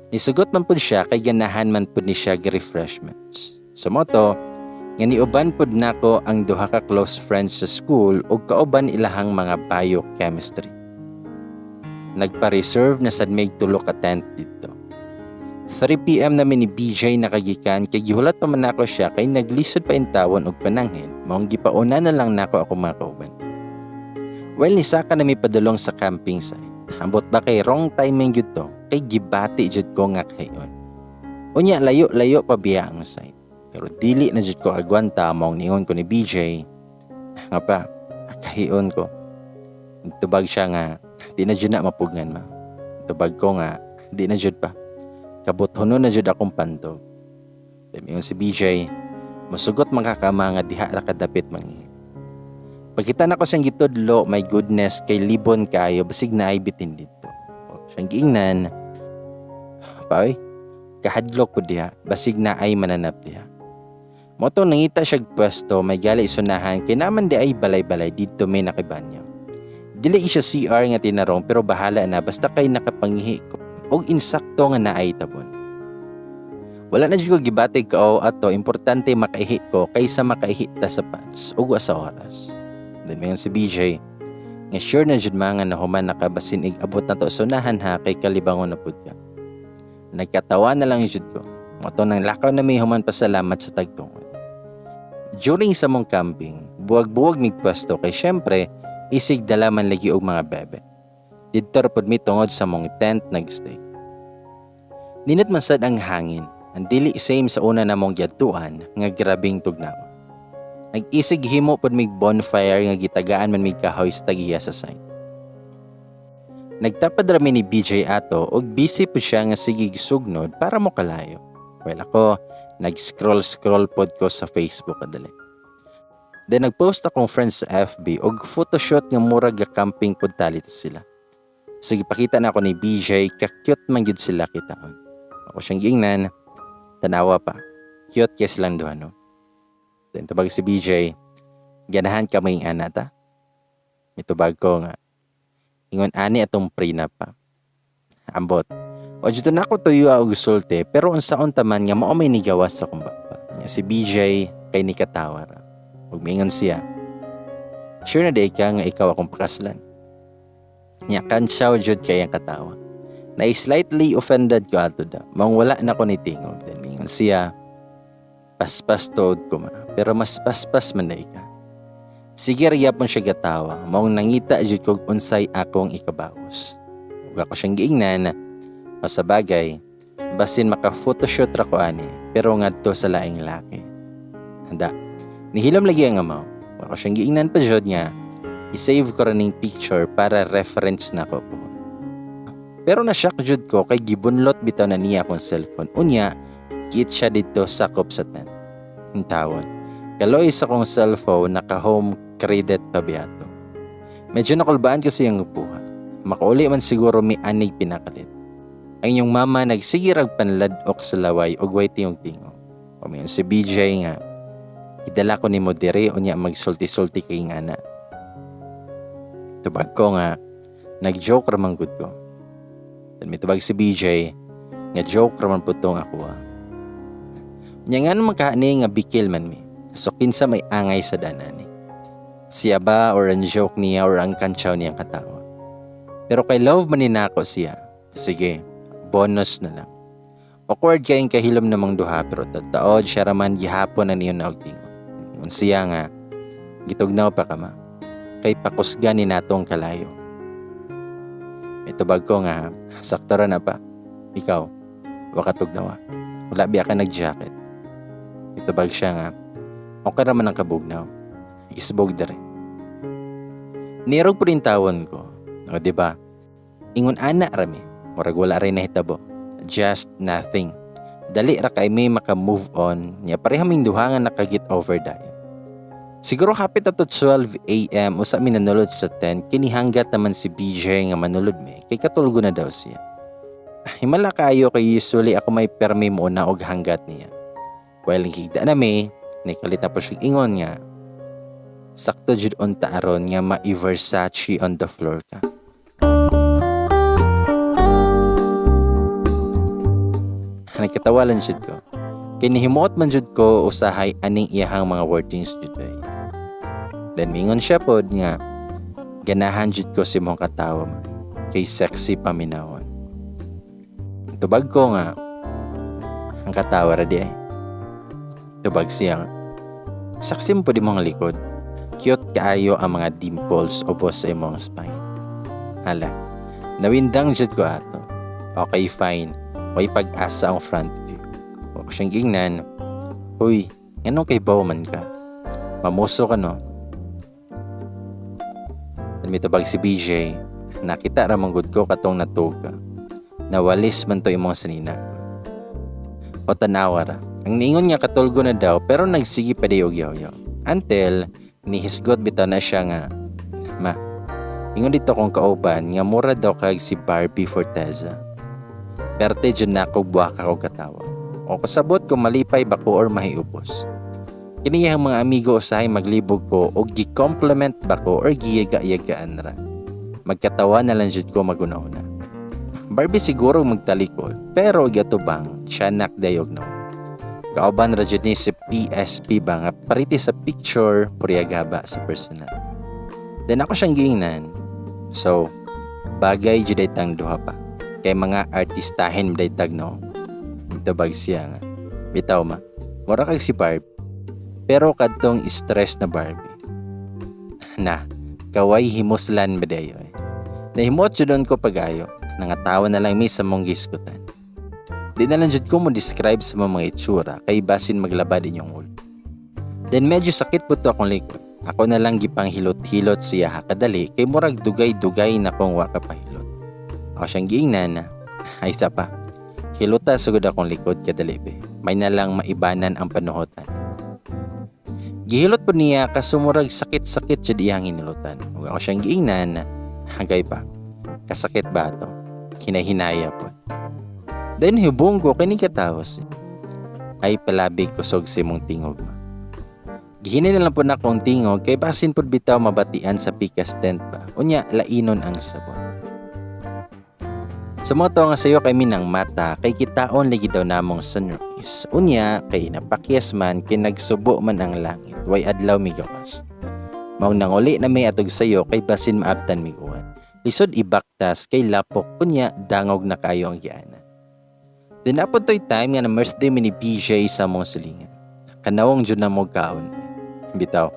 Nisugot man pud siya kay ganahan man pud ni siya refreshments. Sa moto nga niuban pud nako ang duha ka close friends sa school ug kauban ilahang mga biochemistry. Nagpa-reserve na sad may tulo ka tent dito. 3 PM namin ni BJ nakagikan kay gihulat pa man nako siya kay naglisod pa intawon og pananghin maong gipauna na lang nako ako makauban. Well nisaka na may padulong sa camping site. Ambot ba kay wrong timing jud to kay gibati jud ko nga kayon. Unya layo-layo pa biya ang site. Pero dili na jud ko agwanta maong niingon ko ni BJ. Nga pa, kahiyon ko. Tubag siya nga di na jud na mapugngan ma. Tubag ko nga di na jud pa. Kabuthono na jud akong pantog. Demi si BJ, masugot makakama nga diha ra kadapit mangi. Pagkita na ko siyang gitudlo, my goodness, kay libon kayo basig na ay bitin dito. O, siyang giingnan. Paoy, kahadlok po diha, basig na ay mananap diha. Moto nangita siyang pwesto, may gali isunahan, kay naman di ay balay-balay dito may nakibanyo. Dili siya CR nga tinarong pero bahala na basta kay nakapangihi ko og insakto nga naay tabon. Wala na jud ko gibatig ko ato importante makaihi ko kaysa makaihi ta sa pants ug sa oras. Dami si BJ nga sure na jud mga nahuman nakabasin ig abot na to sunahan ha kay kalibangon na pud ka. Nagkatawa na lang jud ko. Moto nang lakaw na may human pasalamat sa tagtungod. During sa mong camping, buwag-buwag mig pwesto kay syempre isig dala man lagi og mga bebe. Dito pod mi tungod sa mong tent nagstay. Ninit man sad ang hangin, Ang dili same sa una namong gyadtuan nga grabing tugnaw. Nag-isig himo pod mig bonfire nga gitagaan man mig kahoy sa tagiya sa site. Nagtapad rami ni BJ ato og busy po siya nga sige sugnod para mo kalayo. Well ako, nag-scroll pod ko sa Facebook kadali. Then nagpost akong friends sa FB og photoshoot nga murag ga-camping pod talit sila. Sige pakita na ako ni BJ, ka-cute man gyud sila kitaon. Ako siyang giingnan, tanawa pa. Cute kay silang duha no. Then tubag si BJ, ganahan ka may anata. Itubag ko nga, ingon ani atong prenup pa. Ambot. O dito na ako tuyo og gusulte pero unsaon taman nga mao may nigawas sa akong baba. Si BJ kay ni katawar. Ug mingon siya. Sure na day ka nga ikaw akong pakaslan. Nya kansaw jud kay ang katawa. Na slightly offended ko ato da. Mang wala na ko ni tingog. Then mingon siya. Paspas tood ko ma. Pero mas paspas man day ka. Sige riyapon siya gatawa. Maong nangita jud kog unsay akong ikabawos. Ug ako siyang giingnan. O sa bagay, basin maka-photoshoot ra ko ani. Pero ngadto sa laing laki. Handa. Nihilom lagi ang amaw. Ako siyang giingnan pa jud nga. I-save ko rin picture para reference na ko po. Pero na-shock jud ko kay gibunlot bitaw na niya akong cellphone. Unya, giit siya dito sakop sa tent. Hintawon. Kaloy sa kong cellphone naka-home credit pa biyato. Medyo nakulbaan ko siyang upuha. Makauli man siguro may anig pinakalit. Ang inyong mama nagsigirag panladok sa laway og way tiyong-tingo. Kumayon si BJ nga. Idala ko ni mo dire unya magsulti-sulti kay nga na. Tubag ko nga, nag-joke raman gud ko. Then may tubag si BJ, nga joke raman po tong ako Nya nga naman kaani nga bikil man mi. So kinsa may angay sa danani. Siya ba or ang joke niya or ang kantsaw niyang katawa. Pero kay love man ninako siya. Sige, bonus na lang. Awkward kayong kahilom namang duha pero tataod siya raman gihapon na niyon na ogtingo. Siya nga, gitugnaw pa ka ma. Kay pakusga ni natong kalayo. May tubag ko nga, sakto ra na pa. Ikaw, wakatugnaw. Wala biya ka nag-jacket. Itubag siya nga, okay raman ang kabugnaw. Isbog da rin. Nirog po rin tawon ko. O diba? Ingon ana rami. Murag wala rin nahitabo. Just nothing. Dali ra kay may maka-move on. Niya parehaming duha nga naka-get over dayon. Siguro hapit ato 12 AM usa mi nanulod sa tent kinihanggat naman si BJ nga manulod mi kay katulgo na daw siya. Himala kayo kay usually ako may permi mo na og hanggat niya. While higda na mi, nikalit na po siya ingon nga. Sakto jud unta aron nga ma-Versace on the floor ka. Nagkatawalan jud ko. Kinihimuot man jud ko usahay aning iyahang mga wordings jud ay. Then mingon siya pod nga ganahan jud ko si mong katawa man. Kay sexy paminawon. Tubag ko nga ang katawa ra di ay. Tubag siya nga. Saksim po di mong likod. Cute kaayo ang mga dimples ubos sa imong spine. Hala, nawindang jud ko ato. Okay fine. May pag-asa ang front view. O siyang gingnan, huy, anong kay bawman ka? Mamuso ka no? May tabag si BJ, nakita ramanggod ko katong natuga. Nawalis man to imong sanina. O tanawa ra. Ang niingon niya katulgo na daw pero nagsigi pa day og yaw-yaw. Until, nihisgot bitaw na siya nga, ma, ingon dito kong kauban nga mura daw kag si Barbie Forteza. Perte dyan na ako buwaka ko katawa. O kasabot ko malipay ba ko or mahiupos. Kiniyang mga amigo usahay maglibog ko o gi-compliment ba ko or giyaga-yagaan ra. Magkatawa na lang jud ko maguna-una. Barbie siguro magtalikod pero gatubang siya nakdayog na. Kauban ra jud ni si PSP ba nga pariti sa picture puriyagaba sa personal. Then ako siyang giingnan. So, bagay jud itang duha pa. Kay mga artistahin daytag no. Tabag siya nga. Bitaw ma. Mura kag si Barbie. Pero kadtong stress na Barbie. Na, kaway himuslan badayo eh. Nahimot judon ko pagayo. Nangatawa na lang mi sa mong giskutan. Di na lang jud ko mo describe sa mga itsura kay basin maglaba din yung ulo. Then medyo sakit po to akong likod. Ako na lang gipang hilot-hilot siya kadali kay murag dugay-dugay na kong wa kapahilot. Ako siyang giingnan na, ay isa pa, hilota sugod akong likod kadali be. May na lang maibanan ang panuhotan. Gihilot po niya kasumurag sakit-sakit siya diyang hinilutan. Huwag ako siyang giingnan na, hagay pa, kasakit ba ito? Hinahinaya po. Then hubong ko kini katawos. Ay palabi kusog si mong tingog ma. Gihinin na lang po na akong tingog kay basin po bitaw mabatian sa pikas tent ba. Unya lainon ang sabon. Sumoto nga sayo kay minang mata kay kitaon lagi daw namong sunrise. Unya kay napakyas man kay nagsubo man ang langit. Way adlaw migawas. Maong nanguli na may atog sayo kay basin maabtan miguan. Lisod ibaktas kay lapok unya dangog na kayo ang gianan. Dinapod to'y time nga na birthday mi ni PJ sa mong silingan. Kanawang dyan na mo kaon. Bitaw,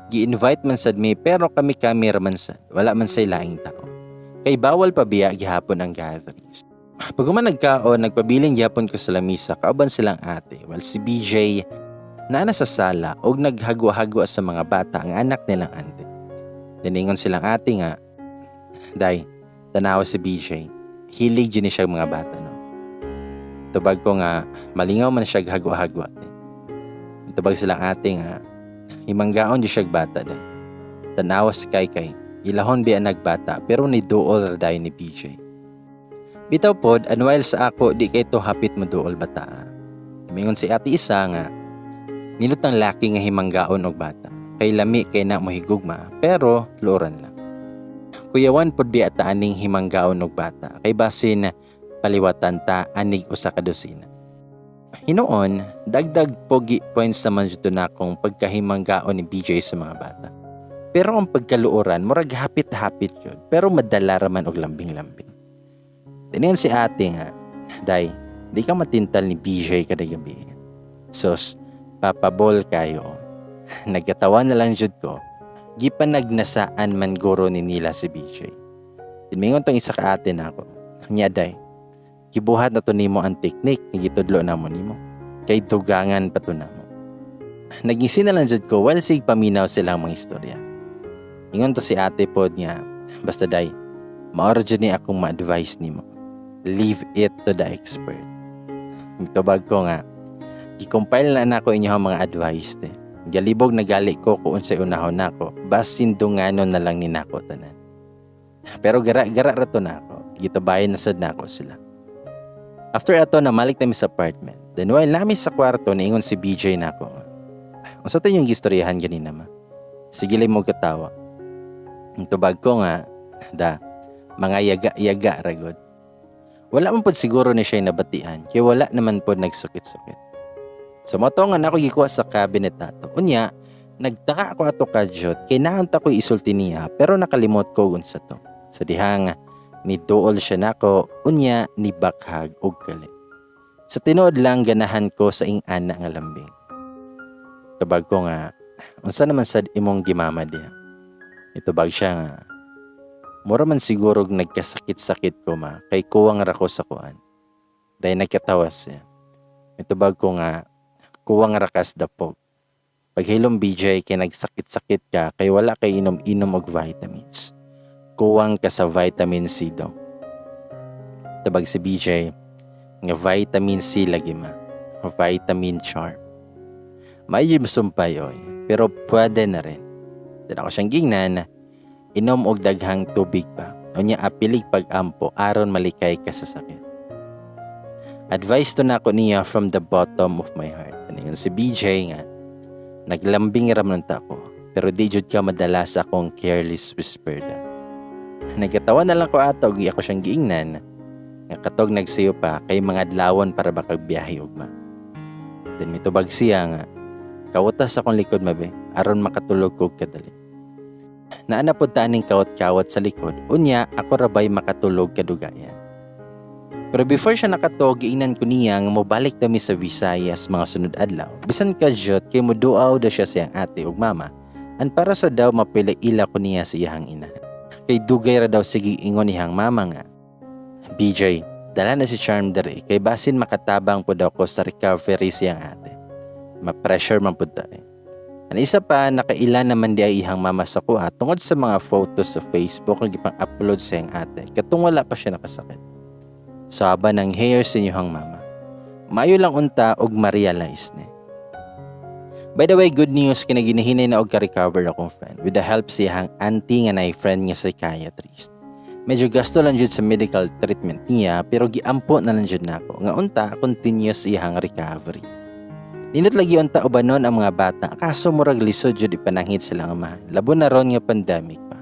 gi-invite man sad mi pero kami raman sad. Wala man say laing tao. Kay bawal pa biya gihapon ang gatherings. Pag man nagkaon, nagpabiling gihapon ko sa lamisa, kauban silang ate. While si BJ, na sa sala og naghagwa-hagwa sa mga bata ang anak nilang ante. Diningon silang ate nga, day, tanawa si BJ. Hilig dyan siya mga bata, no? Tubag ko nga, malingaw man siya hagwa-hagwa. Tubag silang ate nga, himanggaon di siya bata day. Tanawas kay ilahon biya nagbata pero ni duol raday ni PJ. Bitaw pod, and while sa ako di kay to hapit mo duol bata. Mingon si ate isa nga, nilutang laki nga himanggaon og bata. Kay lami kay na mo higugma pero luoran lang. Kuyawan pod biya taaning himanggaon og bata. Kay basin paliwatan ta anig usa ka dosina. Hinoon, dagdag pogi points naman dito na akong pagkahimanggaon ni BJ sa mga bata. Pero ang pagkaluoran, murag hapit-hapit yun. Pero madala raman og lambing-lambing. Tiniyon si ate nga, day, di ka matintal ni BJ kada gabi. Sos, papabol kayo. Nagkatawa na lang jud ko. Gipanagnasaan man guro ni nila si BJ. Tinmingon tong isa ka ate na ako. Nya day, gibuhat na to nimo ang teknik nga gitudlo namo nimo. Kay dugangan pa to namo. Nagising na lang jud ko while sig paminaw silang mga istorya. Ingon to si ate pod nga, basta day, maoro jud ni akong ma-advise nimo. Leave it to the expert. Mitubag ko nga, gi-compile na nako inyo ang mga advice te. Galibog na gali ko kung unsay unahon nako, basin dunganon na lang ni nako tanan. Pero gara-gara rato nako, gitabayan na sad nako sila. After ato namalik nami sa apartment. Then while nami sa kwarto, niingon si BJ nako. Unsa to yung gistoryahan ganina ma? Sige lang mo katawa. Tubag ko nga, mga yaga-yaga ragod. Wala man pod siguro ni siya nabatian, kaya wala naman pod nagsukit-sukit. Sumoto nga nako gikuha sa cabinet ato. Unya, nagtaka ako ato kadyot, kay naanta ko isulti niya, pero nakalimot ko unsa to. Sa dihang, ni duol siya nako, unya ni bakhag og kali. Sa tinuod lang ganahan ko sa ing-ana nga lambing. Tubag ko nga, unsa naman sad imong gimama diha? Itubag siya nga, mura man siguro nagkasakit-sakit ko ma, kay kuwang ra ko sa kuan. Dahil nagkatawas siya. Itubag ko nga, kuwang rakas dapog. Paghilom BJ kay nagsakit-sakit ka, kay wala kay inom-inom og vitamins. Kuwang ka sa vitamin C daw. Tabag si BJ, nga vitamin C lagi ma. Vitamin charm. May sumpay oy, pero pwede na rin. Dito ako siyang gingnan, inom og daghang tubig pa. O niya apilig pag-ampo, aron malikay ka sa sakit. Advice to na ako niya from the bottom of my heart. Ano si BJ nga, naglambing ramon ta ko, pero di jud ka madalas akong careless whisper da. Nagkatawa na lang ko ato, ako siyang giingnan. Nga katog nagsayo pa kay mga adlawon para baka biyahe ugma. Then mitubag siya nga, kawutas akong likod mabe, aron makatulog ko kadali. Naana po taaning kawat-kawat sa likod, unya ako rabay makatulog kadugayan. Pero before siya nakatog, giingnan ko niya nga mobalik kami sa Visayas mga sunod adlaw. Bisan kadyot kay muduaw da siya siyang ate ug mama, an para sa daw mapila-ila ko niya sa iyang ina. Kay dugay ra daw sige ingon nihang mama nga, BJ, Dala na si Charm dere kay basin makatabang po daw ko sa recovery siyang ate. Ma-pressure man po tayo. Ang isa pa, nakailan naman di ay ihang mama sa kuha tungod sa mga photos sa Facebook na ipang-upload siyang ate katong wala pa siya nakasakit. So haba ng hair sa inyong mama. Mayo lang unta og ma-realize ni. By the way, good news kina ginahinay na og ka-recover akong friend with the help siyang auntie nga nay friend nga psychiatrist. Medyo gasto lang jud sa medical treatment niya pero giampo na lang jud nako nga unta continuous iyang recovery. Ninot lagi unta ubanon ang mga bata kaso murag lisod jud ipanangit sila nga amahan. Labo na ron nga pandemic pa.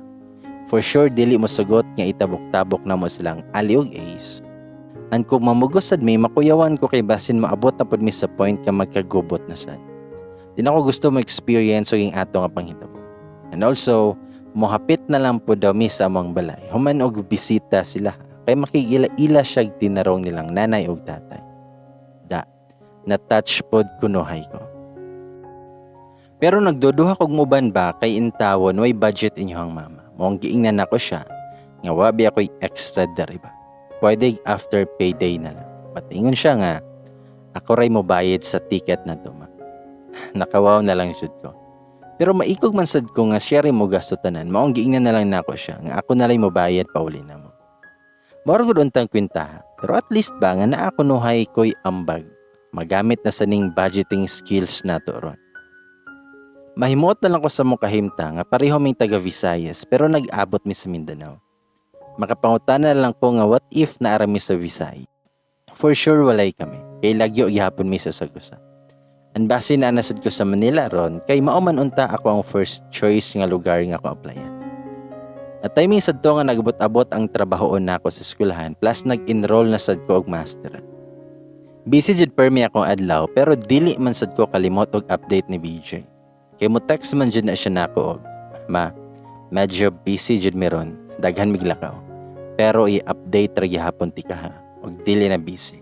For sure dili mo sugot nga itabok-tabok na mo silang ali og ace. And kung mamugosad may makuyawan ko kay basin maabot na pud mi sa point nga magkagubot na sad. Di na ko gusto mo experience og ato nga panghitabo. And also mohapit na lang po daw mi sa among balay. Human og bisita sila kay makigila-ila siya tinarong nilang nanay og tatay. Na-touch pod kunuhay ko. Pero nagduduha kog muban ba kay intawon way budget inyong mama. Moong giingnan nako siya nga wabi ako'y extra dere ba. Pwede after payday na lang. Patingon siya nga ako ray mo bayad sa ticket na to ma. Nakawaw na lang jud ko. Pero maikog man sad ko nga siya rin mo gasto tanan. Maong giingnan na lang nako siya nga ako na lang mo bayad pauli na mo. Moro gud untang kwenta. Pero at least ba nga naa kunuhay ko'y ambag. Magamit na sa ning budgeting skills nato ron. Mahimot na lang ko sa mong kahimta nga pareho may taga Visayas pero nag-abot mi sa Mindanao. Makapangutana na lang ko nga what if naara mi sa Visayas. For sure walay kami. Kay lagyo gihapon mi sa Sagusa. Ang base na nasad ko sa Manila ron, kay mauman unta ako ang first choice nga lugar nga ko applyan. At timing sad to nga nagabot-abot ang trabahoon nako sa eskwelahan plus nag-enroll na sad ko og master. Busy jud permi akong adlaw pero dili man sad ko kalimot og update ni BJ. Kay mo text man jud na siya nako og, ma, medyo busy jud mi ron, daghan miglakaw. Pero i-update ra gihapon ti ka ha, og dili na busy.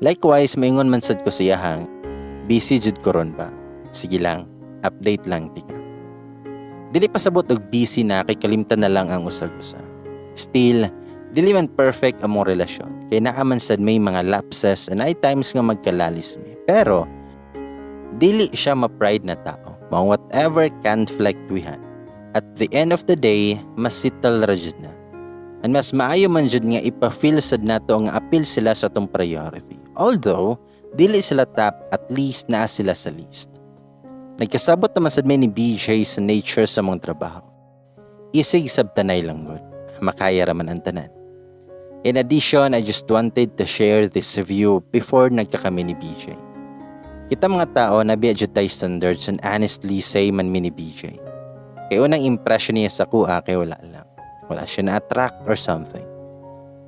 Likewise, maingon man sad ko siya hang, busy jud ko ron ba? Sige lang, update lang tika. Dili pasabot og busy na kay kalimtan na lang ang usag-usa. Still, dili man perfect among relasyon. Kay naaman sad may mga lapses and ay times nga magkalalis mi. Pero, dili siya ma-pride na tao. Mao whatever conflict we had. At the end of the day, mas settle ra jud na. And mas maayo man jud nga ipa-feel sad nato nga appeal sila sa tong priority. Although, dili sila top, at least naa sila sa list. Nagkasabot naman sad may ni BJ sa nature sa mong trabaho. Isig sabtanay lang good. Makaya raman ang tanan. In addition, I just wanted to share this view before nagkakami ni BJ. Kita mga tao na biya tayo standards and honestly say man mi ni BJ. Kaya unang impression niya sa kuha kay wala lang. Wala siya na-attract or something.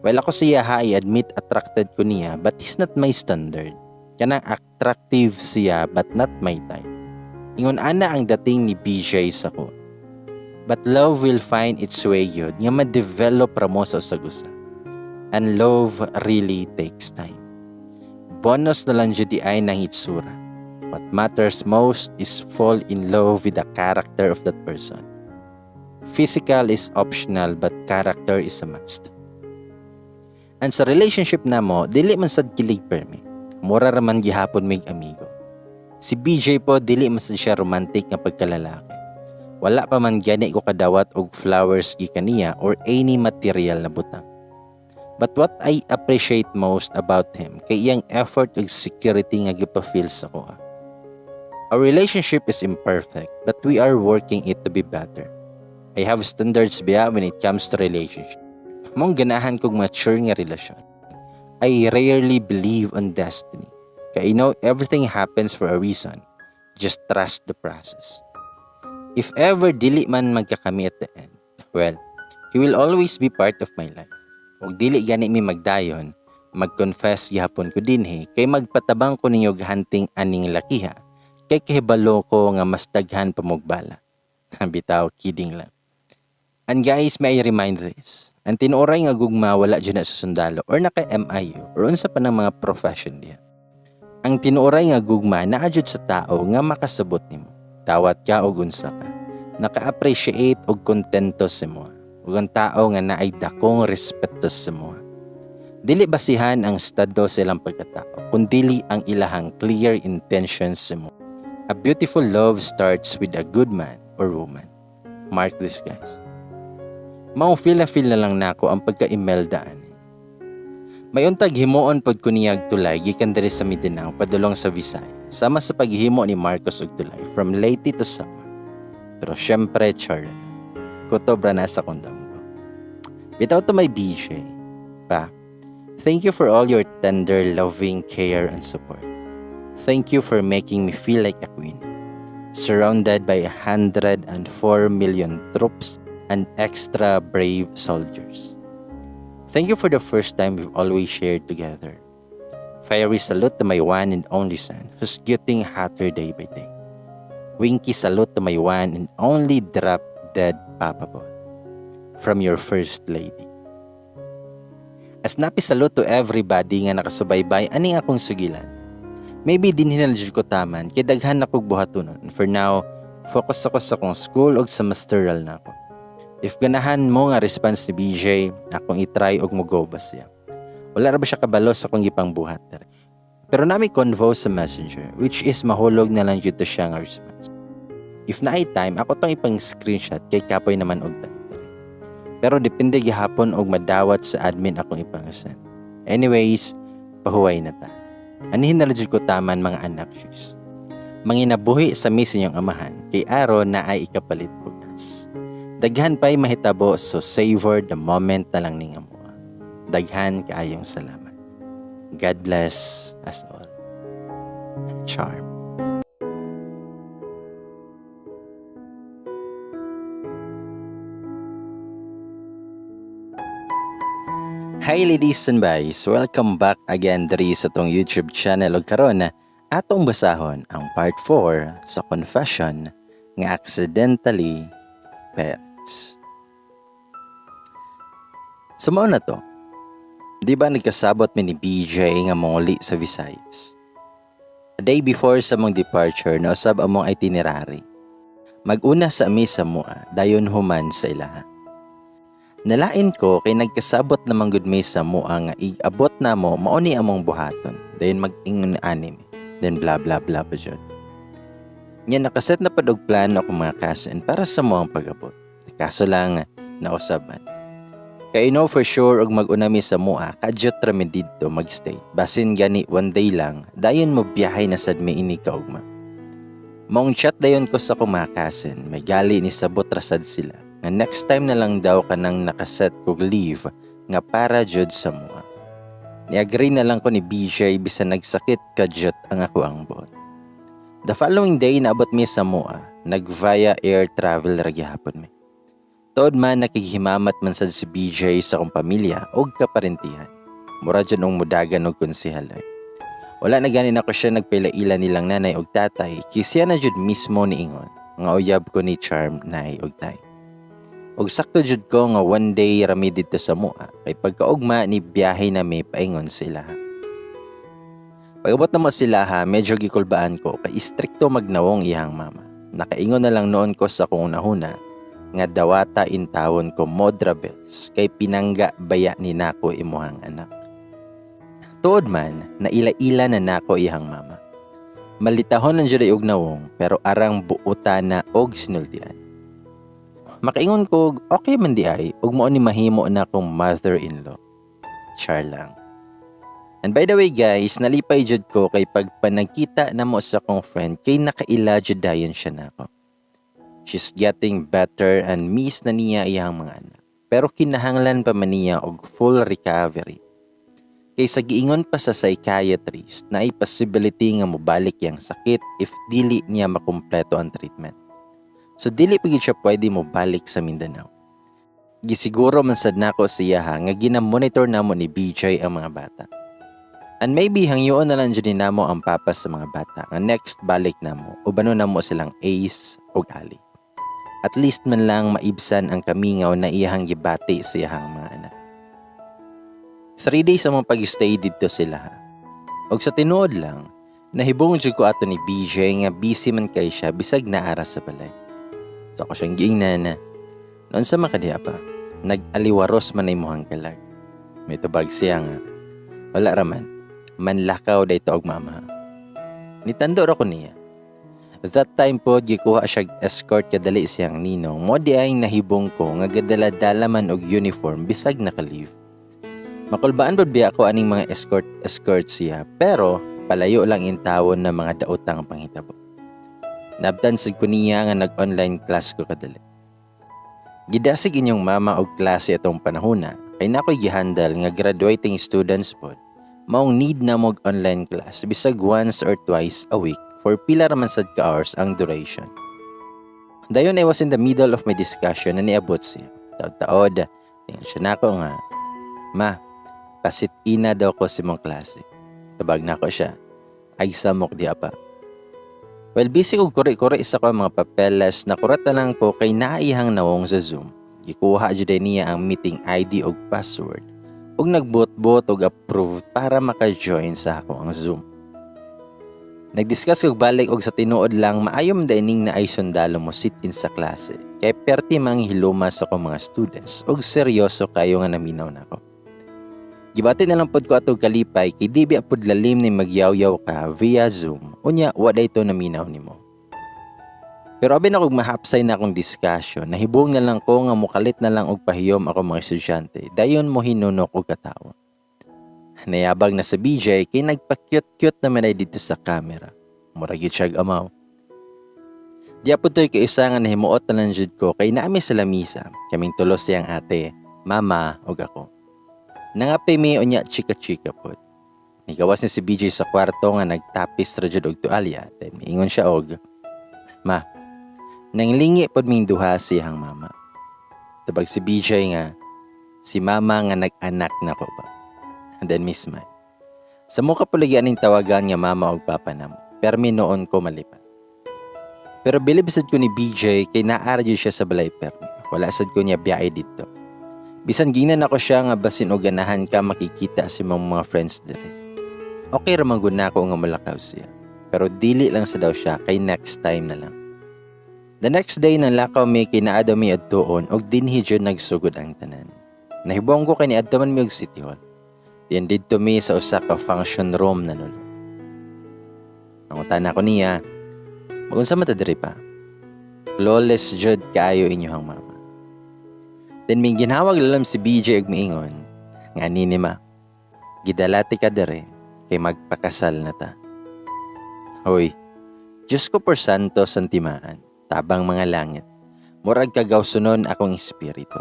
Well, ako siya I admit attracted ko niya but he's not my standard. Kanang attractive siya but not my type. Ingon ana ang dating ni BJ sa ko. But love will find its way yun nga ma-develop ra mo sa usagusa. And love really takes time. Bonus na lang jud ay nang itsura. What matters most is fall in love with the character of that person. Physical is optional but character is a must. And sa relationship na mo, dili man sad kilig permi. Mura raman gihapon mig amigo. Si BJ po dili man sad siya romantic nga pagkalalaki. Wala pa man gani ko kadawat og flowers gikan niya or any material na butang. But what I appreciate most about him kay iyang effort ug security nga gipa-feel sa ko. Our relationship is imperfect but we are working it to be better. I have standards biya when it comes to relationship. Mong ganahan kong mature nga relasyon. I rarely believe on destiny. Kaya I know everything happens for a reason. Just trust the process. If ever dili man magkakami at the end, well, he will always be part of my life. Ug dili gani mi magdayon, mag-confess gihapon ko dinhi kay magpatabang ko ninyo gahanting aning lakiha. Kay kahibalo ko nga mas daghan pa mogbala. Bitaw, kidding lang. And guys, may I remind this. Ang tinuoray nga gugma wala dyan na sa sundalo or naka-MIU or unsa pa ng mga profession diya. Ang tinuoray nga gugma naadjud sa tao nga makasabot nimo. Tawat ka o unsa ka. Naka-appreciate o kontento sa mo. Ug ang tao nga naay dakong respeto sa mo. Dili basihan ang estado sa ilang pagkatao, kundili ang ilahang clear intentions sa mo. A beautiful love starts with a good man or woman. Mark this, guys. Mao feel na lang nako ang pagka-Imelda ani. May untag himuon pod ko niyag tulay gikan diri sa Mindanao padulong sa Visayas. Sama sa paghimo ni Marcos og tulay from Leyte to Samar. Pero syempre char. Kutobra na sa kondom ko. Bitaw to my BJ. Pa. Thank you for all your tender, loving care and support. Thank you for making me feel like a queen, surrounded by 104 million troops and extra brave soldiers. Thank you for the first time we've always shared together. Fiery salute to my one and only son, who's getting hotter day by day. Winky salute to my one and only drop-dead Papa Boy, from your First Lady. A snappy salute to everybody nga nakasubaybay aning akong sugilan. Maybe din hinalajud ko taman, kay daghan na kong buhatunon. For now, focus ako sa kong school o sa masteral na ako. If ganahan mo nga response ni BJ, akong itry og mo-go ba siya. Wala ra ba siya kabalo sa kong gipang buhat? Pero nami convo sa messenger, which is mahulog na lang dito siya nga response. If naay time, ako tong ipang screenshot kay kapoy naman og title. Pero depende gihapon og madawat sa admin akong ipang-send. Anyways, pahuway na ta. Anihin na ko taman mga anak shoes. Manginabuhi sa miss inyong amahan, kay Aro na ay ikapalit bugas. Daghan pa'y mahitabo, so savor the moment na lang ning amuha. Daghan kaayong salamat. God bless us all. Charm. Hi ladies and boys, welcome back again diri sa tong YouTube channel ug karon atong basahon ang part 4 sa confession nga accidentally parents. So mao na to. Di ba nagkasabot mi ni BJ nga monguli sa Visayas? A day before sa mong departure na usab among itinerary. Mag-una sa ami sa mua, dayon human sa ilaha. Nalain ko kay nagkasabot namang gud may sa mua nga igabot na mo mao ni among buhaton. Dayon mag-ingon anime. Then blah blah blah pa jud. Nya nakaset na pad og plano akong mga cousin para sa mo ang pag-abot. Kaso lang nausaban. Kay know for sure og mag-una mi sa mua, kadyot ra mi didto magstay. Basin gani one day lang, dayon mo biyahe na sad mi ini kaugma. Mong chat dayon ko sa akong mga cousin, may gali ni sabot ra sad sila. Nga next time na lang daw kanang nakaset kog leave nga para jud sa mua. Ni-agree na lang ko ni BJ bisan nagsakit kadyot ang ako ang buot. The following day naabot mi sa mua, nag-via air travel ra gyapon mi. Tuod man nakighimamat man sad si BJ sa akong pamilya og kaparentihan. Mura jud ong mudagan og konsehalay. Wala na ganin ako siya nagpailaila nilang nanay og tatay, kisya na jud mismo niingon nga uyab ko ni Charm nay og tay. Og sakto jud ko nga one day rami dito sa mua, kay pagkaugma ni biyahe na may paingon sila. Pag-abot na mo sila medyo gikulbaan ko kay istrikto magnawong iyang mama. Nakaingon na lang noon ko sa kung unahuna nga dawata intawon ko Modra Bells kay pinangga baya ni nako imuhang anak. Tuod man, naila-ila na nako iyang mama. Malitahon ang jud og nawong pero arang buuta na og sinultian. Makaingon ko, okay man di ay, ug mao ni mahimo na akong mother-in-law. Char lang. And by the way guys, nalipay jud ko kay pagpanagkita na mo sa akong friend kay nakaila jud dayon siya nako. She's getting better and miss na niya iyang mga anak. Pero kinahanglan pa man niya og full recovery. Kay sa giingon pa sa psychiatrist na ay possibility nga mobalik yang sakit if dili niya makumpleto ang treatment. So dili pagid siya pwede mo balik sa Mindanao. Gisiguro man sad nako siya nga gina-monitor namo ni BJ ang mga bata. And maybe hangyoon na lang dyan namo ang papa sa mga bata nga next balik namo o bano namo silang Ace o Ali. At least man lang maibsan ang kamingaw na iyahang gibati sa iyahang mga anak. 3 days among pag-stay dito sila. Og sa tinuod lang, nahibong jud ko ato ni BJ nga busy man kay siya bisag naara sa balay. So ako siyang giingnan na noon sa makadiha pa, nag-aliwaros man ay muhang kalag. May tubag siya nga, Wala raman. Manlakaw dayto og mama. Nitando ra ko niya. That time po, gikuha siya escort kadali siyang ninong. Mo di ay nahibong ko nga gadala-dala man og uniform bisag naka-leave. Makulbaan pod biya ako aning mga escort siya, pero palayo lang in tawon na mga daotang panghitabo. Nabtansig ko niya nga nag-online class ko kadali. Gidasig inyong mama og klase atong panahona, kay nakoy gihandle nga graduating students pod. Maong need na mog online class bisag once or twice a week for pila raman sad ka hours ang duration. Dayon I was in the middle of my discussion na niabot siya. Taod-taod, tingnan siya nako nga, "Ma, pasit ina daw ko si mong klase." Tabag na ko siya, "Ay samok di apa." Well, busy ko kuri-kuri sa ko mga papeles na kurat na lang ko kay naihang nawong sa Zoom. Gikuha jud niya ang meeting ID og password ug nagbot-bot og approved para maka-join sa ako ang Zoom. Nagdiscuss og balik og sa tinuod lang maayom dining na ay sundalo mo sit-in sa klase. Kay perti mang hiluma sa ko mga students og seryoso kayo nga naminaw nako. Gibati na lang pod ko atog kalipay kay di biya pod lalim ni magyaw-yaw ka via Zoom. Unya wa dayto naminaw nimo. Pero abin ako mahapsay na akong discussion, nahibong na lang ko nga mukalit na lang og pahiyom ako mga estudyante. Dayon mo hinunok og katawa. Nayabag na sa BJ kay nagpa-cute-cute naman ay dito sa camera. Murag yun siya amaw. Di po to'y kaisa nga nahimuot na lang jud ko kay naami sa lamisa. Kaming tulos siyang ate, mama og ako. Nangapay mi unya chika-chika pod. Nigawas ni si BJ sa kwarto nga nagtapis ra jud og tualya. Then miingon siya og, "Ma, nanglingi pod ming duha siyang mama." Tabag si BJ nga, "Si mama nga nag-anak na ko ba?" And then Miss May, "Sa mukha puligyan ning tawagan nga mama og papa namo. Permi noon ko malipat." Pero bilib sad ko ni BJ kay naara jud siya sa balay permi. Wala sad ko niya biyahe dito. Bisan ginan ako siya nga basin og ganahan ka makikita si mga friends diri. Okay ra man gud nako nga malakaw siya. Pero dili lang sa daw siya kay next time na lang. The next day nang lakaw mi kinaadto mi adtuon og dinhi jud nagsugod ang tanan. Nahibong ko kay niadto man mi og City Hall. Diyan didto mi sa usa ka function room na nulo. Nangutan ako niya, "Magunsa man ta diri pa?" "Flawless jud kaayo inyohang mama." Then may ginhawag lalam si BJ ug miingon, "Nga nini ma, gidalati ka dere kay magpakasal na ta." Hoy, Diyos ko por santo santimaan, tabang mga langit. Murag kagaw sunon akong espiritu.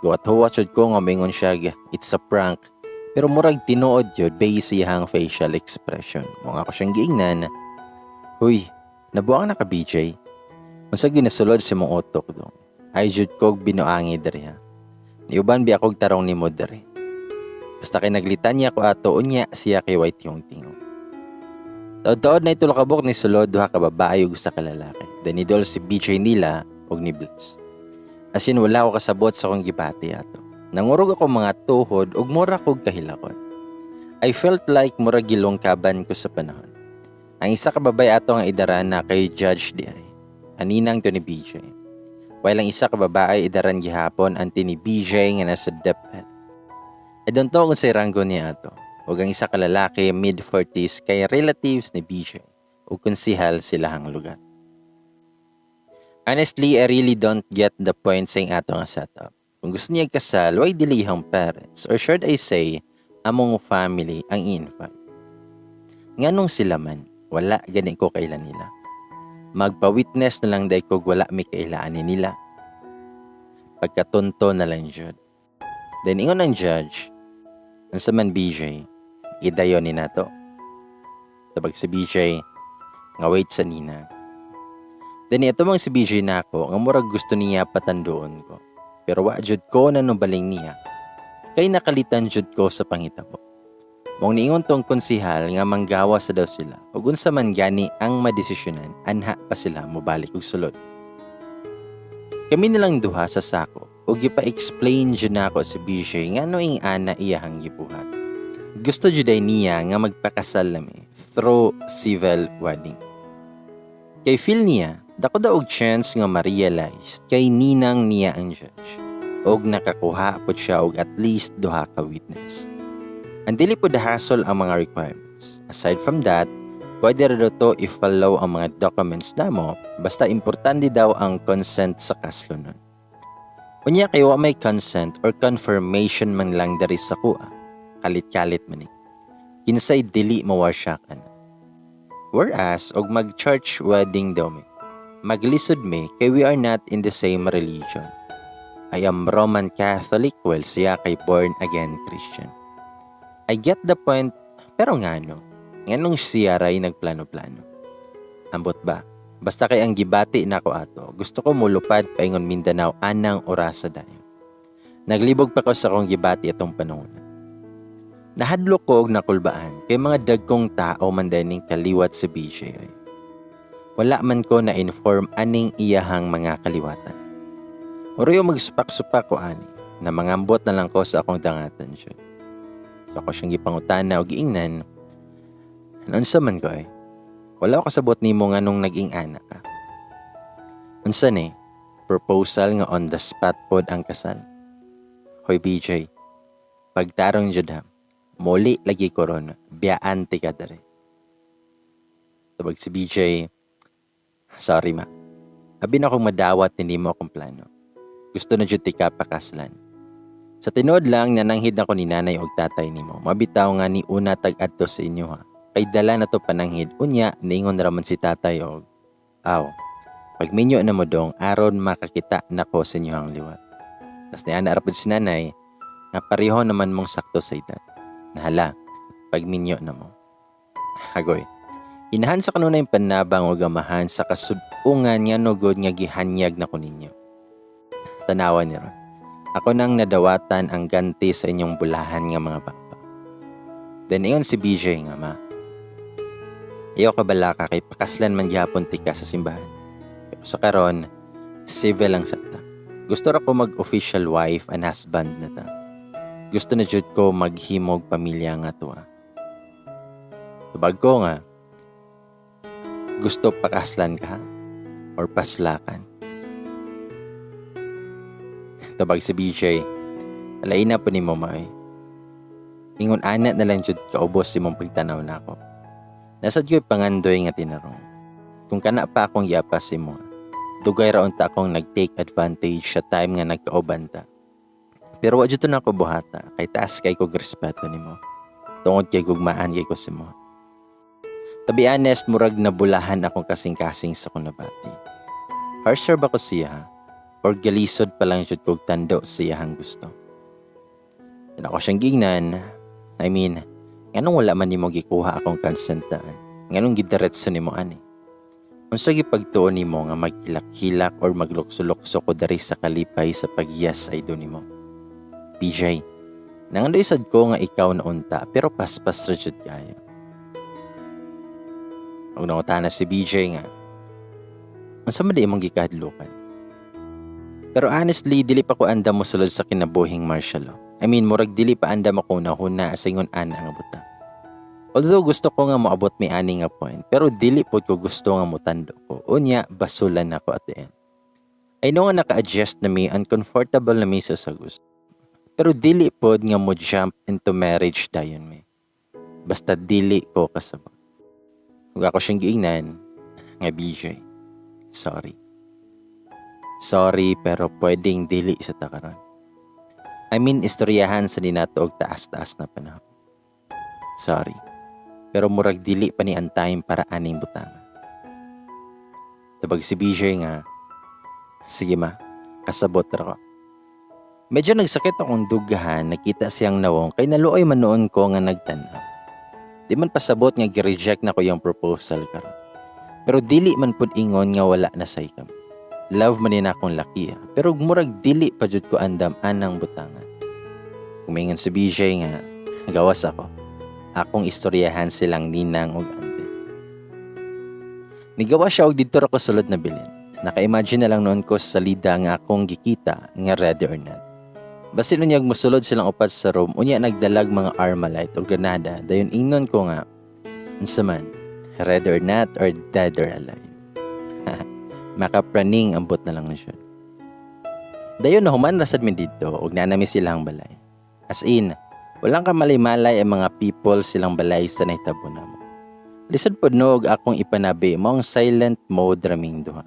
Guwat-huwat jud ko nga mingon siya, "It's a prank." Pero murag tinuod yun base siyang facial expression. Mga ako siyang giingnan, "Huy, nabuang na ka BJ? Unsa ginasulod si mong utok dong? Ay jud kog binuangi diri ha. Niuban bi akog tarong nimo diri. Basta kay naglitan niya ko ato unya siya kay white yung tingog." Taod-taod na ito lakabok ni sulod duha ka babae ug usa ka lalaki. Then idol si BJ nila ug ni Bliss. As in wala ko kasabot sa kong gibati ato. Nangurog ako mga tuhod ug mura kog kahilakon. I felt like mura gilongkaban ko sa panahon. Ang isa ka babay ato nga idaran na kay Judge di ay aninang to ni BJ. While ang isa ka babae idaran gihapon anti ni BJ nga nasa DepEd. I don't know kung sa ranggo niya ato. Ug ang isa ka lalaki mid-40s kay relatives ni BJ ug konsihal silahang lugar. Honestly, I really don't get the point sa ato nga setup. Kung gusto niya kasal, why dili ihang parents? Or should I say, among family ang i-invite? Nganong sila man, wala gani ko kailan nila. Magpa-witness na lang day kog wala mi kailaan nila. Pagkatunto na lang jud. Then ingon ang judge, unsa man BJ, idayon ni nato. Tabag si BJ, nga wait sa nina. Then ito mang si BJ nako, nga murag gusto niya patandoon ko. Pero wa jud ko nanubaling niya. Kay nakalitan jud ko sa pangitabo. Mong niingon tong konsihal nga manggawa sa daw sila. Ug unsa man gani ang madesisyonan, anha pa sila mobalik og sulod. Kami nilang duha sa sako ug gipa-explain jud nako si BJ nga ano ing ana iyahang gibuhat. Gusto jud niya nga magpakasal nami through civil wedding. Kay feel niya, dako daw og chance nga ma-realize kay ninang niya ang judge. Og nakakuha po siya og at least duha ka witness. Ang dili po dahasol ang mga requirements. Aside from that, pwede rin to i-follow ang mga documents namo basta importante daw ang consent sa kaslo nun. Unya kay wa may consent or confirmation man lang dari sa kuha, kalit-kalit man kinsay dili mawasyakan. Whereas, og mag-church wedding daw mi, maglisod mi kay we are not in the same religion. I am Roman Catholic while siya kay born again Christian. I get the point, pero nganong siya ray nagplano-plano. Ambot ba? Basta kay ang gibati na ko ato, gusto ko mulupad paingon Mindanao anang orasa dayon. Naglibog pa ko sa akong gibati atong panahon. Nahadlok ko og nakulbaan kay mga dagkong tao man dining kaliwat sa BJ. Wala man ko na inform aning iyahang mga kaliwatan. Oroyo magsupak-supak ko ani, na mangambot na lang ko sa akong dangatan siya. So ako siyang gipangutana o giingnan, unsa man ko wala ko kasabot nimo nga nung naging anak ka. Unsa ni? Proposal nga on the spot pod ang kasal. Hoy BJ, pagtarong jud ha, muli lagi koron, biyaan ti ka dere. Tubag si BJ, sorry ma, abi na akong madawat hindi mo akong plano. Gusto na jud ti ka pakaslan. Sa tinuod lang nananghid ako ni nanay og tatay nimo, mabitaw nga ni una tag-adto sa inyo ha. Kay dala na to pananghid, unya, niingon raman si tatay og, pag minyo na mo dong, aron makakita na ko sa inyo ang liwat. Tas niya naarapod si nanay, nga pareho naman mong sakto sa edad. Nahala, pag minyo na mo. Hagoy, inahan sa kanunay panabang o gamahan sa kasudungan nga nugod nga gihanyag na ko ninyo. Tanawan niyo ron. Ako nang nadawatan ang ganti sa inyong bulahan nga mga baba. Then iyon si BJ nga ma. Iyo ka bala ka kay pakaslan man gyapon ti ka sa simbahan. Pero sa karon, civil lang sakta. Gusto ra ko mag-official wife and husband na ta. Gusto na jud ko maghimog pamilya nga to. Tubag ko nga, gusto pakaslan ka or paslakan. Tubag si BJ, alain na po ni mo may. Ingon ana na lang jud kaubos si mong pagtanaw na ako. Nasad ko'y pangandoy nga tinarong. Kung kana pa akong yapas si mo, dugay raon ta akong nag-take advantage sa time nga nagkauban ta. Pero wa jud na ako buhata, kay taas kay kog respeto nimo. Tungod kay gugmaan kay ko si mo. To be honest, murag nabulahan akong kasing-kasing sa kunabati. Harsher ba ko siya, or galisod pa lang jud kog tando siyang gusto. Yan ako siyang gingnan, nganong wala man nimo gikuha akong konsentaan? Nganong gidiretso nimo ani? Unsa gipagtuon nimo nga magkilak-hilak or maglukso-lukso ko dari sa kalipay sa pagyas ay do nimo? PJ, nangandoy sad ko nga ikaw na unta pero paspas ra jud kayo. Og nangutana si BJ nga, unsa man di imong gikahadlukan? Pero honestly, dili pa ko andam mo sulod sa kinabuhing martial law. Murag dili pa andam ako na huna sa ingon ana nga buta. Although gusto ko nga moabot may ani nga point, pero dili pod ko gusto nga mutando ko. Unya, basulan ako at the end. I know nga naka-adjust na mi, uncomfortable na mi sa sagus. Pero dili pod nga mo jump into marriage dayon mi. Basta dili ko kasabot. Kung ako siyang giingnan, nga BJ, sorry. Sorry pero pwedeng dili sa takaron. Istoryahan sa dinato og taas-taas na panahon. Sorry. Pero murag dili pa ni ang time para aning butanga. Tabag si BJ nga, sige ma, kasabot ra ko. Medyo nagsakit akong dugahan, nakita siyang nawong, kay naluoy man noon ko nga nagtanaw. Di man pasabot nga gi-reject na ko yung proposal karon. Pero dili man pud ingon nga wala na say kami. Love man na akong laki pero murag dili pa jud ko andam anang butangan. Kumingon si BJ nga, gawas ako. Akong istoryahan silang ninang ug ante. Nigawa siya og didto ako sulod na bilin. Naka-imagine na lang noon ko sa salida nga akong gikita nga ready or not. Basin unyag mosulod silang upat sa room, unya nagdalag mga Armalite o granada, dayon ingnon ko nga, unsa man, ready or not or dead or alive. Makapraning ambot na lang siya. Dayon na human rasad mi dito ug nanami silang balay. As in, Walang kamalay-malay ang mga people silang balay sa nahitabo namo. Lisod pod noog akong ipanabi mo ang silent mode raming duha.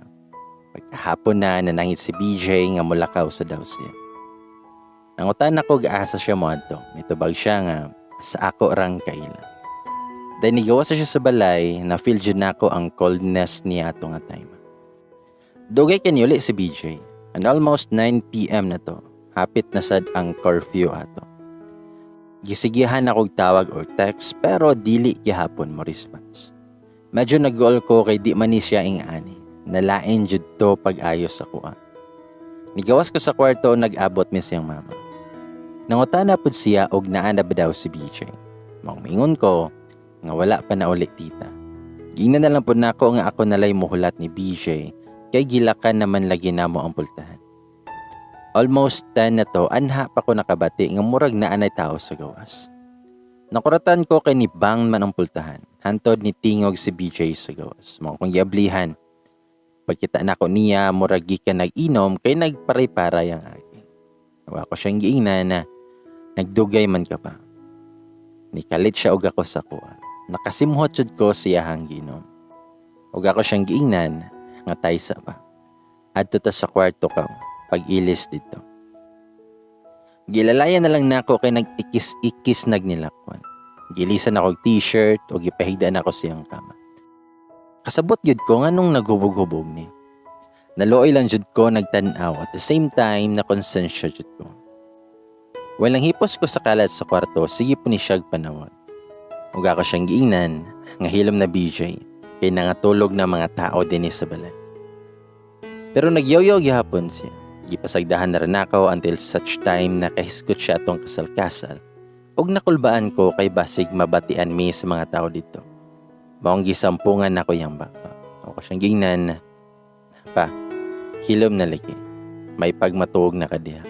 Pagkahapon na nanangit si BJ nga mulakaw sa daw siya. Nangutan ako gaasa siya mo adto. Mitubag siya nga sa ako rang kaila. Dahil nigawas siya sa balay na feel jud nako ang coldness niya ato nga time. Dugay kanyuli si BJ. And almost 9 PM na to. Hapit na sad ang curfew ato. Gisigihan akong tawag or text pero dili gihapon mo response. Medyo nag-goal ko kay di man ni siya ingani. Nalain jud to pag-ayos sa kuha. Nigawas ko sa kwarto nag-abot mi siyang mama. Nangutana pud siya og naa na ba daw si BJ. Mingon ko nga wala pa na uli tita. Gingnan na lang pud nako nga ako nalay muhulat ni BJ kay gilakan naman lagi namo ang pultahan. Almost 10 na to, anha pa ko nakabati nga murag na anay tao sa gawas. Nakuratan ko kay ni Bang man ang pultahan. Hantod ni tingog si BJ sa gawas. Mga kong giablihan. Pagkita na ko niya, murag gikan nag-inom kay nagparay-paray ang agi. Nawa ko siyang giingnan na nagdugay man ka pa. Nikalit siya og ako sa kuha. Nakasimhot jud ko siya hang ginom. Og ako siyang giingnan nga taysa pa. Adto ta sa kwarto ka. Pag-ilis dito. Gilalayan na lang nako kay nag-ikis-ikis nagnilakwan. Gilisan ako t-shirt o gipahigdaan ako siyang kama. Kasabot yun ko nga nung naghubog-hubog ni. Naluoy lang jud ko nagtanaw at the same time na konsensya jud ko. Walang hipos ko sa kalat sa kwarto, sige po ni siyag panawag. Ug ako siyang giingnan nga hilom na BJ kay nangatulog na mga tao din sa balay. Pero nagyaw-yaw gihapon siya. Gipasagdahan na rin ako until such time na kahiskot siya atong kasal-kasal. Ug nakulbaan ko kay basig mabatian mi sa mga tao dito. Maong gisampungan ako yang baka. Ako siyang gingnan. Pa, hilom na lagi. May pagmatuog na kadiha.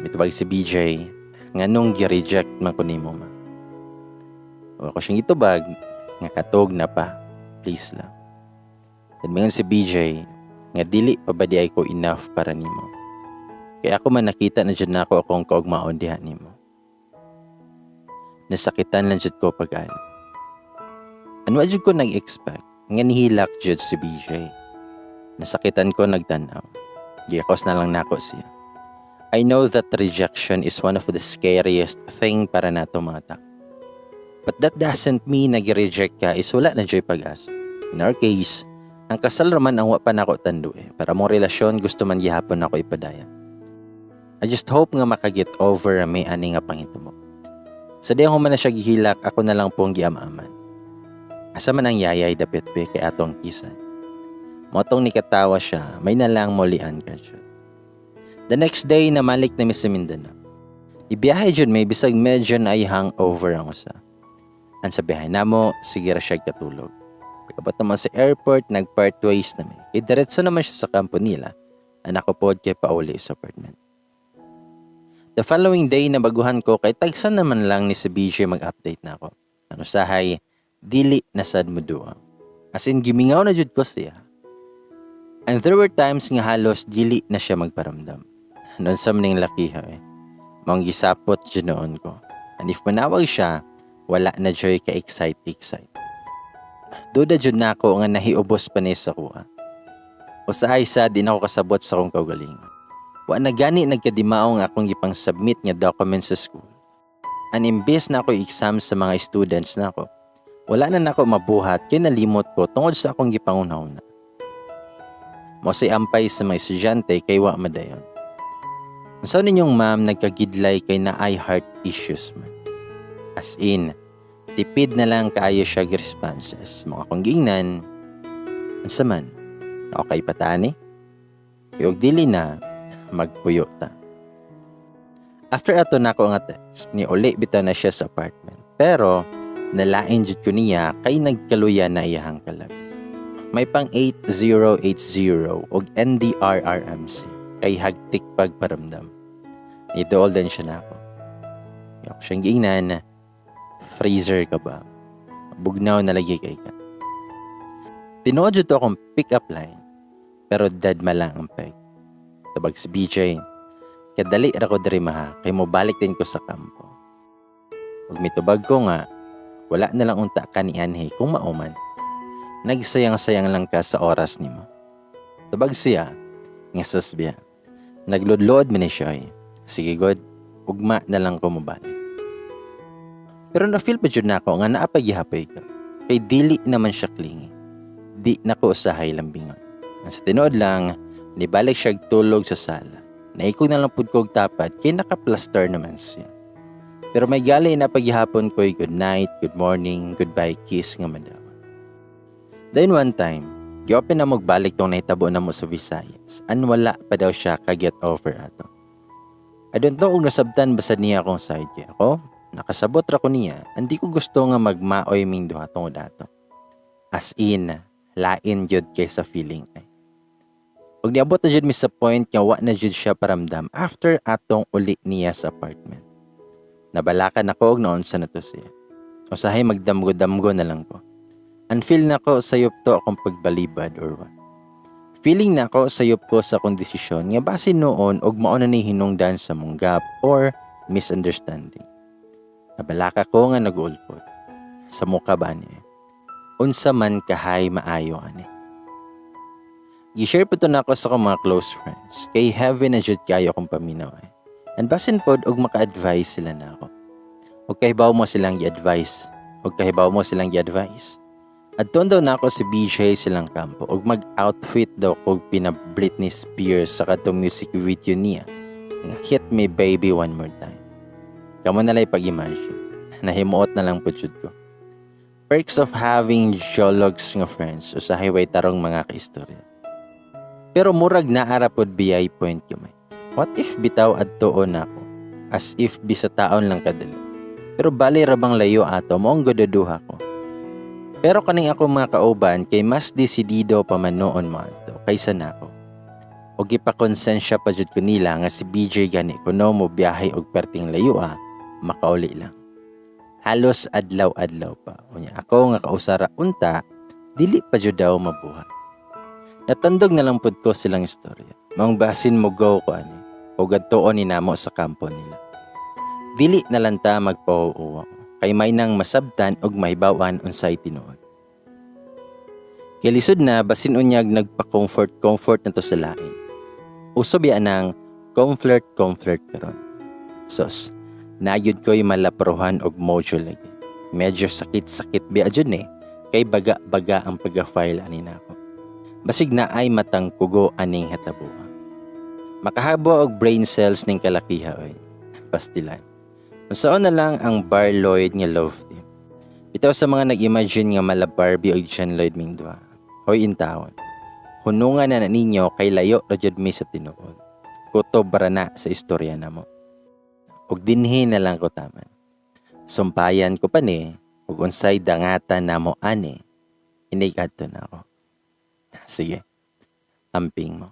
Mitubag si BJ, nga nung gi-reject man ko nimo ma. Ako siyang itubag, nga katog na pa. Please lang. At mayon si BJ, nga dili pa ba di ay ko enough para nimo. Kaya ako man nakita na dyan na ako akong kaugmaon diha nimo. Nasakitan lang dyan ko pag-ano. Ano dyan ko nag-expect? Nga nihilak dyan si BJ. Nasakitan ko nagtanaw. Giyakos na lang nako siya. I know that rejection is one of the scariest thing para nato mga tao. But that doesn't mean nag-reject ka is wala na dyan pag-asa. In our case, ang kasal raman ang wapan ako tando para mong relasyon gusto man gihapon ako ipadaya. I just hope nga makaget over may ani nga pangitabo. Sa diyan ko man na siya gihilak, ako na lang pong giamaman. Asa man ang yayay dapit be kay atong kisan. Motong nikatawa siya, may nalang molian ka siya. The next day, namalik na mi sa Mindanao. Ibiyahe dyan may bisag medyo na ay hangover ang usa. Ang sabihin namo, sige ra siya katulog. Pagkabat naman sa airport, nag-part ways na may. Diretso naman siya sa kampo nila. Anak ko po kay pauli sa apartment. The following day, nabaguhan ko kay tagsan naman lang ni si BJ mag-update na ako. Ano sahay, dili na sad mo doon. As in, gimingaw na jud ko siya. And there were times nga halos dili na siya magparamdam. Noon sa maning lakiha Maong gisapot dyan noon ko. And if manawag siya, wala na joy ka-excite. Duda jud na ako nga nahiubos pa ni sa kuha. Usahay sa din ako kasabot sa akong kaugalingon. Wa na gani nagkadimao nga akong gipang submit nga documents sa school. An imbes na ako exam sa mga students na ako, wala na nako mabuhat kay nalimot ko tungod sa akong gipangunahuna. Mosay ampay sa mga estudyante kay wa madayon. Unsa ninyong ma'am nagkagidlay kay na ay heart issues man. As in, tipid na lang kaayo siya responses. Mga kong giingnan, ansa man, okay pa tani? Yung dili na, magpuyo ta. After ato na ako nga text, ni uli bitaw na siya sa apartment. Pero, nalain jud ko niya kay nagkaluya na iyahang kalag. May pang 8080 og NDRRMC kay hagtik pagparamdam. Idol din siya na ako. Yung siyang giingnan, freezer ka ba? Bugnaw na lagi kay ka. Tinuod jud to akong pick-up line, pero dead ma lang ang peg. Tabag si BJ, Kadali ra ko diri maha kay mo balik din ko sa kampo. Ug mitubag ko nga wala na lang unta ka ni anhi kung mauman. Nagsayang-sayang lang ka sa oras nimo. Tubag siya nga susbiya. Nagludlod man ni siya. Sige god, ugma na lang ko mobalik. Pero na-feel pa jud nako nga naapagihapay ko. Kay dili naman siya klingi. Di na ko usahay lambingon. Sa tinuod lang, nibalik siya tulog sa sala. Naikog na lang pud ko og tapad kay naka-plaster naman siya. Pero may gali na paghihapon ko good night, good morning, goodbye kiss nga madawa. Then one time, giopen na magbalik tong nahitabo na mo sa Visayas. Wala pa daw siya ka-get over ato. I don't know kung nasabtan basta niya akong side kaya ako. Nakasabot ra ko niya, hindi ko gusto nga magmaoy ming duha tungod ato. As in, lain jud kay sa feeling ay. Ug niabot na jud mi sa point nga wa na jud siya paramdam after atong uli niya sa apartment. Nabalakan ako og noon sa nato siya. Usahay magdamgo-damgo na lang ko. Unfeel na ko sayop to akong pagbalibad or what. Feeling na ako sayop ko sa akong desisyon nga base noon og mao na ni hinungdan sa mong gap or misunderstanding. Nabalaka ko nga nag-ulpot. Sa mukha ba niya? Unsa man kahay maayo ani. Gi-share po to na ako sa akong mga close friends. Kay heaven na jud kayo akong paminaw eh. And basin pod og maka-advise sila na ako. Og kahibaw mo silang i-advise. Adton daw na ako si BJ silang kampo og mag-outfit daw og pina Britney Spears sa katong music video niya. Hit Me Baby One More Time. Kamo na lay pag-imagine. Nahimuot na lang po jud ko. Perks of having geologs nga friends usahay way tarong mga kaistorya. Pero murag naara pod BI point ko may. What if bitaw adtoon ako? As if bisataon lang kadali. Pero bali ra bang layo ato mo ang gododuha ko. Pero kaning ako mga kauban kay mas desidido pa man noon mo ato kaysa nako. Og ipakonsensya pa jud ko nila nga si BJ gani kuno mo biyahe og perting layo makauli lang. Halos adlaw-adlaw pa. Unya ako nga kausara unta, dili pa jud daw mabuhat. Natandog na lang pud ko silang istorya. Maong basin mo go ko ani. O gadtoon ni namo sa kampo nila. Dili na lang ta magpauuwa. Kay may nang masabtan og mahibawan unsay tinuod. Kay lisod na basin unyag nagpa-comfort na to sa lain. Usob ya nang comfort karon. Sos. Nagyod ko'y malaprohan og mojo lagi. Medyo sakit-sakit biya dyan kay baga-baga ang pag-file ani nako. Basig na ay matang kugo aning hatabuang. Makahabo og brain cells ning kalakiha oy. Pastilan. Unsaon na lang ang Barloyd nga love team. Bitaw sa mga nag-imagine nga mala Barbie og John Lloyd ming duha. Hoy intawon. Hunungan na ninyo kay layo ra jud mi sa tinuod. Kutob ra na sa istorya namo. Og dinhi na lang ko taman. Sumpayan ko pa ni, ug unsay dangatan namo ani, inig adto na ako. Sige, amping mo.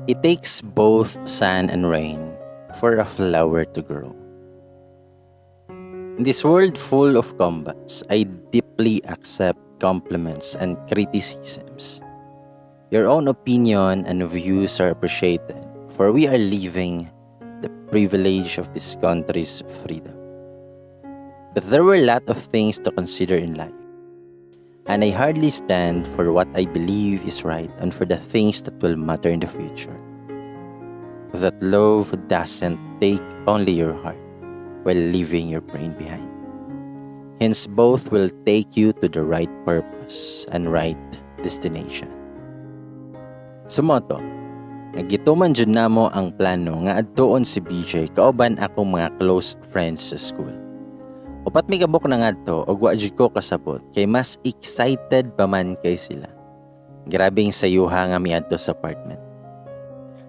It takes both sun and rain for a flower to grow. In this world full of combats, I deeply accept compliments and criticisms. Your own opinion and views are appreciated, for we are living the privilege of this country's freedom. But there were a lot of things to consider in life, and I hardly stand for what I believe is right and for the things that will matter in the future. That love doesn't take only your heart while leaving your brain behind. Hence, both will take you to the right purpose and right destination. Sumoto, nagituman jud namo ang plano nga adtoon si BJ kauban akong mga close friends sa school. Upat mi kabok na ngadto og wa jud ko kasabot kay mas excited pa man kay sila. Grabing sayuha nga miadto sa apartment.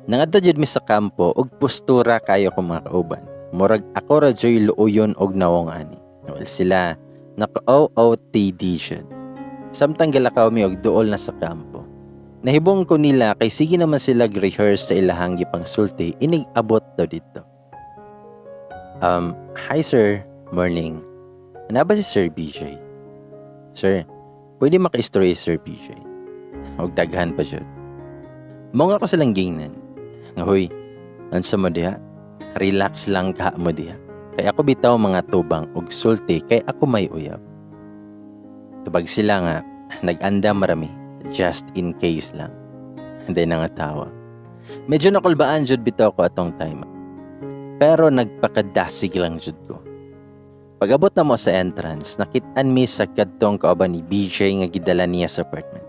Nangadto jud mi sa kampo og postura kayo ko mga kauban. Murag ako ra joy luoyon og nawong ani. Well, sila naka-OOTD jud. Samtang galakaw mi og duol na sa kampo. Nahibong ko nila kay sige naman sila rehearse sa ilahang gipang sulti inig abot daw dito. Hi sir, morning. Ano ba si Sir BJ? Sir, pwede maka-story Sir BJ. Huwag daghan pa jud. Mong ako silang gingnan. Nga huy, nansa mo diha? Relax lang ka mo diha. Kay ako bitaw mga tubang og sulti kay ako may uyab. Tubag sila nga, nag-anda marami. Just in case lang. Hindi na nga tawa. Medyo nakulbaan jud bitaw ko atong time. Pero nagpakadasig lang jud ko. Pag-abot na mo sa entrance, nakit-an mi sa kadtong kauban ni BJ nga gidala niya sa apartment.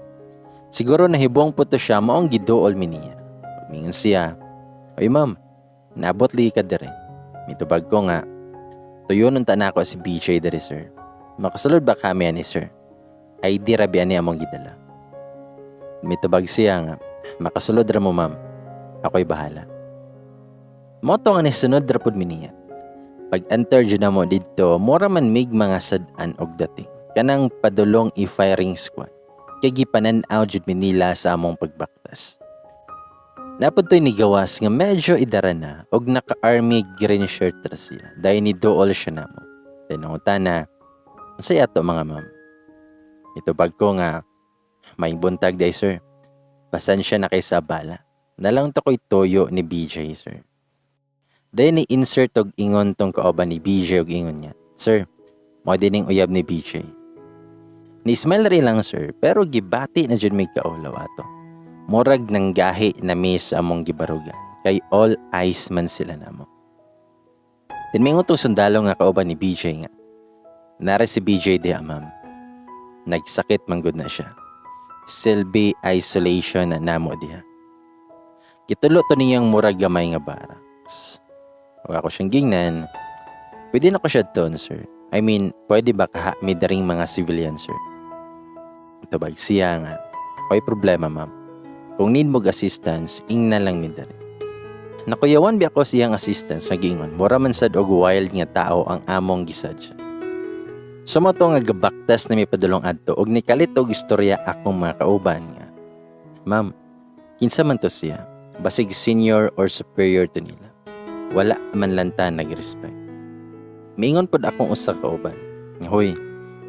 Siguro nahibong po to siya maong giduol mi niya. Mingon siya, "Oy ma'am, naabot li ka dire." Mitubag ko nga, "Tuyo nun tanako si BJ dire sir. Makasulod ba kami ani sir? Ay di rabi ani among gidala." Mitubag siya nga, "Makasulod ra mo ma'am. Ako'y bahala." Moto nga ni sunod ra pud mi niya. Pag-enter dyan na mo dito, mura man mig mga sad-an og dating. Kanang padulong i-firing squad. Kay gipanan-aw jud mi nila sa among pagbaktas. Napod to'y nigawas nga medyo idara na og naka-army green shirt ra siya. Dahil ni dool siya na mo. Tinungutan na, "Unsay ato mga ma'am?" Ito bag ko nga, "May buntag day sir. Pasensya na kay sa bala. Nalang to ko'y toyo ni BJ sir." Dahil ni-insert og ingon tong kauban ni BJ og ingon niya, "Sir, mo dining uyab ni BJ." Ni-smile rin lang sir, pero gibati na dyan may kaulaw ato. Murag nang gahi na miss among gibarugan, kay all eyes man sila namo. Tinmingon tong sundalo nga kauban ni BJ nga, "Nara si BJ diha ma'am. Nagsakit man gud na siya. Silbi isolation na namo diha." Gitulo to niyang murag gamay nga barracks. Huwag ako siyang gingnan, "Pwede na ko siya doon, sir. I mean, pwede ba kaha-mi daring mga civilian, sir?" Tubag siya nga, "Ako'y problema, ma'am. Kung need mog assistance, ing na lang mi dari." Nakuyawan bi ako siyang assistance nga gingon, mura man sad og wild nga tao ang among gisad siya. Sumato nga gabaktas na may padulong adto og nikalit og istorya akong mga kauban nga, "Ma'am, kinsa man to siya? Basig senior or superior to nila. Wala man lanta nag-respect." Mingon pod akong usa ka uban, "Hoy,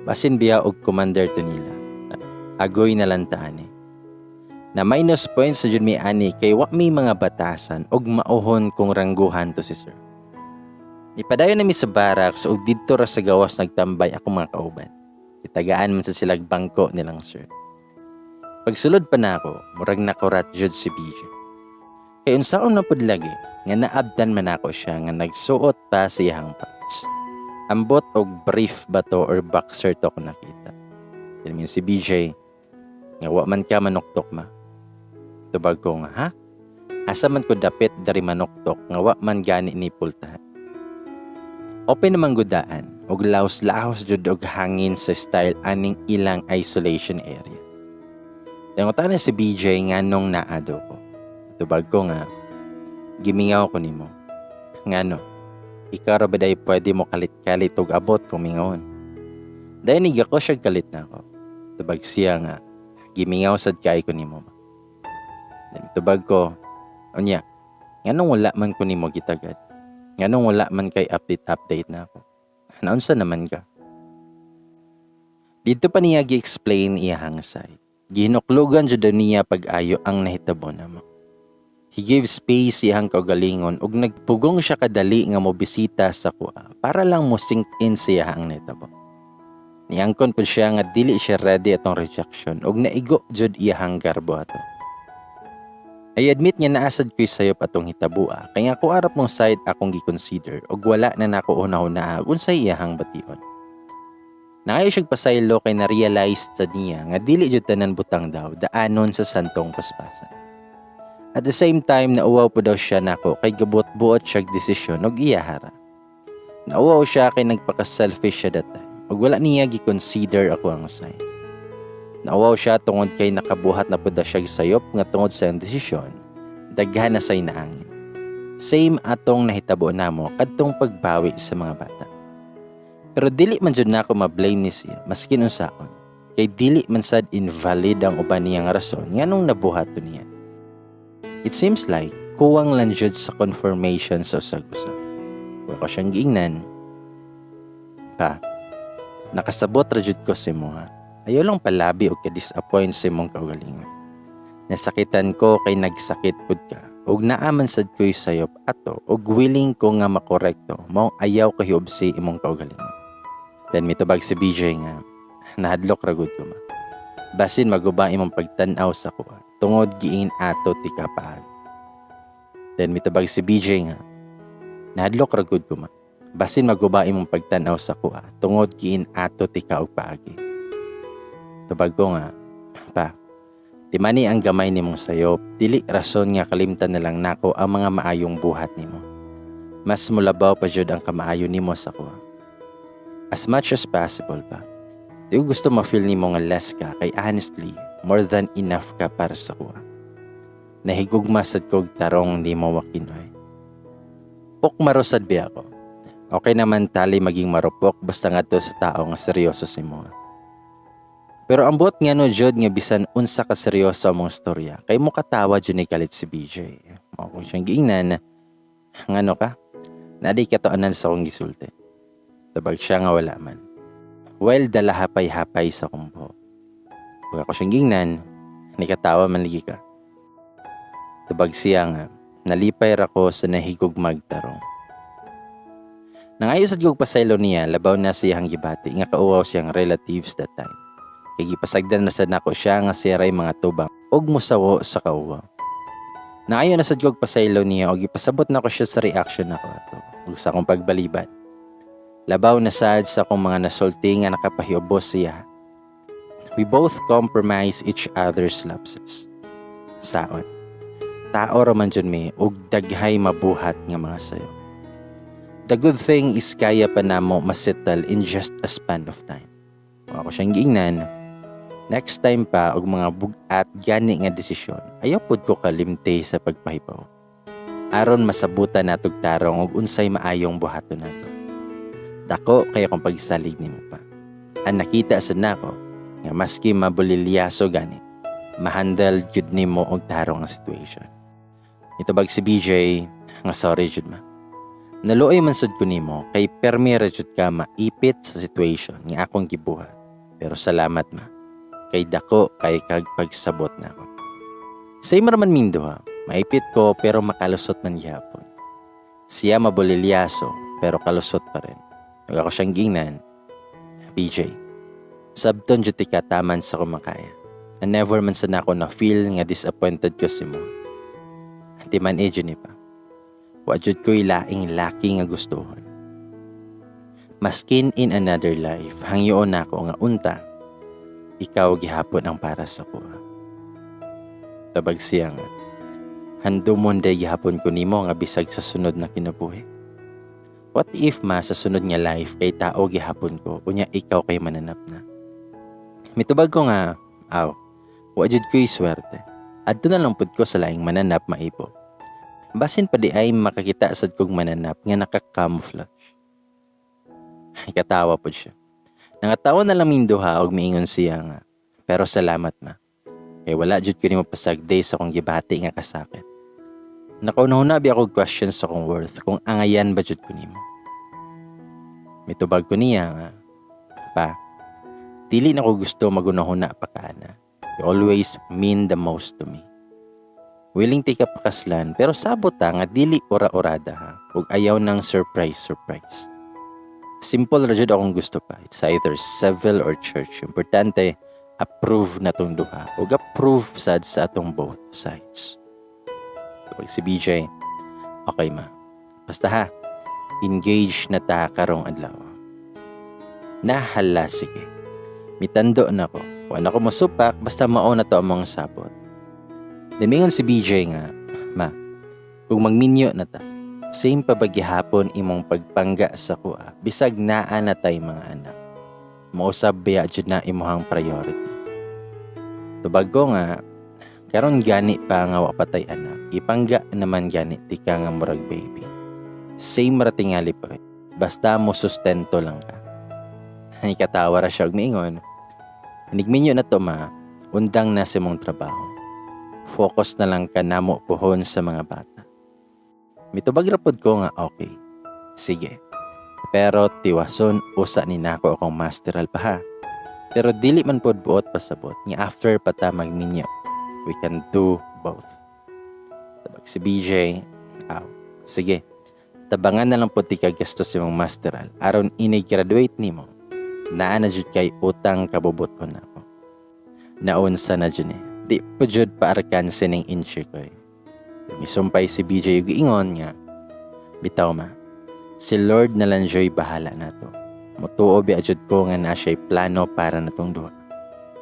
basin biya og commander to nila. Agoy na lantaan eh. Na minus points sa jud mi ani kay wa may mga batasan og mauhon kung rangguhan to si sir." Ipadayon na mi sa barracks og didto ra sa gawas nagtambay akong mga kauban. Itagaan man sa silag bangko nilang sir. Pagsulod pa na ako, murag nakurat jud si BJ. Kay unsaon na pud lagi nga naabdan man ako siya nga nagsuot pa sa iyang patch. Ambot og brief ba to or boxer to ko nakita. Ilmin si BJ, nga wa man ka manuktok ma. Tubag ko nga, "Ha? Asa man ko dapit dari manuktok nga wa man gani ni pultahan." Open naman gudaan og laos-laos jud og hangin sa style aning ilang isolation area. Dangutan na si BJ nga nung naado ko. Tubag ko nga, "Gimingaw ko nimo. Ngano, ikaw ra ba day pwede mo kalit-kalit og abot kung mingaon?" Dahil niga ko siya kalit na ako. Tubag siya nga, "Gimingaw sad kay ko nimo." Tubag ko, "Unya, nganong wala man ko nimo gitagad? Nganong wala man kay update na ako? Naunsa naman ka?" Dito pa niya gi-explain iyahang side. Ginuklugan jud niya pag-ayo ang nahitabo namo. He gave space iyang kaugalingon ug nagpugong siya kadali nga mobisita sa kuha para lang mo sink in sa iyang nahitabo. Niangkon po siya nga dili siya ready atong rejection ug naigo jud iyang garbo ato. I admit nga naasad ko'y sayop atong hitabua kay nga ko arap mong side akong gi-consider ug wala na nako una-una unsay iyang bation. Nangayo siyang pasaylo kay na-realize sa niya nga dili jud tanan butang daw daanon sa santong paspasan. At the same time, nauwaw po daw siya nako kay gabot-buot siya desisyon og iyahara. Nauwaw siya kay nagpaka-selfish siya that time ug wala niya gi-consider ako ang sign. Nauwaw siya tungod kay nakabuhat na po daw siya sayop nga tungod sa desisyon, daghan na say naangin. Same atong nahitabo namo kadtong pagbawi sa mga bata. Pero dili man jud nako ma-blame ni siya maskin unsaon, kay dili man sad invalid ang uban niyang rason nganong nabuhat to niya. It seems like kuwang lang jud sa confirmation sa usag-usag. Kung ako siyang giingnan, "Pa, nakasabot ra jud ko si mo ha. Ayaw lang palabi o ka-disappoint sa imong kaugalingon. Nasakitan ko kay nagsakit pud ka ug naaman sad ko'y sayop ato ug willing ko nga makorekto mao ayaw kahiubsi imong kaugalingon. Then mitubag si BJ nga nahadlok ra gud ko ma. Basin maguba imong pagtan-aw sa kuha tungod giin ato ti kapaag. Then mitubag si BJ nga nahadlok ra gud ko ma. Basin maguba imong pagtan-aw sa kuha tungod giin ato ti kaog paagi. Tubag ko nga pa di mani ang gamay nimong sayop, dili rason nga kalimtan na lang nako ang mga maayong buhat nimo. Mas mulabaw pa jud ang kamaayo nimo sa kuha. As much as possible pa. Di ko gusto ma-feel nimo nga less ka kay honestly, more than enough ka para sa kuha. Nahigugma sad kog tarong di mo wakinoy. Pok marusad bi ako. Okay naman tali maging marupok basta ngadto sa tao nga seryoso si mo. Pero ambot nga no jud nga bisan unsa ka seryoso mong storya kay mo katawa jud ni kalit si BJ. Mao ko siyang giingnan ngano ka? Nadi ka to anan sa akong gisulti. Tabag siya nga wala man. Well dala hapay-hapay sa kumpo. Ug ako siyang giingnan ni katawa man ligi ka. Tabag siya nga nalipay ra ko sa nahigog magtarong. Nangayo sad kog pasaylo niya labaw na siyang gibati nga kauwaw siyang relatives that time. Kay gipasagdan na sad nako siya nga siray mga tubang ug musawo sa kauwaw. Naayo na sad kog pasaylo niya og gipasabot nako siya sa reaction nako ato ug sa akong pagbaliban. Labaw na sad sa akong mga nasulti nga nakapahiubos siya. We both compromise each other's lapses. Saon. Tao ra man jud mi ug daghay mabuhat nga mga sayo. The good thing is kaya pa namo masettle in just a span of time. Ako siyang giingnan. Next time pa og mga bugat gani nga desisyon, ayaw pud ko kalimte sa pagpahibaw. Aron masabutan natog tarong og unsay maayong buhaton nato. Dako kaya kung pagsalig nimo pa. Ang nakita sa nako nga maski mabulilyaso gani, mahandle jud nimo og tarong nga situation. Itubag si BJ nga sorry jud ma. Naluoy man sad ko nimo kay permi ra jud ka maipit sa situation nga akong gibuhat. Pero salamat ma. Kay dako kay kag pagsabot na ako. Same raman mindo ha. Maipit ko pero makalusot man gyapon. Siya mabulilyaso pero kalusot pa rin. Ug ako siyang giingnan. BJ. Sabton jud ti kataman sa kumakaya. And never man sa nako na feel nga disappointed ko si mo. Di man jud ni pa. Wa jud ko'y laing laki nga gustuhon. Maskin in another life, hangyoon nako nga unta, ikaw gihapon ang para sa kuha. Tabag siya nga, handumon day gihapon ko nimo nga bisag sa sunod na kinabuhi. What if ma sa sunod nga life kay tao gihapon ko, unya ikaw kay mananap na. Mitubag ko nga, wa jud ko'y swerte. Adto na lang pud ko sa laing mananap maipo. Basin pa di ay makakita sad kog mananap nga naka-camouflage. Ay katawa po siya. Nangatawa na lang minduha og miingon siya nga. Pero salamat ma. Kay wala jud ko nimo pasagday sa akong gibati nga kasakit. Nakunahuna bi ako questions sa akong worth kung angayan ba jud ko nimo. Mitubag ko niya nga. Pa, dili na ko gusto magunahuna pa kana. You always mean the most to me. Willing ti ka pakaslan pero sabot ta nga dili ora-orada ha. Ug ayaw ng surprise. Simple ra jud akong gusto pa. It's either civil or church. Importante, approve na tong duha. O approve sad sa atong both sides. Kapag si BJ, okay ma. Basta ha, engage na ta karong adlaw. Nahala, sige. Mitando na ko. Wala ko masupak, basta mao na to among sabot. Damingon si BJ nga, ma, kung magminyo na ta, same pa bagyahapon imong pagpangga sa kuha, bisag naa na tay mga anak. Mausab biya jud na imuhang priority. Tubag ko nga, karon gani pa nga wa patay anak, ipangga naman gani tika nga murag baby. Same ra tingali pa, basta mo sustento lang ka. Ay katawa ra siya og miingon. Nigminyo na to ma, undang na si mong trabaho. Focus na lang ka namo pohon sa mga bata. Mitubag rapod ko nga okay. Sige. Pero tiwason usa ni nako akong masteral pa ha. Pero dili man pod buot pasabot nga after pa ta magminyo. We can do both. Tabag si BJ, sige, tabangan na lang po ti kagastos yung masteral aron ini-graduate nimo. Naa na jud kay utang kabubot ko na ako. Naunsa na jud di po jud paarkan sining inchi ko. Misumpay si BJ yung giingon nga, bitaw ma, si Lord na lang joy bahala na to. Mutuo bi ajud ko nga na siya'y plano para natong duha.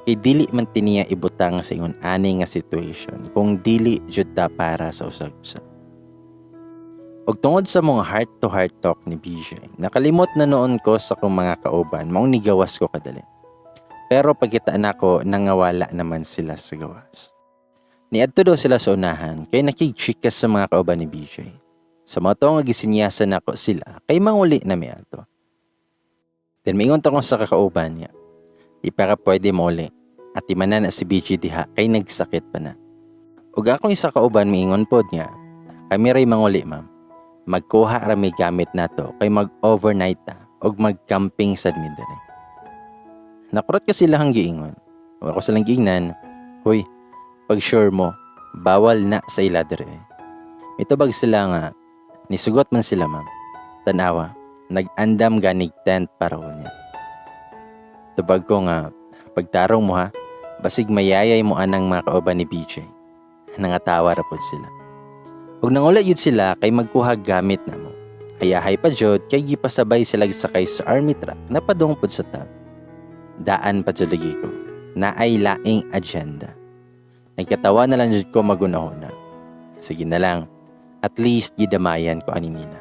Kay dili man tiniya ibutang sa ingon ani nga situation kung dili jud ta para sa usag-usag. Og tungod sa mga heart-to-heart talk ni BJ, nakalimot na noon ko sa kong mga kauban, maong nigawas ko kadali. Pero pagkitaan ako, nangawala naman sila sa gawas. Niadto daw sila sa unahan, kay nakigchikas sa mga kauban ni BJ. Sa mga to nga gisinyasan ako sila, kay manguli na mi ato. Then mingon to kong sa kakauban niya, di para pwede muli, at imanan na si BJ diha, kay nagsakit pa na. Ug akong isa kauban miingon pod niya, kami ray manguli ma'am. Magkuha rami gamit nato kay mag-overnight ta og mag-camping sa midday. Nakurot ko sila hang giingon. O ako silang giingnan, "Hoy, pag sure mo, bawal na sa ila dire." Mitubag sila nga, nisugot man sila ma'am. Tanawa, nag-andam ganig tent para niya. Tubag ko nga, pagtarong mo ha, basig mayayay mo anang mga kauban ni BJ. Nangatawa ra pod sila. Ug nangula yun sila kay magkuha gamit na mo. Hayahay pa jud kay gipasabay sila sakay sa army truck na padung pod sa tab. Daan pa jud lagi ko. Naay laing agenda. Nagkatawa na lang jud ko magunahuna. Sige na lang. At least gidamayan ko ani nila.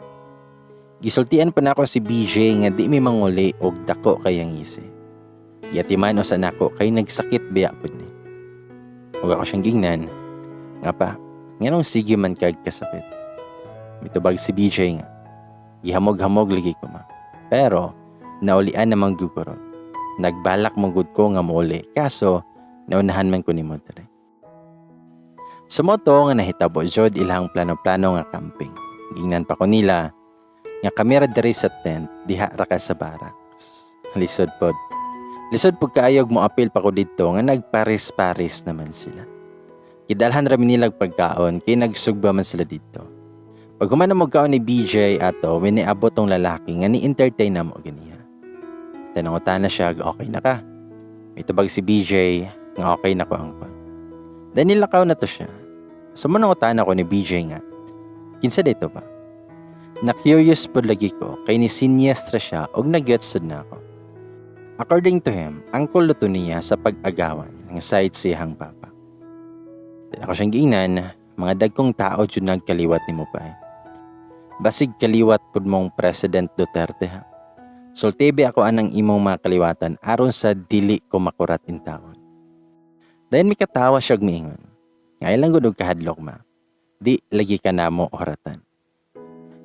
Gisultian pa nako si BJ nga di mi manguli og dako kayang isi. Yatiman o sa nako kay nagsakit biya pod ni. Ug ako siyang gingnan. Nga pa, nganong sige man kag kasakit. Mitubag si BJ nga. Gihamog-hamog lagi ko ma. Pero, naulian namang duguron. Nagbalak mong ko nga muli. Kaso, naunahan man ko ni mo dere. Sa moto nga nahitabo jod ilang plano-plano nga camping. Gingnan pa ko nila, nga kamera dere sa tent, diha ra ka sa barracks. Lisod pod. Lisod pod kaayog mo apil pa ko dito nga nagparis-paris naman sila. Kidalhan rami nilag pagkaon kay nagsugba man sila dito. Pag humana mo kaon ni BJ ato, winiabot tong lalaki nga ni-entertain na mo ganiya. Tanangutan na siya, okay na ka. May tubag si BJ, nga okay na ko ang kon. Dahil nilakaw na to siya. Sumanangutan ako ni BJ nga, kinsa dito ba? Na-curious po lagi ko, kay ni siniestra siya og nag-getsod na ako. According to him, ang kulo to niya sa pag-agawan ng side siyang papa. Ako siyang giingnan, mga dagkong tao jud nagkaliwat ni mo pa. Basig kaliwat pud mong President Duterte ha. Sultibe ako anang imong mga kaliwatan aron sa dili ko makurat in taon. Dahil may katawa siya miingon. Ngay lang gud og kahadlok ma. Di lagi ka namo oratan.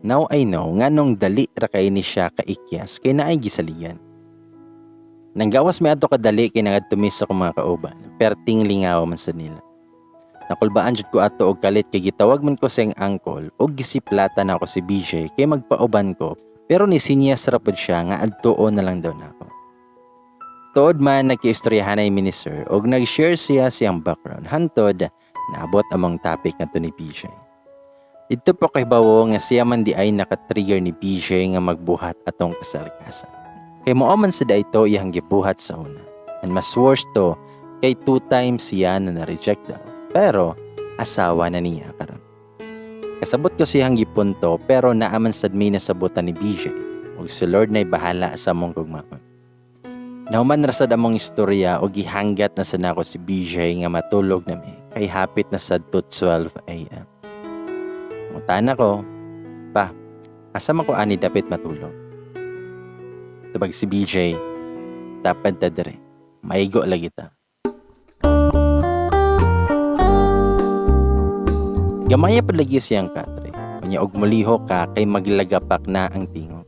Now I know nganong dali ra kay ni siya kaikyas kay naay gisaligan. Nanggawas mi adto kadali kay nagadtumis sa mga kauban, perting lingaw man sa nila. Nakulbaan jud ko ato og kalit kay gitawag man ko siyang angkol og gisiplatan ako si BJ kay magpauban ko pero ni sinyas ra pod siya nga adtuon na lang daw nako. Tuod man nagkiistoryahanay ni Sir og nag-share siya siyang background hantod naabot among topic ngadto ni BJ. Ito po kay bawo nga siya man di ay naka-trigger ni BJ nga magbuhat atong kasalkasan. Kay mao man sa ito iyang gibuhat sa una. And mas worse to kay 2 times siya na na-reject daw. Pero, asawa na niya karon. Kasabot ko siyang gipunto pero naaman sad mi nasabutan ni BJ. Ug si Lord na'y bahala sa among gugmaon. Nahuman ra sad among istorya og gihanggat na sa nako si BJ nga matulog na mi kay hapit na sad to 12 AM. Mutana ko, pa, asa man ko ani dapat matulog? Tubag si BJ, dapat ta dire. Maigo lagi ta. Gamaya pa lagi siyang katre. Kanya og muliho ka kay maglagapak na ang tingog.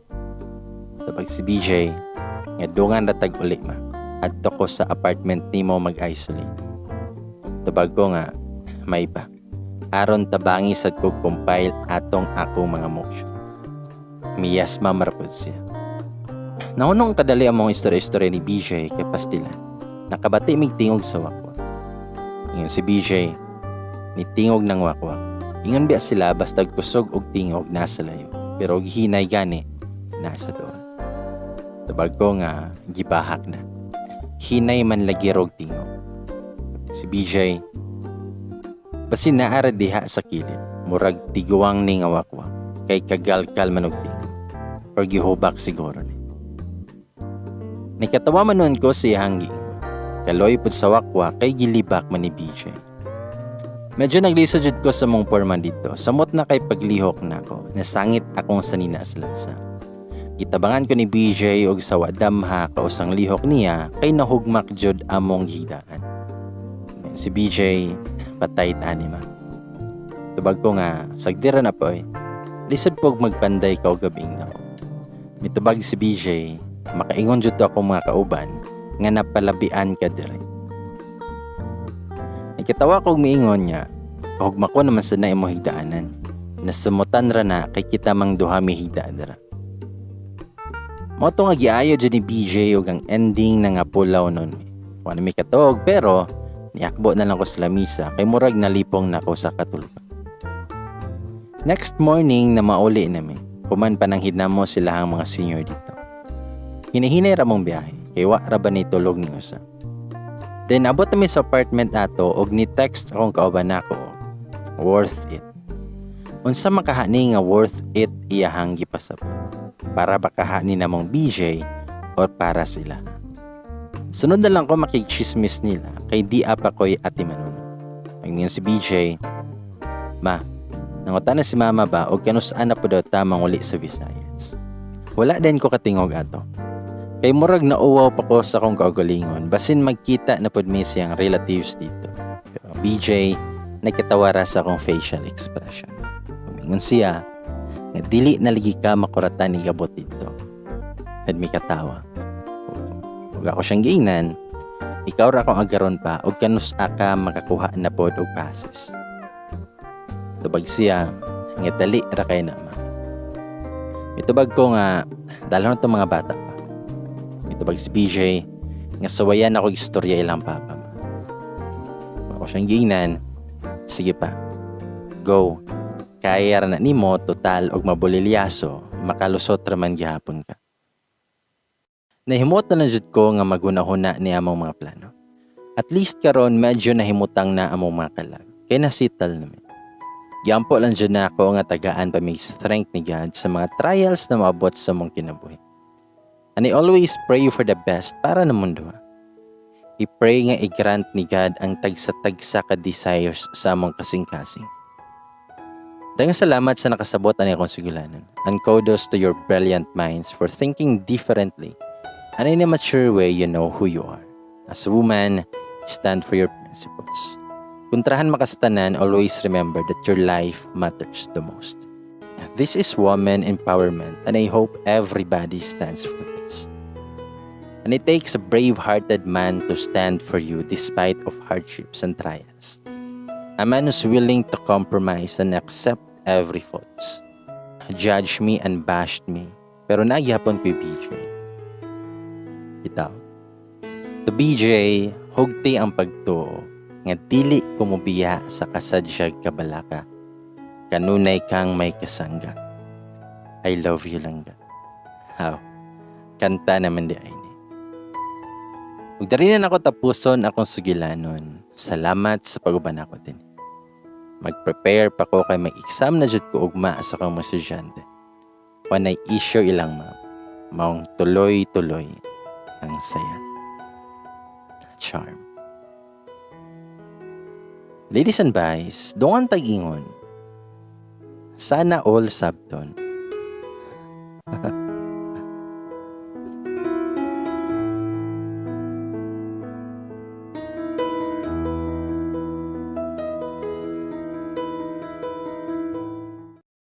Tubag si BJ, nga dungan ratag uli ma. Adto ko sa apartment nimo mag-isolate. Tubag ko nga, may pa. Aron tabangi sad ko compile atong akong mga motions. Miyas mamarapod siya. Naunong kadali among istorya-istorya ni BJ kay pastilan. Nakabati mig tingog sa wakwak. Ingon si BJ, ni tingog ng wakwak. Ingon biya sila basta kusog og tingog nasa layo. Pero og hinay gani, nasa doon. Tabag ko nga, gibahak na. Hinay man lagi og tingog. Si BJ, basin naara diha sa kilid, murag tiguang ni nga wakwak, kay kagalkal man og tingog. Or gihubak siguro ni. Nakatawa man nun ko si Hangi. Kaloy pud sa wakwak kay gilibak man ni BJ. Medyo naglisa jud ko sa mong porman dito. Samot na kay paglihok nako, nasangit akong sanina sa lansa. Gitabangan ko ni BJ og sa wadamha kausang lihok niya kay nahugmak jud among gidaan. Si BJ patay tani ma. Tubag ko nga sagdira na po lisod pog magpanday ka og gabing nako. Mitubag si BJ, makaingon jud ako mga kauban nga napalabian ka dire. Nakitawa ko og miingon niya, kahugma ko naman sa na imo higdaanan. Nasumutan ra na kay kita mang duha mi higdaan dira. Mo to nga giayo jud ni BJ og ang ending na nga pulaw nun. Wala mi katog pero niakbo na lang ko sa lamisa kay murag nalipong nako sa katulugan. Next morning na mauli nami, kuman pa nang hinamo sila ang mga senior dito. Hinihinay ra mong biyahe, kay wa ra ba ni tulog ni usa. Then abot kami sa apartment ato og ni text akong kauban nako, worth it. Unsa makahani nga worth it iyahang gipasabot? Para ba kahani namong BJ or para sila? Sunod na lang ko makikchismis nila kay di apa ko'y ati manuno. Ngayon si BJ, ma, nangutan na si mama ba o kanusaan na po daw tamang uli sa Visayas. Wala din ko katingog ato. Kay murag na uwaw pa ko sa kong kaugalingon basin magkita na pod mi siyang relatives dito. Pero BJ, nagkatawara sa akong facial expression. Kumingon siya, nga dili na ligi ka makuratan ni gabot dito. At mi katawa. Huwag ako siyang giingnan, ikaw ra akong agaron pa o kanus ka makakuha na pod og passes. Tubag siya, nga dali ra kay nama. Itubag ko nga, dalaw na itong mga bata pa. Itubag si BJ, nga sawayan ako istorya ilang papa. Ako siyang giingnan, sige pa, go. Kaya ra na nimo total og mabulilyaso, makalusot ra man gihapon ka. Nahimot na lang jud ko nga magunahuna ni among mga plano. At least karon medyo nahimutang na among mga kalag. Kay nasital namin. Giampo lang jud na ako nga tagaan pa mig strength ni God sa mga trials na maabot sa mong kinabuhi. And I always pray for the best para na mundo. I pray nga i-grant ni God ang tagsa-tagsa ka desires sa among kasing-kasing. Daghang salamat sa nakasabot ani akong sigulanon. And kudos to your brilliant minds for thinking differently. And in a mature way, you know who you are. As a woman, stand for your principles. Kuntrahan makasatanan, always remember that your life matters the most. This is woman empowerment, and I hope everybody stands for this. And it takes a brave-hearted man to stand for you despite of hardships and trials. A man who's willing to compromise and accept every fault. Judge me and bashed me, pero nagyapon ko'y BJ. Bitaw. To BJ, hugti ang pagtuo, nga dili kumubiya sa kasadyag kabalaka. Kanunay kang may kasangga. I love you lang ga. How? Kanta naman di ay ni. Ug darinan ako tapuson akong sugilanon. Salamat sa paguban ako din. Mag-prepare pa ko kay may exam na jud ko ugma sa kong mga estudyante. Wanay issue ilang maong tuloy-tuloy ang saya. Charm. Ladies and boys, doon tag-ingon. Sana all sabton.